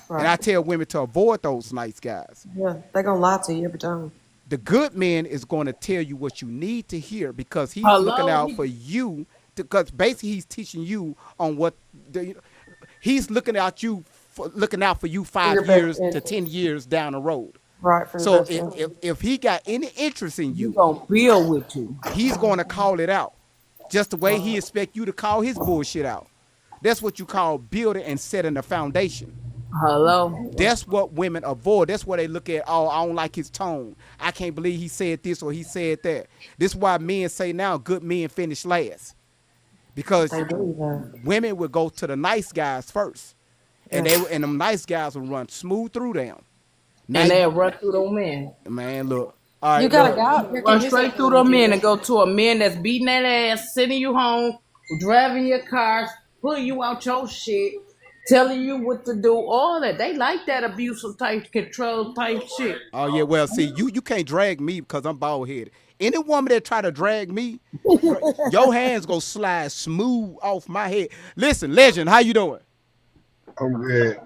Right. And I tell women to avoid those nice guys. Yeah, they're going to lie to you every time. The good man is going to tell you what you need to hear because he's looking out for you. Because basically he's teaching you on what he's looking out for you 5 years to 10 years down the road. Right. So if he got any interest in you, he's gonna build with you. He's going to call it out, just the way he expect you to call his bullshit out. That's what you call building and setting the foundation. Hello. That's what women avoid. That's why they look at, oh, I don't like his tone. I can't believe he said this or he said that. This is why men say now good men finish last. Because women would go to the nice guys first. And them nice guys will run smooth through them. And they'll run through those men. Man, look. All right, you gotta go. Run straight through those men and go to a man that's beating that ass, sending you home, driving your cars, pulling you out your shit, telling you what to do, all that. They like that abusive type, control type shit. Oh, yeah, well, see, you can't drag me because I'm bald-headed. Any woman that try to drag me, your hands go slide smooth off my head. Listen, Legend, how you doing? I'm good.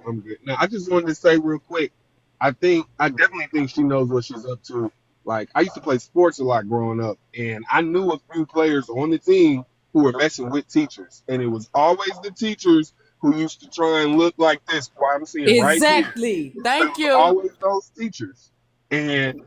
Now, I just wanted to say real quick, I definitely think she knows what she's up to. Like, I used to play sports a lot growing up, and I knew a few players on the team who were messing with teachers. And it was always the teachers who used to try and look like this. Why I'm seeing exactly. Right Thank you. Always those teachers. And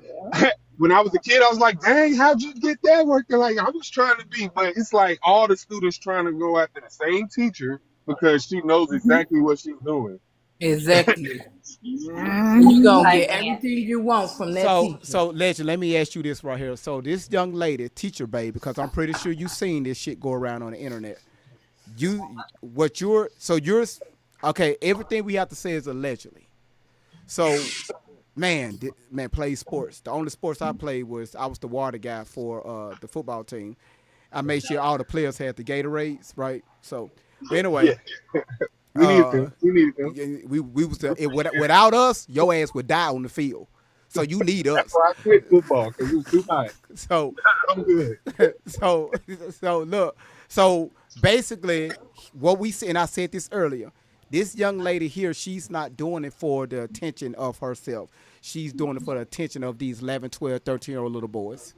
when I was a kid, I was like, dang, how'd you get that working? Like, I was trying to be, but it's like all the students trying to go after the same teacher because she knows exactly what she's doing. Exactly. You gonna get everything you want from that teacher. So, Legend, let me ask you this right here. So, this young lady, teacher babe, because I'm pretty sure you've seen this shit go around on the internet. Okay, everything we have to say is allegedly. So, man, play sports. The only sports I played I was the water guy for the football team. I made sure all the players had the Gatorades, right? So, anyway. Yeah. We needed them. We was without us, your ass would die on the field. So you need us. That's why I quit football because it was too high. So I'm good. So look. So basically, what we see, and I said this earlier, this young lady here, she's not doing it for the attention of herself. She's doing it for the attention of these 11, 12, 13-year-old little boys.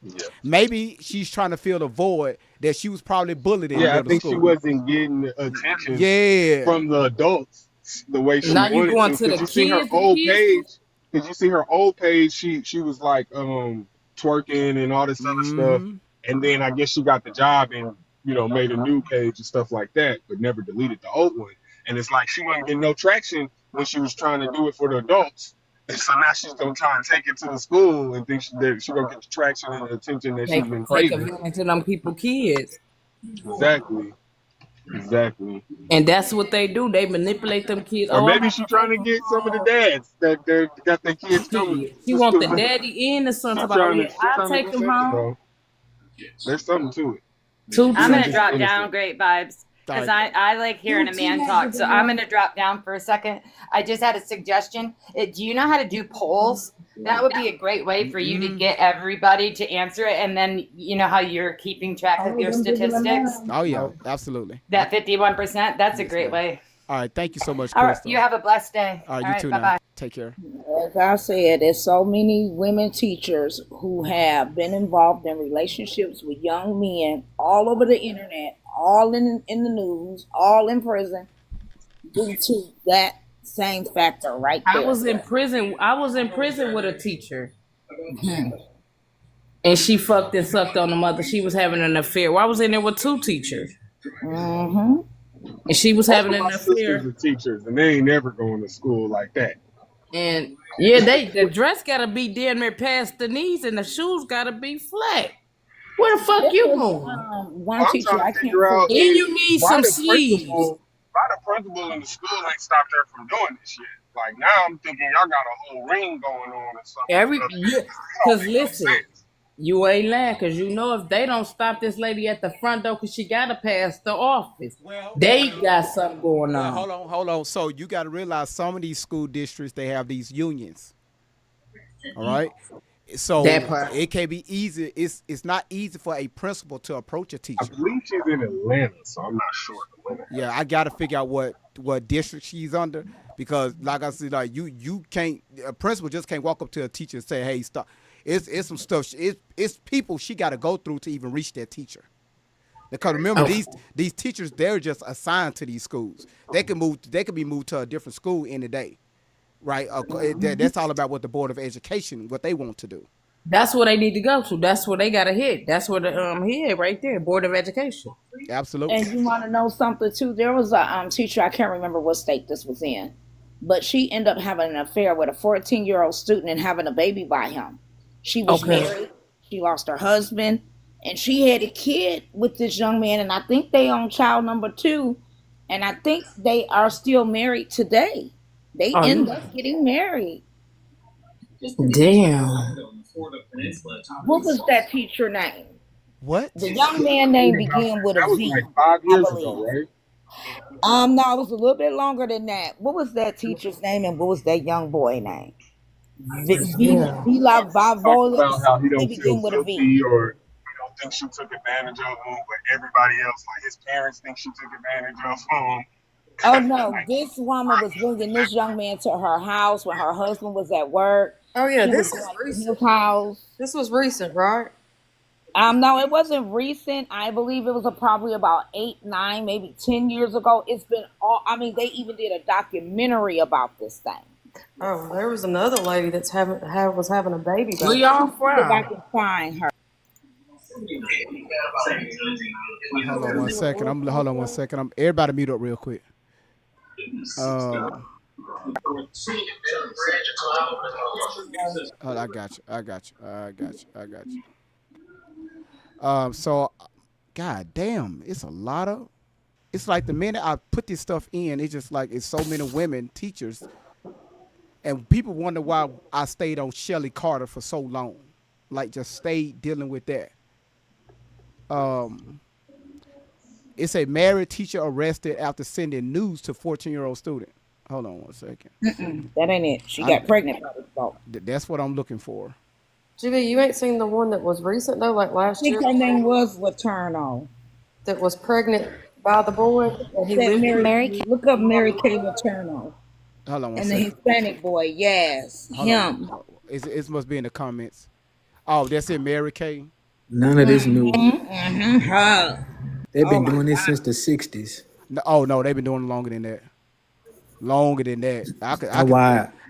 Yeah. Maybe she's trying to fill the void that she was probably bullied in. Yeah, I think school. she wasn't getting attention from the adults the way she now wanted you going to. To the you see her old page? Did you see her old page? She was like twerking and all this other stuff. Mm-hmm. And then I guess she got the job and, you know, made a new page and stuff like that, but never deleted the old one. And it's like she wasn't getting no traction when she was trying to do it for the adults. And so now she's gonna try and take it to the school and think that she's gonna get the traction and the attention that she's been Take craving. advantage of them people kids. Exactly. And that's what they do. They manipulate them kids. Or maybe she's trying to get some of the dads that got their kids coming. She want the daddy and the son about it. I'll take them home. There's something to it. I'm gonna drop down. Great vibes. Because I like hearing a man talk. So I'm going to drop down for a second. I just had a suggestion. Do you know how to do polls? That would be a great way for you to get everybody to answer it. And then you know how you're keeping track of your statistics? Oh, yeah, absolutely. That 51%, that's a great way. All right, thank you so much, All right, Crystal. you have a blessed day. All right, you too bye-bye. now. Take care. As I said, there's so many women teachers who have been involved in relationships with young men all over the internet, all in the news, all in prison, due to that same factor right there. I was in prison with a teacher. And she fucked and sucked on the mother. She was having an affair. Well, I was in there with 2 teachers. Mm-hmm. And she was having an my affair. sisters are teachers, and they ain't never going to school like that. And yeah, the dress gotta be damn near past the knees, and the shoes gotta be flat. Where the fuck you going? One teacher I can't forget. And you need some sleeves. Why the principal in the school ain't stopped her from doing this shit? Like now, I'm thinking y'all got a whole ring going on or something. Because listen, you ain't lying, because you know if they don't stop this lady at the front door because she got to pass the office, they got something going on. Hold on. So you got to realize some of these school districts, they have these unions. All right? So it can be easy. It's not easy for a principal to approach a teacher. I believe she's in Atlanta, so I'm not sure. Yeah, I got to figure out what district she's under, because like I said, like you can't, a principal just can't walk up to a teacher and say, hey, stop. It's some stuff. It's people she got to go through to even reach that teacher. Because remember, these teachers, they're just assigned to these schools. They can be moved to a different school in a day, right? That's all about what the Board of Education, what they want to do. That's where they need to go to. That's where they got to hit. That's where the hit right there, Board of Education. Absolutely. And you want to know something too? There was a teacher, I can't remember what state this was in, but she ended up having an affair with a 14-year-old student and having a baby by him. She was married. She lost her husband, and she had a kid with this young man. And I think they on child number 2, and I think they are still married today. They end up getting married. Damn. What was that teacher name? What? The young man name began with a V. Like 5 years ago, right? No, it was a little bit longer than that. What was that teacher's name, and what was that young boy name? Vila Vavola. About how he don't They feel begin with a guilty, V. or he don't think she took advantage of him, but everybody else, like his parents, think she took advantage of him. Oh no, this woman was bringing this young man to her house when her husband was at work. Oh yeah, She this was is going to recent. his house. This was recent, right? No, it wasn't recent. I believe it was probably about 8, 9, maybe 10 years ago. It's been they even did a documentary about this thing. Oh, there was another lady that's was having a baby. Where y'all from? If I can find her. Hold on one second. I'm everybody mute up real quick. I got you. So, god damn, it's a lot of. It's like the minute I put this stuff in, it's just like it's so many women teachers, and people wonder why I stayed on Shelley Carter for so long, like just stayed dealing with that. It's a married teacher arrested after sending news to 14-year-old student. Hold on one second. That ain't it. She got pregnant by this fault. That's what I'm looking for. GB, you ain't seen the one that was recent though, like last year? I think her name was Laterno. That was pregnant by the boy. And he lived Mary. Look up Mary Kay Laterno. Hold on one and second. the Hispanic boy, yes, Hold him. on. It must be in the comments. Oh, that's it, Mary Kay. None of this new. Her. They've been doing this since the 60s. No, they've been doing it longer than that.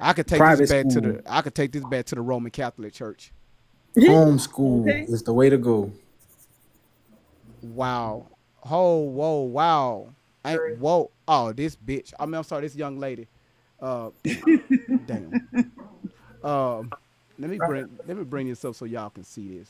I could take this back to the Roman Catholic Church. Homeschool is the way to go. Wow. Oh, whoa, wow. Ain't whoa. Oh, this bitch. I mean, I'm sorry, this young lady. Uh, damn. Um, let me bring this up so y'all can see this.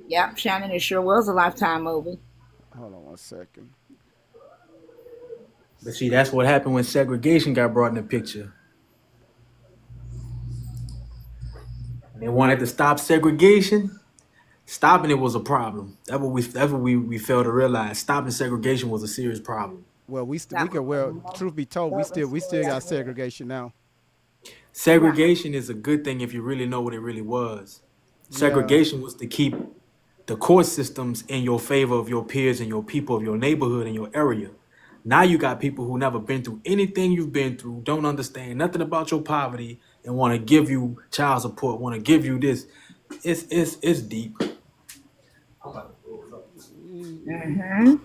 Yep, Shannon, it sure was a Lifetime movie. Hold on one second. But see, that's what happened when segregation got brought in the picture. They wanted to stop segregation. Stopping it was a problem. That's what we failed to realize. Stopping segregation was a serious problem. Well, truth be told, we still got segregation now. Segregation is a good thing if you really know what it really was. Yeah. Segregation was to keep the court systems in your favor of your peers and your people of your neighborhood and your area. Now you got people who never been through anything you've been through, don't understand nothing about your poverty, and want to give you child support, want to give you this. It's deep. Mm-hmm.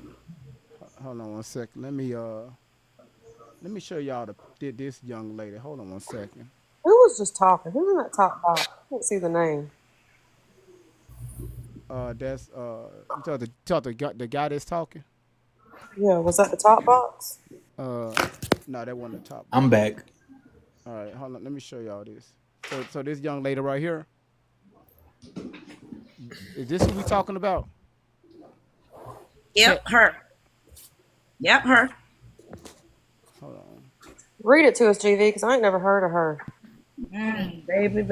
Hold on one second. Let me show y'all this young lady. Hold on one second. Who was just talking? Who's in that top box? I can't see the name. That's you the guy that's talking. Yeah, was that the top box? Uh, no, that wasn't the top I'm box. back. All right, hold on. Let me show y'all this. So this young lady right here, is this who we talking about? Yep, her. Yep, her. Hold on. Read it to us, GV, because I ain't never heard of her. Baby.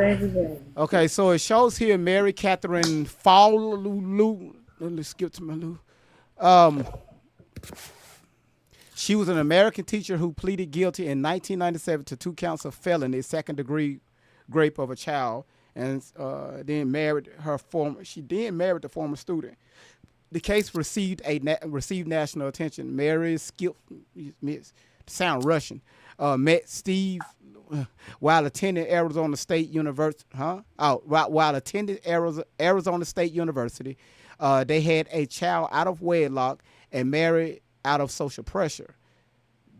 Okay, so it shows here Mary Catherine Fowlulu. Let's skip to my Lou. She was an American teacher who pleaded guilty in 1997 to 2 counts of felony, second-degree rape of a child, and then married her former. She then married the former student. The case received national attention. Mary sound Russian. Met Steve while attending Arizona State University. While attending Arizona State University, they had a child out of wedlock and married out of social pressure.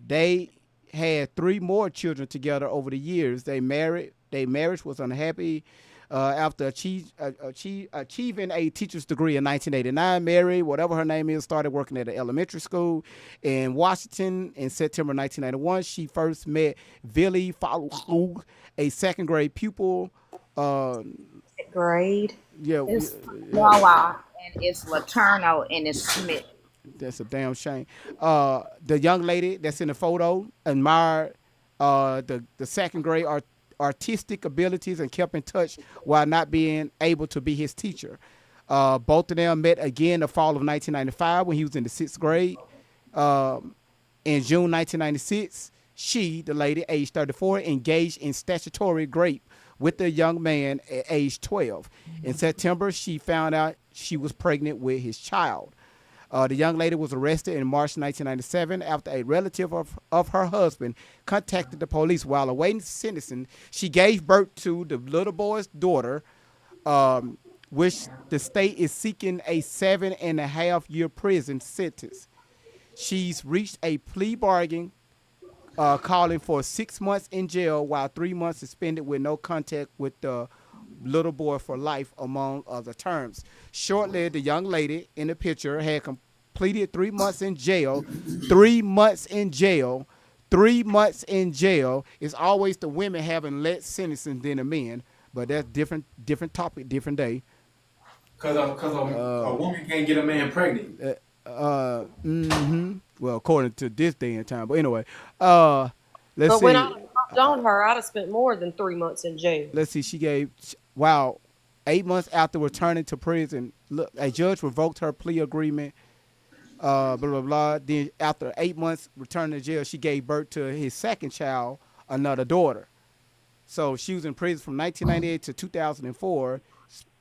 They had 3 more children together over the years. Their marriage was unhappy. After achieving a teacher's degree in 1989, Mary, whatever her name is, started working at an elementary school in Washington in September 1991. She first met Billy Falu, a second-grade pupil. Grade? Yeah. It's Wawa, and it's Laterno, and it's Smith. That's a damn shame. The young lady that's in the photo admired the second grade artistic abilities and kept in touch while not being able to be his teacher. Both of them met again in the fall of 1995 when he was in the 6th grade. In June 1996, she, the lady, age 34, engaged in statutory rape with the young man at age 12. In September, she found out she was pregnant with his child. The young lady was arrested in March 1997 after a relative of her husband contacted the police while awaiting sentencing. She gave birth to the little boy's daughter, which the state is seeking a 7.5-year prison sentence. She's reached a plea bargain calling for 6 months in jail while 3 months suspended with no contact with the little boy for life, among other terms. Shortly, the young lady in the picture had completed 3 months in jail. 3 months in jail. 3 months in jail. It's always the women having less sentencing than the men, but that's different topic, different day. Because a woman can't get a man pregnant. Well, according to this day and time. But anyway, let's see. But when I popped on her, I'd have spent more than 3 months in jail. Let's see. She gave 8 months after returning to prison. Look, a judge revoked her plea agreement. Blah blah blah. Then after 8 months returning to jail, she gave birth to his second child, another daughter. So she was in prison from 1998 to 2004,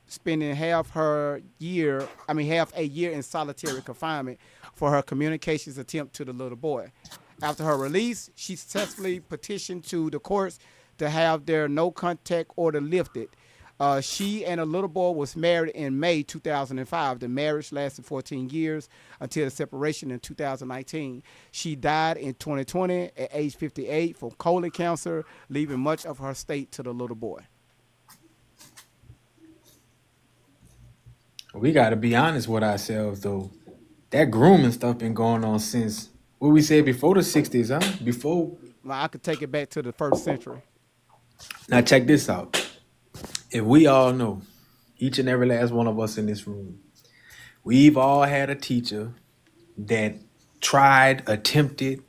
spending half a year in solitary confinement for her communications attempt to the little boy. After her release, she successfully petitioned to the courts to have their no contact order lifted. She and a little boy was married in May 2005. The marriage lasted 14 years until the separation in 2019. She died in 2020 at age 58 from colon cancer, leaving much of her estate to the little boy. We got to be honest with ourselves, though. That grooming stuff been going on since what we said before the 60s, huh? Before. Well, I could take it back to the first century. Now check this out. If we all know, each and every last one of us in this room, we've all had a teacher that tried, attempted,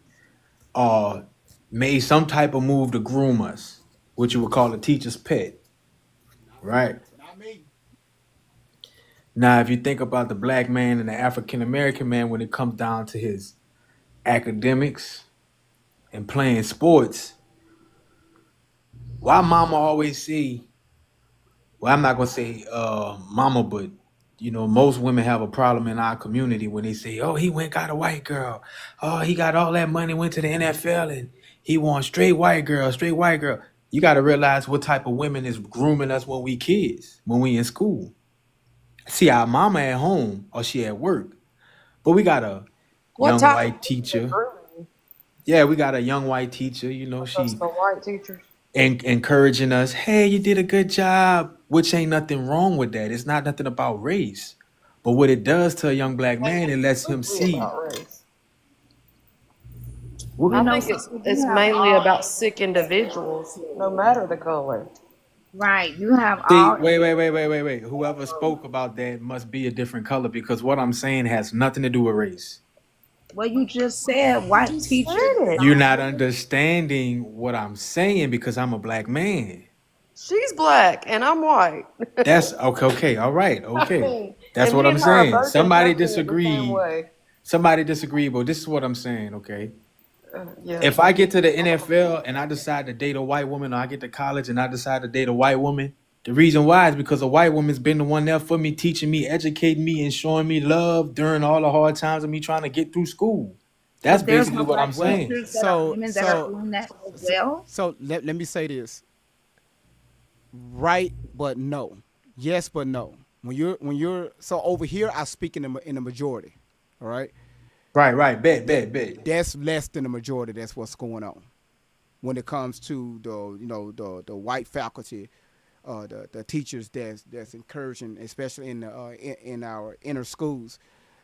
or made some type of move to groom us, what you would call a teacher's pet, right? Not me. Now, if you think about the black man and the African American man when it comes down to his academics and playing sports, why mama always say, well, I'm not gonna say mama, but you know, most women have a problem in our community when they say, oh, he went got a white girl. Oh, he got all that money, went to the NFL, and he wants straight white girl, straight white girl. You got to realize what type of women is grooming us when we kids, when we in school. See, our mama at home or she at work, but we got a What young type white teacher. grooming? Yeah, we got a young white teacher. You know, Those she the white teachers. encouraging us. Hey, you did a good job, which ain't nothing wrong with that. It's not nothing about race, but what it does to a young black man, it lets him see. About race. What- I think it's mainly about sick individuals, no matter the color. Right. You have See, all. wait. Whoever spoke about that must be a different color because what I'm saying has nothing to do with race. Well, you just said white teachers. You're not understanding what I'm saying because I'm a black man. She's black and I'm white. That's okay, all right, okay. mean, That's and what me I'm and her are saying. both Somebody interpreting it the same disagreed. way. Somebody disagreed, but this is what I'm saying, okay? Yeah. If I get to the NFL and I decide to date a white woman, or I get to college and I decide to date a white woman, the reason why is because a white woman's been the one there for me, teaching me, educating me, and showing me love during all the hard times of me trying to get through school. That's But there's basically no what I'm black saying. teachers that are women that are doing that as well. So let me say this. Right, but no. Yes, but no. When you're so over here, I speak in the majority. All right. Right. Bet. That's less than the majority. That's what's going on when it comes to the white faculty, the teachers that's encouraging, especially in our inner schools,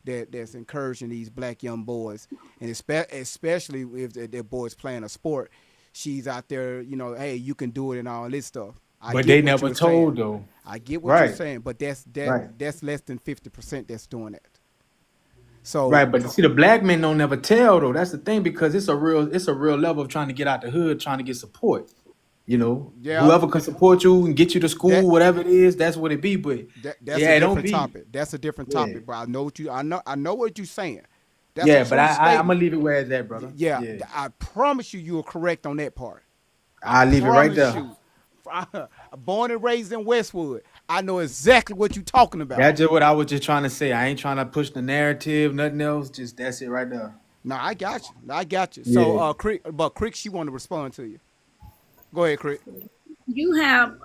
that's encouraging these black young boys, and especially if their boys playing a sport. She's out there, hey, you can do it and all this stuff. But they never told though. I get what you're saying, but that's Right. that's less than 50% that's doing that. So Right, but see, the black men don't never tell though. That's the thing because it's a real level of trying to get out the hood, trying to get support. You know, Yeah. whoever can support you and get you to school, whatever it is, that's what it be. But that's yeah, a it don't different be. topic. That's a different Yeah. topic, bro. I know what you're saying. That's Yeah, a but true I'm statement. gonna leave it where it's at, brother. Yeah, Yeah. I promise you are correct on that part. I'll leave it right Promise there. you. Born and raised in Westwood, I know exactly what you're talking about. That's just what I was just trying to say. I ain't trying to push the narrative, nothing else. Just that's it right there. No, I got you. Yeah. So, Crick, she want to respond to you. Go ahead, Crick. You have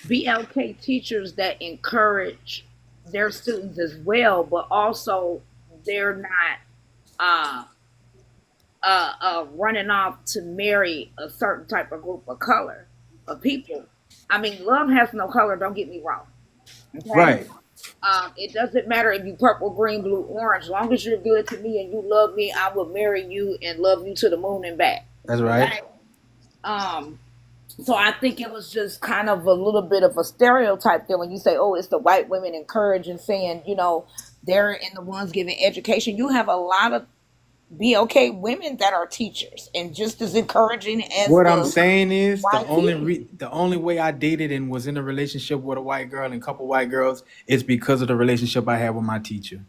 BLK teachers that encourage their students as well, but also they're not running off to marry a certain type of group of color of people. I mean, love has no color. Don't get me wrong. Okay? Right. It doesn't matter if you purple, green, blue, orange. As long as you're good to me and you love me, I will marry you and love you to the moon and back. That's right. Okay? So I think it was just kind of a little bit of a stereotype there when you say, oh, it's the white women encouraging, saying, they're in the ones giving education. You have a lot of BLK women that are teachers and just as encouraging as What I'm saying is the YT. the only way I dated and was in a relationship with a white girl and a couple white girls is because of the relationship I had with my teacher,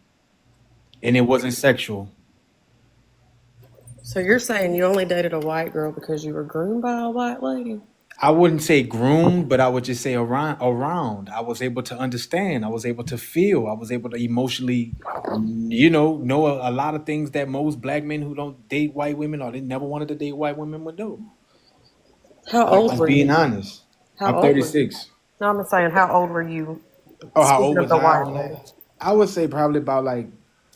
and it wasn't sexual. So you're saying you only dated a white girl because you were groomed by a white lady? I wouldn't say groomed, but I would just say around. I was able to understand. I was able to feel. I was able to emotionally, know a lot of things that most black men who don't date white women or they never wanted to date white women would do. How Like, old just were being you? honest. How I'm old were you? 36. No, I'm just saying, how old were you? Oh, how old Speaking of was the I white on lady. that? I would say probably about like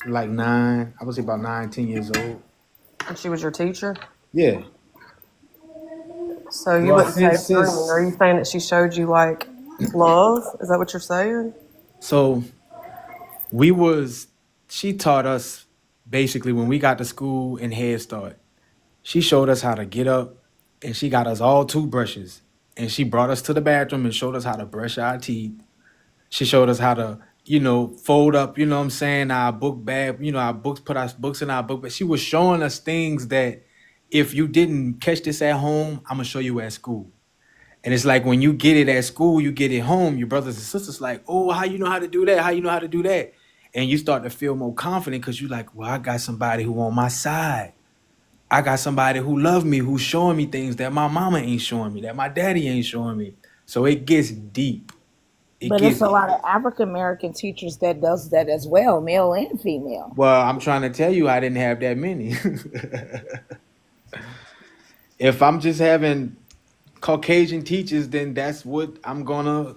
9. I would say about 9, 10 years old. And she was your teacher? Yeah. So you Well, wouldn't say since grooming. Are you saying that she showed you like love? Is that what you're saying? so she taught us basically when we got to school in Head Start. She showed us how to get up, and she got us all toothbrushes, and she brought us to the bathroom and showed us how to brush our teeth. She showed us how to, fold up, you know what I'm saying, our book bag, our books, put our books in our book. But she was showing us things that if you didn't catch this at home, I'm gonna show you at school. And it's like when you get it at school, you get it home, your brothers and sisters like, oh, how you know how to do that? How you know how to do that? And you start to feel more confident because you're like, well, I got somebody who on my side. I got somebody who love me, who's showing me things that my mama ain't showing me, that my daddy ain't showing me. So it gets deep. It But it's gets a lot of African American teachers that does that as well, male and female. Well, I'm trying to tell you I didn't have that many. If I'm just having Caucasian teachers, then that's what I'm gonna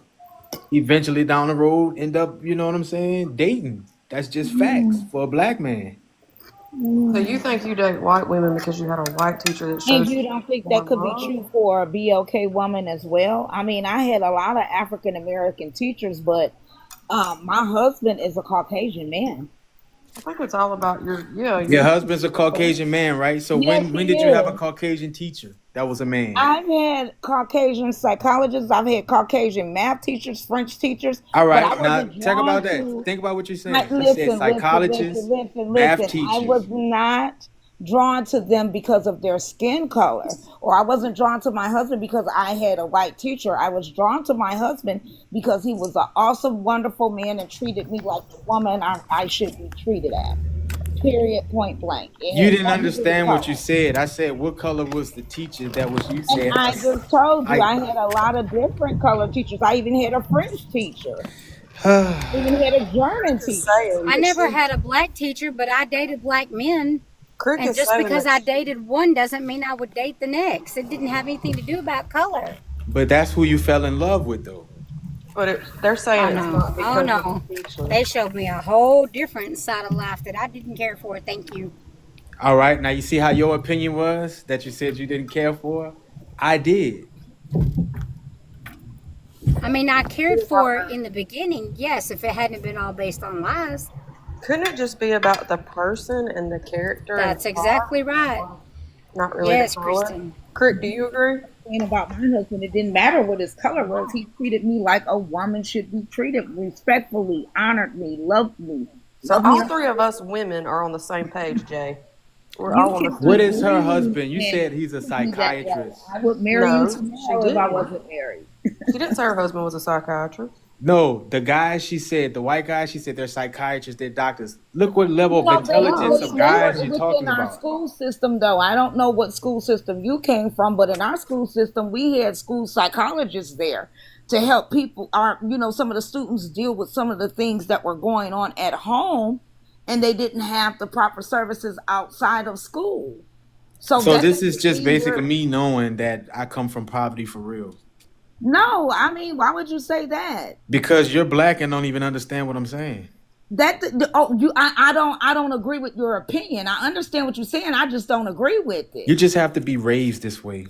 eventually down the road end up, you know what I'm saying, dating. That's just facts for a black man. So you think you date white women because you had a white teacher that And shows you you don't think more that could be love? true for a BLK woman as well? I mean, I had a lot of African American teachers, but my husband is a Caucasian man. I think it's all about Your husband's a Caucasian man, right? So Yes, when he did you have a is. Caucasian teacher that was a man? I've had Caucasian psychologists, I've had Caucasian math teachers, French teachers, All but I right, now wasn't talk drawn about that. to. Think about what you're I, saying. You said listen, psychologists, math I teachers. was not drawn to them because of their skin color, or I wasn't drawn to my husband because I had a white teacher. I was drawn to my husband because he was an awesome, wonderful man and treated me like the woman I should be treated as. Period, point blank. It You had didn't nothing to do with understand what you color. said. I said, what color was the teacher that was you And said? I just told you I I had a lot of different color teachers. I even had a French teacher. Even had a German teacher. I never had a black teacher, but I dated black men. And just saying because that I dated one doesn't mean I would date the next. It didn't have anything to do about color. But that's who you fell in love with, though. But they're saying it's not because Oh of no. the teacher. They showed me a whole different side of life that I didn't care for. Thank you. All right, now you see how your opinion was that you said you didn't care for? I did. I mean, I cared for it in the beginning, yes, if it hadn't been all based on lies. Couldn't it just be about the person and the character? That's and exactly right. Not really Yes, the color. Kristen. Crick, do you agree? And about my husband, it didn't matter what his color was. He treated me like a woman should be treated, respectfully, honored me, loved me. So Loved me. all three of us women are on the same page, Jay. We're You all on the can same What is her agree husband? You and said he's a do that way. psychiatrist. I would marry No, you she tomorrow if I didn't. wasn't married. She didn't say her husband was a psychiatrist. No, the guy she said, the white guy, she said they're psychiatrists, they're doctors. Look what level of No, intelligence of they were guys you're within talking our about. school system, though. I don't know what school system you came from, but in our school system, we had school psychologists there to help people. Some of the students deal with some of the things that were going on at home, and they didn't have the proper services outside of school. So This is just definitely basically me knowing that I come from poverty for real. No, I mean, why would you say that? Because you're black and don't even understand what I'm saying. I don't agree with your opinion. I understand what you're saying. I just don't agree with it. You just have to be raised this way.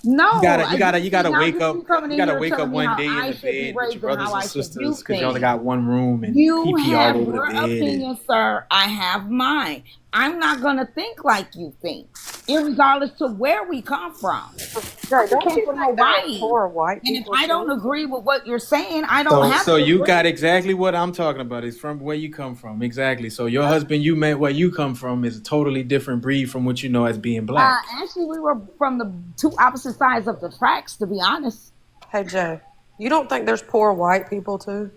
No, You gotta wake up. coming You in gotta here wake up telling me one how day in I the should be bed with raised your and brothers how and I should do sisters because you only things. got one room and You pee have all over your the bed. opinion, sir. I have mine. I'm not gonna think like you think, irregardless to where we come from. I Don't came you from think there are Hawaii, poor white and if people I don't too? agree with what you're saying, I don't have So to you agree. got exactly what I'm talking about. It's from where you come from. Exactly. So your husband you met where you come from is a totally different breed from what you know as being black. Actually, we were from the two opposite sides of the tracks, to be honest. Hey, Jay, you don't think there's poor white people too?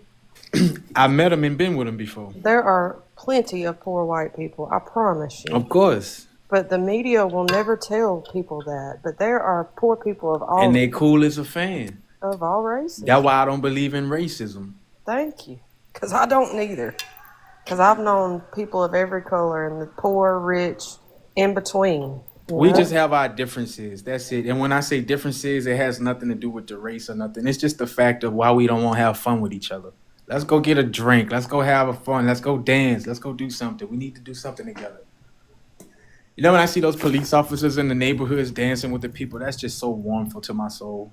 I met him and been with him before. There are plenty of poor white people, I promise you. Of course. But the media will never tell people that. But there are poor people of all And they cool as a fan. of all races. That's why I don't believe in racism. Thank you. Because I don't neither. Because I've known people of every color and the poor, rich, in between. We just have our differences. That's it. And when I say differences, it has nothing to do with the race or nothing. It's just the fact of why we don't want to have fun with each other. Let's go get a drink. Let's go have a fun. Let's go dance. Let's go do something. We need to do something together. You know, when I see those police officers in the neighborhoods dancing with the people, that's just so warmful to my soul.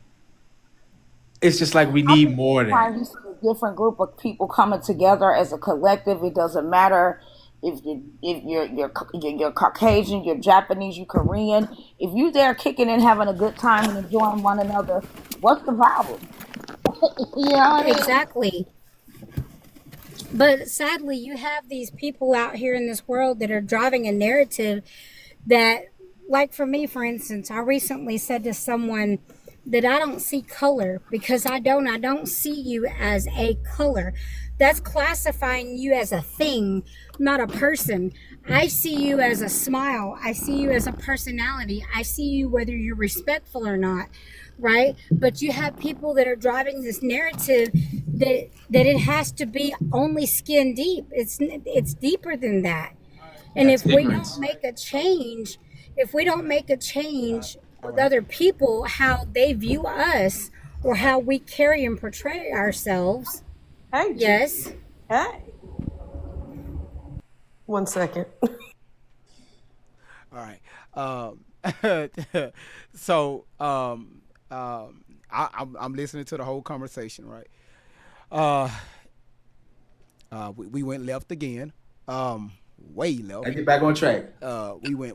It's just like we need more of that. You see a different group of people coming together as a collective. It doesn't matter if you're Caucasian, you're Japanese, you're Korean. If you there kicking and having a good time and enjoying one another, what's the problem? You know what I mean? Exactly. But sadly, you have these people out here in this world that are driving a narrative that, like for me, for instance, I recently said to someone that I don't see color because I don't see you as a color. That's classifying you as a thing, not a person. I see you as a smile. I see you as a personality. I see you whether you're respectful or not, right? But you have people that are driving this narrative that it has to be only skin deep. It's deeper than that. And That's if we ignorance. don't make a change, with other people, how they view us or how we carry and portray ourselves. Hey, Yes. Hey. 1 second. All right. So I'm listening to the whole conversation, right? We went left again. Way left. Let's get back on track.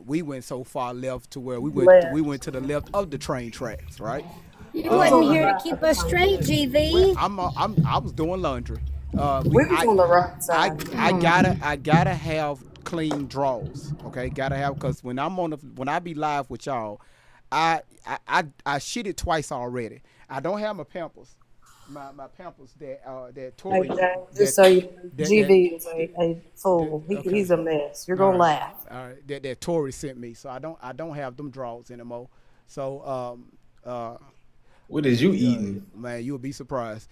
We went so far left to where we Left. went to the left of the train tracks, right? You wasn't here to keep us straight, GV. I was doing laundry. We was on the right side. I gotta have clean drawers. Okay, gotta have, because when I be live with y'all, I shit it twice already. I don't have my Pampers. My Pampers that Tory. Just so you GV is a fool. He's a mess. You're gonna laugh. All right, that Tory sent me, so I don't have them drawers anymore. So what is you eating? Man, you'll be surprised.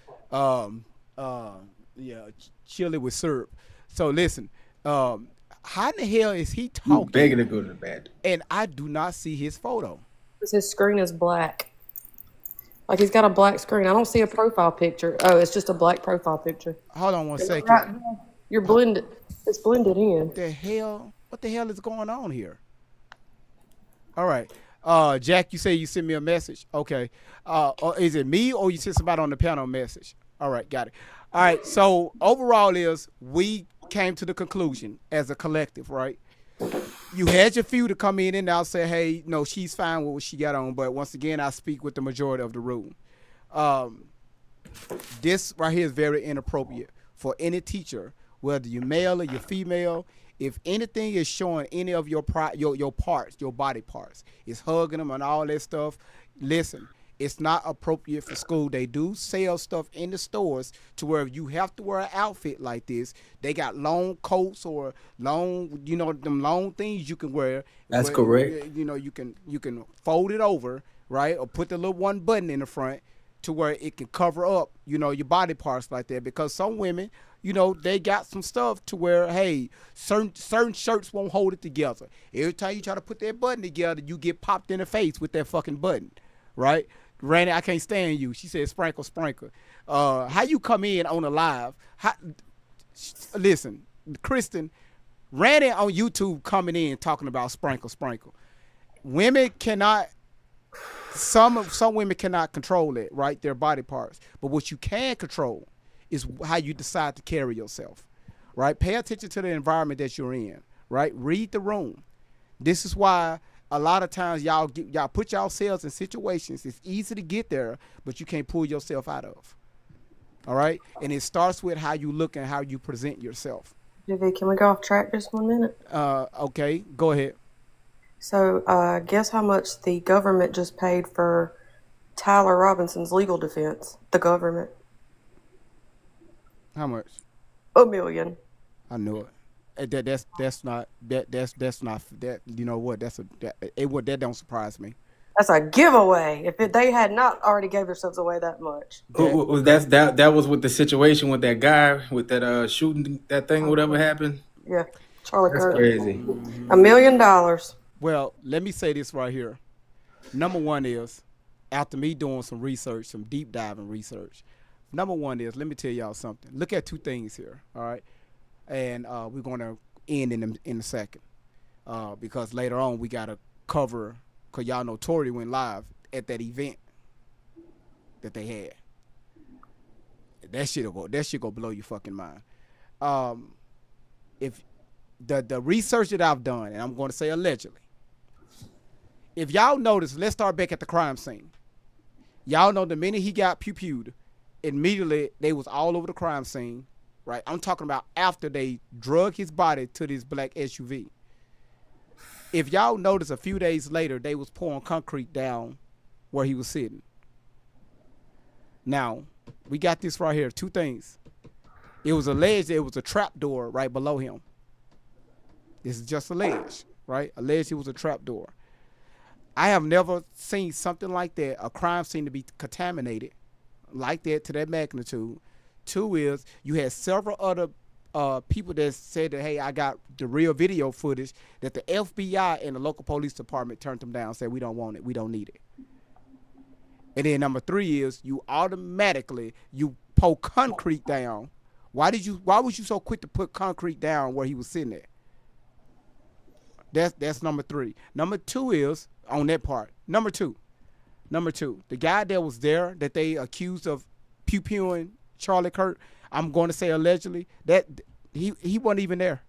Chili with syrup. So listen, how in the hell is he talking? You begging to go to the bathroom. And I do not see his photo. Because his screen is black. Like he's got a black screen. I don't see a profile picture. Oh, it's just a black profile picture. Hold on one second. Right, you're blended. It's blended in. What the hell is going on here? All right. Jack, you say you sent me a message. Okay. Is it me or you sent somebody on the panel a message? All right, got it. All right. So overall is we came to the conclusion as a collective, right? You had your few to come in and now say, hey, no, she's fine with what she got on. But once again, I speak with the majority of the room. This right here is very inappropriate for any teacher, whether you're male or you're female. If anything is showing any of your parts, your body parts, it's hugging them and all that stuff, listen, it's not appropriate for school. They do sell stuff in the stores to where if you have to wear an outfit like this, they got long coats or long, them long things you can wear. That's correct. You can fold it over, right, or put the little one button in the front to where it can cover up, your body parts like that. Because some women, they got some stuff to where, hey, certain shirts won't hold it together. Every time you try to put that button together, you get popped in the face with that fucking button, right? Randy, I can't stand you. She said, sprinkle. How you come in on a live? Listen, Kristen, Randy on YouTube coming in talking about sprinkle. Women cannot, some women cannot control it, right? Their body parts. But what you can control is how you decide to carry yourself, right? Pay attention to the environment that you're in, right? Read the room. This is why a lot of times y'all put yourselves in situations it's easy to get there, but you can't pull yourself out of. All right? And it starts with how you look and how you present yourself. JV, can we go off track just 1 minute? Okay, go ahead. So guess how much the government just paid for Tyler Robinson's legal defense? The government. How much? $1 million. I knew it. That's not you know what, that don't surprise me. That's a giveaway. If they had not already gave themselves away that much. That was with the situation with that guy with that shooting that thing, whatever happened. Yeah, Charlie That's Kirk. crazy. $1 million. Well, let me say this right here. Number one is, after me doing some research, some deep diving research, number one is, let me tell y'all something. Look at two things here, all right? And we're going to end in a second because later on we got to cover, because y'all know Tory went live at that event that they had. That shit go blow your fucking mind. If the research that I've done, and I'm going to say allegedly, if y'all notice, let's start back at the crime scene. Y'all know the minute he got pew-pewed, immediately they was all over the crime scene, right? I'm talking about after they drug his body to this black SUV. If y'all notice, a few days later, they was pouring concrete down where he was sitting. Now, we got this right here, two things. It was alleged there was a trap door right below him. This is just alleged, right? Alleged it was a trap door. I have never seen something like that, a crime scene to be contaminated like that to that magnitude. Two is, you had several other people that said that, hey, I got the real video footage, that the FBI and the local police department turned them down, said we don't want it, we don't need it. And then number three is, you automatically, you pour concrete down. Why was you so quick to put concrete down where he was sitting at? That's number three. Number two is, on that part, number two, the guy that was there that they accused of pew-pewing Charlie Kirk, I'm going to say allegedly, that he wasn't even there.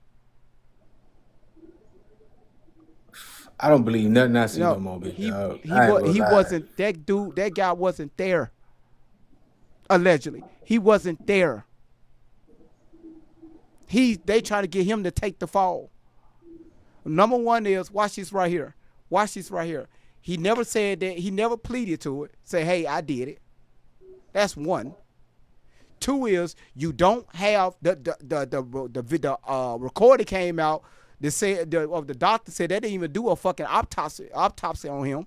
I don't believe nothing I see no more, bitch. He wasn't, that dude, that guy wasn't there. Allegedly. He wasn't there. They trying to get him to take the fall. Number one is, watch this right here. Watch this right here. He never said that, he never pleaded to it. Say, hey, I did it. That's one. Two is, you don't have the recording came out that said the doctor said they didn't even do a fucking autopsy on him.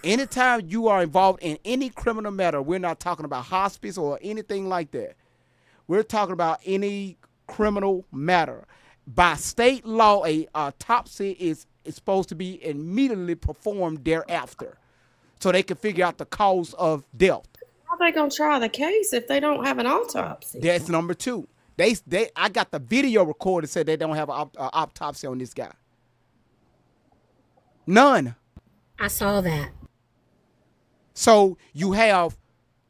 Anytime you are involved in any criminal matter, we're not talking about hospice or anything like that. We're talking about any criminal matter. By state law, a autopsy is supposed to be immediately performed thereafter, so they can figure out the cause of death. How are they gonna try the case if they don't have an autopsy? That's number two. I got the video recorded, said they don't have an autopsy on this guy. None. I saw that. So you have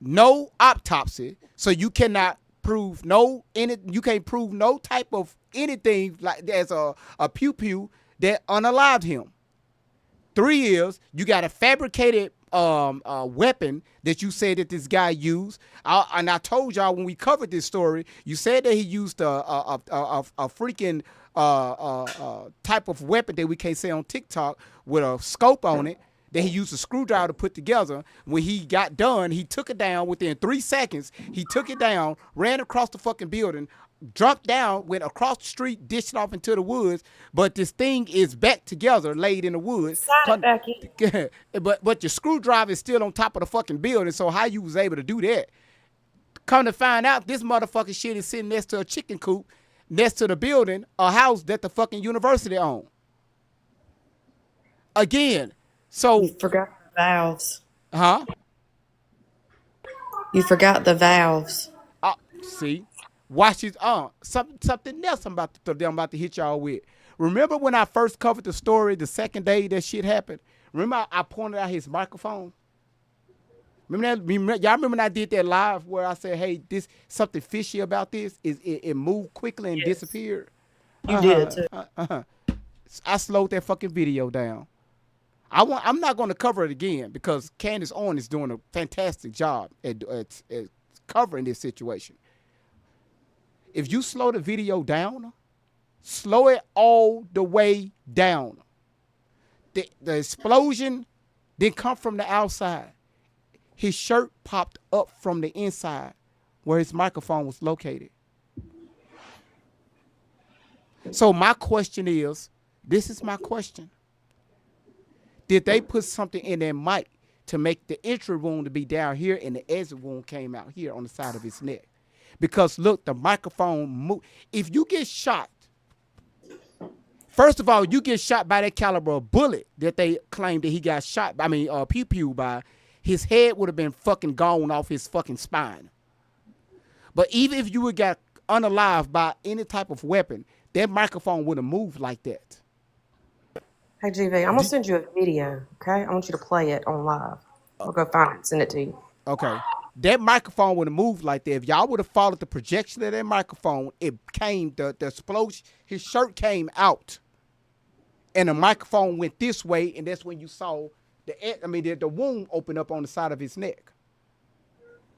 no autopsy, so you cannot prove you can't prove no type of anything like there's a pew-pew that unalived him. Three is, you got a fabricated weapon that you said that this guy used. And I told y'all when we covered this story, you said that he used a freaking type of weapon that we can't say on TikTok with a scope on it, that he used a screwdriver to put together. When he got done, he took it down within 3 seconds. He took it down, ran across the fucking building, jumped down, went across the street, dished it off into the woods. But this thing is back together, laid in the woods. Back in. But your screwdriver is still on top of the fucking building. So how you was able to do that? Come to find out, this motherfucking shit is sitting next to a chicken coop, next to the building, a house that the fucking university owned. Again. So you forgot the valves. Huh? You forgot the valves. See, watch this. Something else I'm about to hit y'all with. Remember when I first covered the story the second day that shit happened? Remember I pointed out his microphone? Remember that? Y'all remember when I did that live where I said, hey, this something fishy about this? It moved quickly and disappeared. You did too. I slowed that fucking video down. I'm not going to cover it again because Candace Owen is doing a fantastic job at covering this situation. If you slow the video down, slow it all the way down. The explosion didn't come from the outside. His shirt popped up from the inside where his microphone was located. So my question is, this is my question. Did they put something in their mic to make the entry wound to be down here and the exit wound came out here on the side of his neck? Because look, the microphone moved. If you get shot First of all, you get shot by that caliber of bullet that they claim that he got shot. Pew pew by. His head would have been fucking gone off his fucking spine. But even if you would got unalive by any type of weapon, that microphone would have moved like that. Hey, GV, I'm going to send you a video, okay? I want you to play it on live. I'll go find it and send it to you. Okay. That microphone would have moved like that. If y'all would have followed the projection of that microphone, it came, the explosion, his shirt came out. And the microphone went this way, and that's when you saw the wound open up on the side of his neck.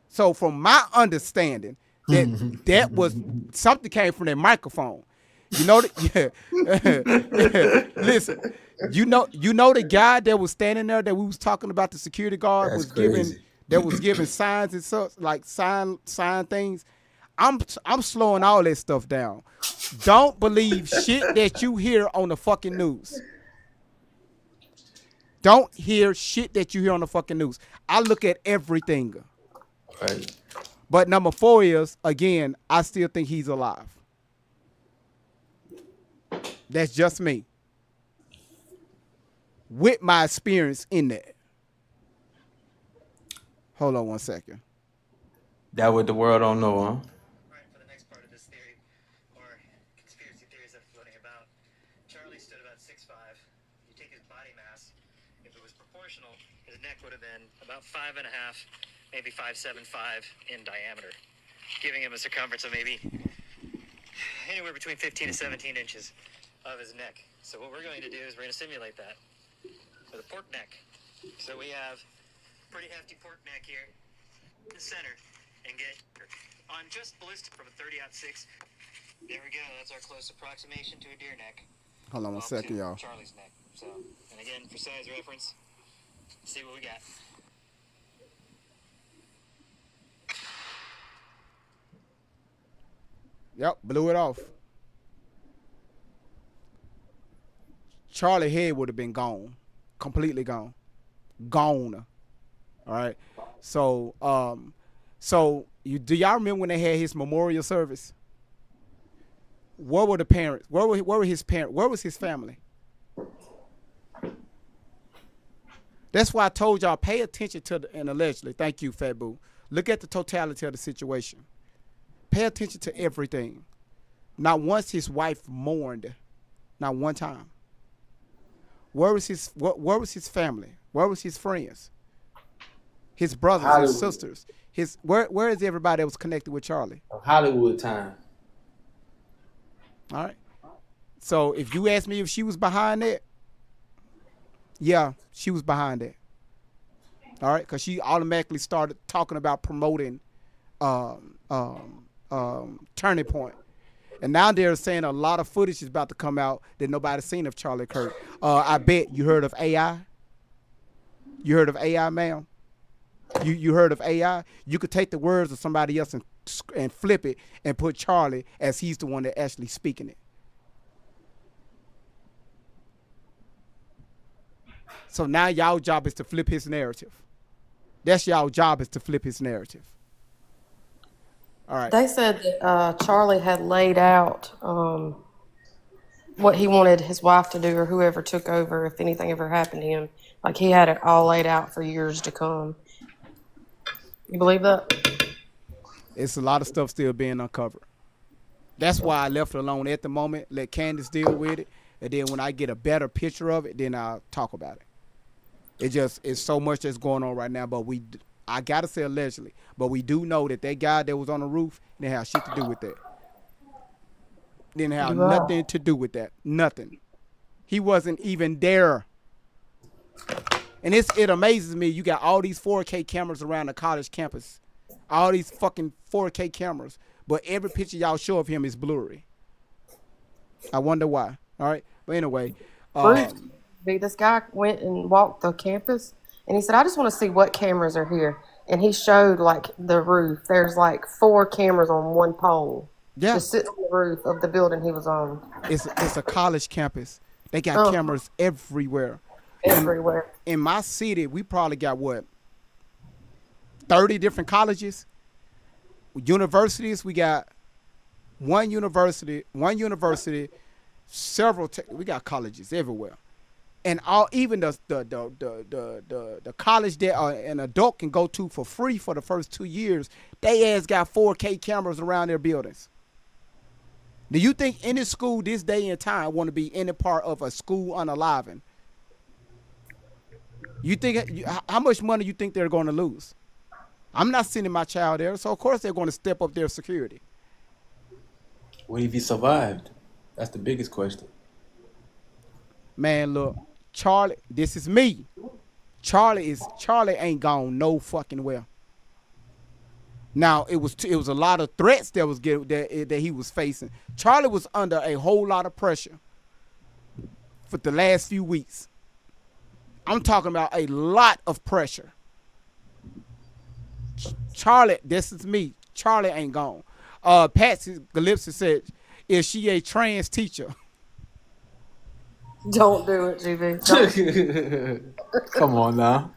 So from my understanding, that was something came from that microphone. You know listen, you know the guy that was standing there that we was talking about, the security guard was giving signs and such, like sign things. I'm slowing all that stuff down. Don't believe shit that you hear on the fucking news. Don't hear shit that you hear on the fucking news. I look at everything. Right. But number 4 is, again, I still think he's alive. That's just me. With my experience in that. Hold on 1 second. That what the world don't know, huh? Would have been about 5.5, maybe 5.75 in diameter, giving him a circumference of maybe anywhere between 15 to 17 inches of his neck. So what we're going to do is we're going to simulate that with a pork neck. So we have pretty hefty pork neck here in the center, and get on just ballistic from a 30-06. There we go. That's our close approximation to a deer neck. Hold on 1 second, y'all. Charlie's neck. So, and again, for size reference, see what we got. Yep, blew it off. Charlie's head would have been gone. Completely gone. Gone. All right. So, do y'all remember when they had his memorial service? Where were the parents? Where were his parents? Where was his family? That's why I told y'all, pay attention to and allegedly, thank you, Fat Boo. Look at the totality of the situation. Pay attention to everything. Not once his wife mourned. Not one time. Where was his family? Where was his friends? His brothers, Hollywood. His sisters. Where is everybody that was connected with Charlie? Hollywood time. All right. So if you ask me if she was behind that, yeah, she was behind that. All right, because she automatically started talking about promoting Turning Point. And now they're saying a lot of footage is about to come out that nobody's seen of Charlie Kirk. I bet you heard of AI. You heard of AI, ma'am? You heard of AI? You could take the words of somebody else and flip it and put Charlie as he's the one that actually speaking it. So now y'all job is to flip his narrative. That's y'all job, is to flip his narrative. All right. They said that Charlie had laid out what he wanted his wife to do, or whoever took over if anything ever happened to him. Like, he had it all laid out for years to come. You believe that? It's a lot of stuff still being uncovered. That's why I left it alone at the moment. Let Candace deal with it. And then when I get a better picture of it, then I'll talk about it. It's so much that's going on right now, but I gotta say allegedly, but we do know that guy that was on the roof didn't have shit to do with that. Didn't have nothing to do with that. Nothing. He wasn't even there. And it amazes me. You got all these 4K cameras around the college campus, all these fucking 4K cameras, but every picture y'all show of him is blurry. I wonder why. All right, but anyway. This guy went and walked the campus, and he said, I just want to see what cameras are here. And he showed, like, the roof. There's, like, 4 cameras on one pole. Yeah. Just sitting on the roof of the building he was on. It's a college campus. They got cameras everywhere. Everywhere. In my city, we probably got, 30 different colleges? Universities, we got one university, We got colleges everywhere, and even the college that an adult can go to for free for the first 2 years, they ass got 4K cameras around their buildings. Do you think any school this day and time want to be any part of a school unaliving? You think how much money you think they're going to lose? I'm not sending my child there, so of course they're going to step up their security. What if he survived? That's the biggest question. Man, look, Charlie, this is me. Charlie ain't gone no fucking well. Now it was a lot of threats that he was facing. Charlie was under a whole lot of pressure for the last few weeks. I'm talking about a lot of pressure. Charlie, this is me. Charlie ain't gone. Patsy Galipsy said, "Is she a trans teacher?" Don't do it, GB. Come on now.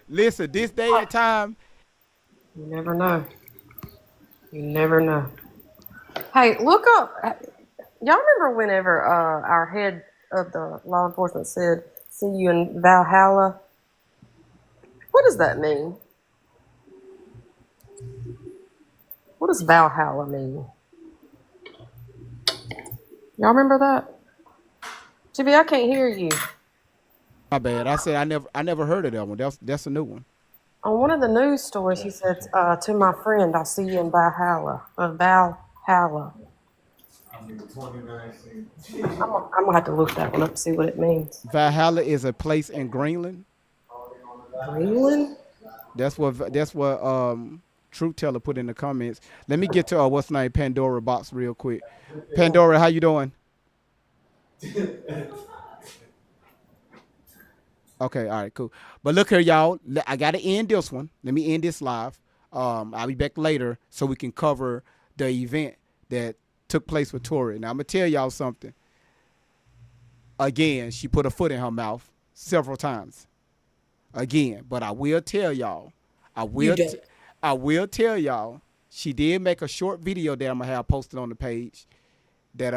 Listen, this day and time. You never know. You never know. Hey, look up. Y'all remember whenever our head of the law enforcement said, "See you in Valhalla"? What does that mean? What does Valhalla mean? Y'all remember that? GB, I can't hear you. My bad. I said I never heard of that one. That's a new one. On one of the news stories, he said, "To my friend, I'll see you in Valhalla." Valhalla. I'm gonna have to look that one up and see what it means. Valhalla is a place in Greenland. Greenland? That's what Truth Teller put in the comments. Let me get to what's name Pandora box real quick. Pandora, how you doing? Okay, all right, cool. But look here, y'all. I gotta end this one. Let me end this live. I'll be back later so we can cover the event that took place with Tori. Now I'm gonna tell y'all something. Again, she put a foot in her mouth several times. Again, but I will tell y'all. I will tell y'all. She did make a short video that I'm gonna have posted on the page. That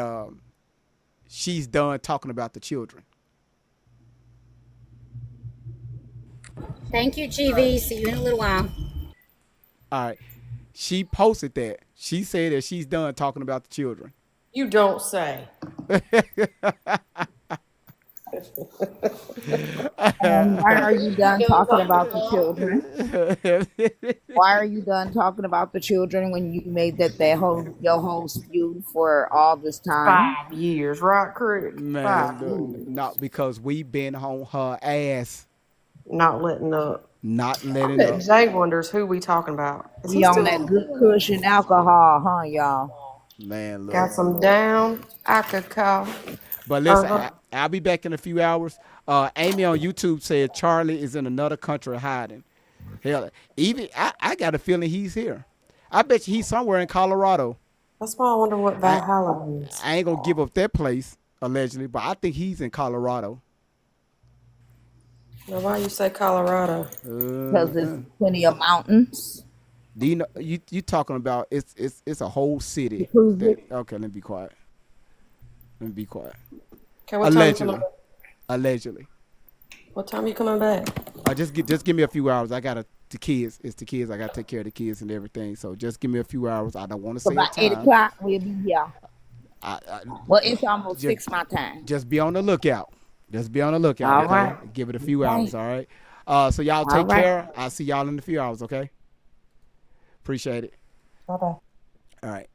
she's done talking about the children. Thank you, GV. See you in a little while. All right. She posted that. She said that she's done talking about the children. You don't say. Why are you done talking about the children? Why are you done talking about the children when you made your whole spew for all this time? 5 years, right, Craig? Man, 5 years. not because we've been on her ass. Not letting up. Not letting up. Jay wonders who we talking about. We on that good cushion alcohol, huh, y'all? Man, look. Got some down alcohol. But listen, I'll be back in a few hours. Amy on YouTube said Charlie is in another country hiding. Hell, even I got a feeling he's here. I bet you he's somewhere in Colorado. That's why I wonder what Valhalla means. I ain't gonna give up that place allegedly, but I think he's in Colorado. Now, why you say Colorado? Because there's plenty of mountains. Do you know you talking about it's a whole city? Okay, let me be quiet. Okay, what Allegedly. What time you coming back? Just give me a few hours. I got the kids. It's the kids. I got to take care of the kids and everything. So just give me a few hours. I don't want to say about a time. 8 o'clock, we'll be here. Well, it's almost 6 my time. Just be on the lookout. All okay? Right. Give it a few hours, all right? So y'all take care. I'll see y'all in a few hours, okay? Appreciate it. Bye-bye. All right.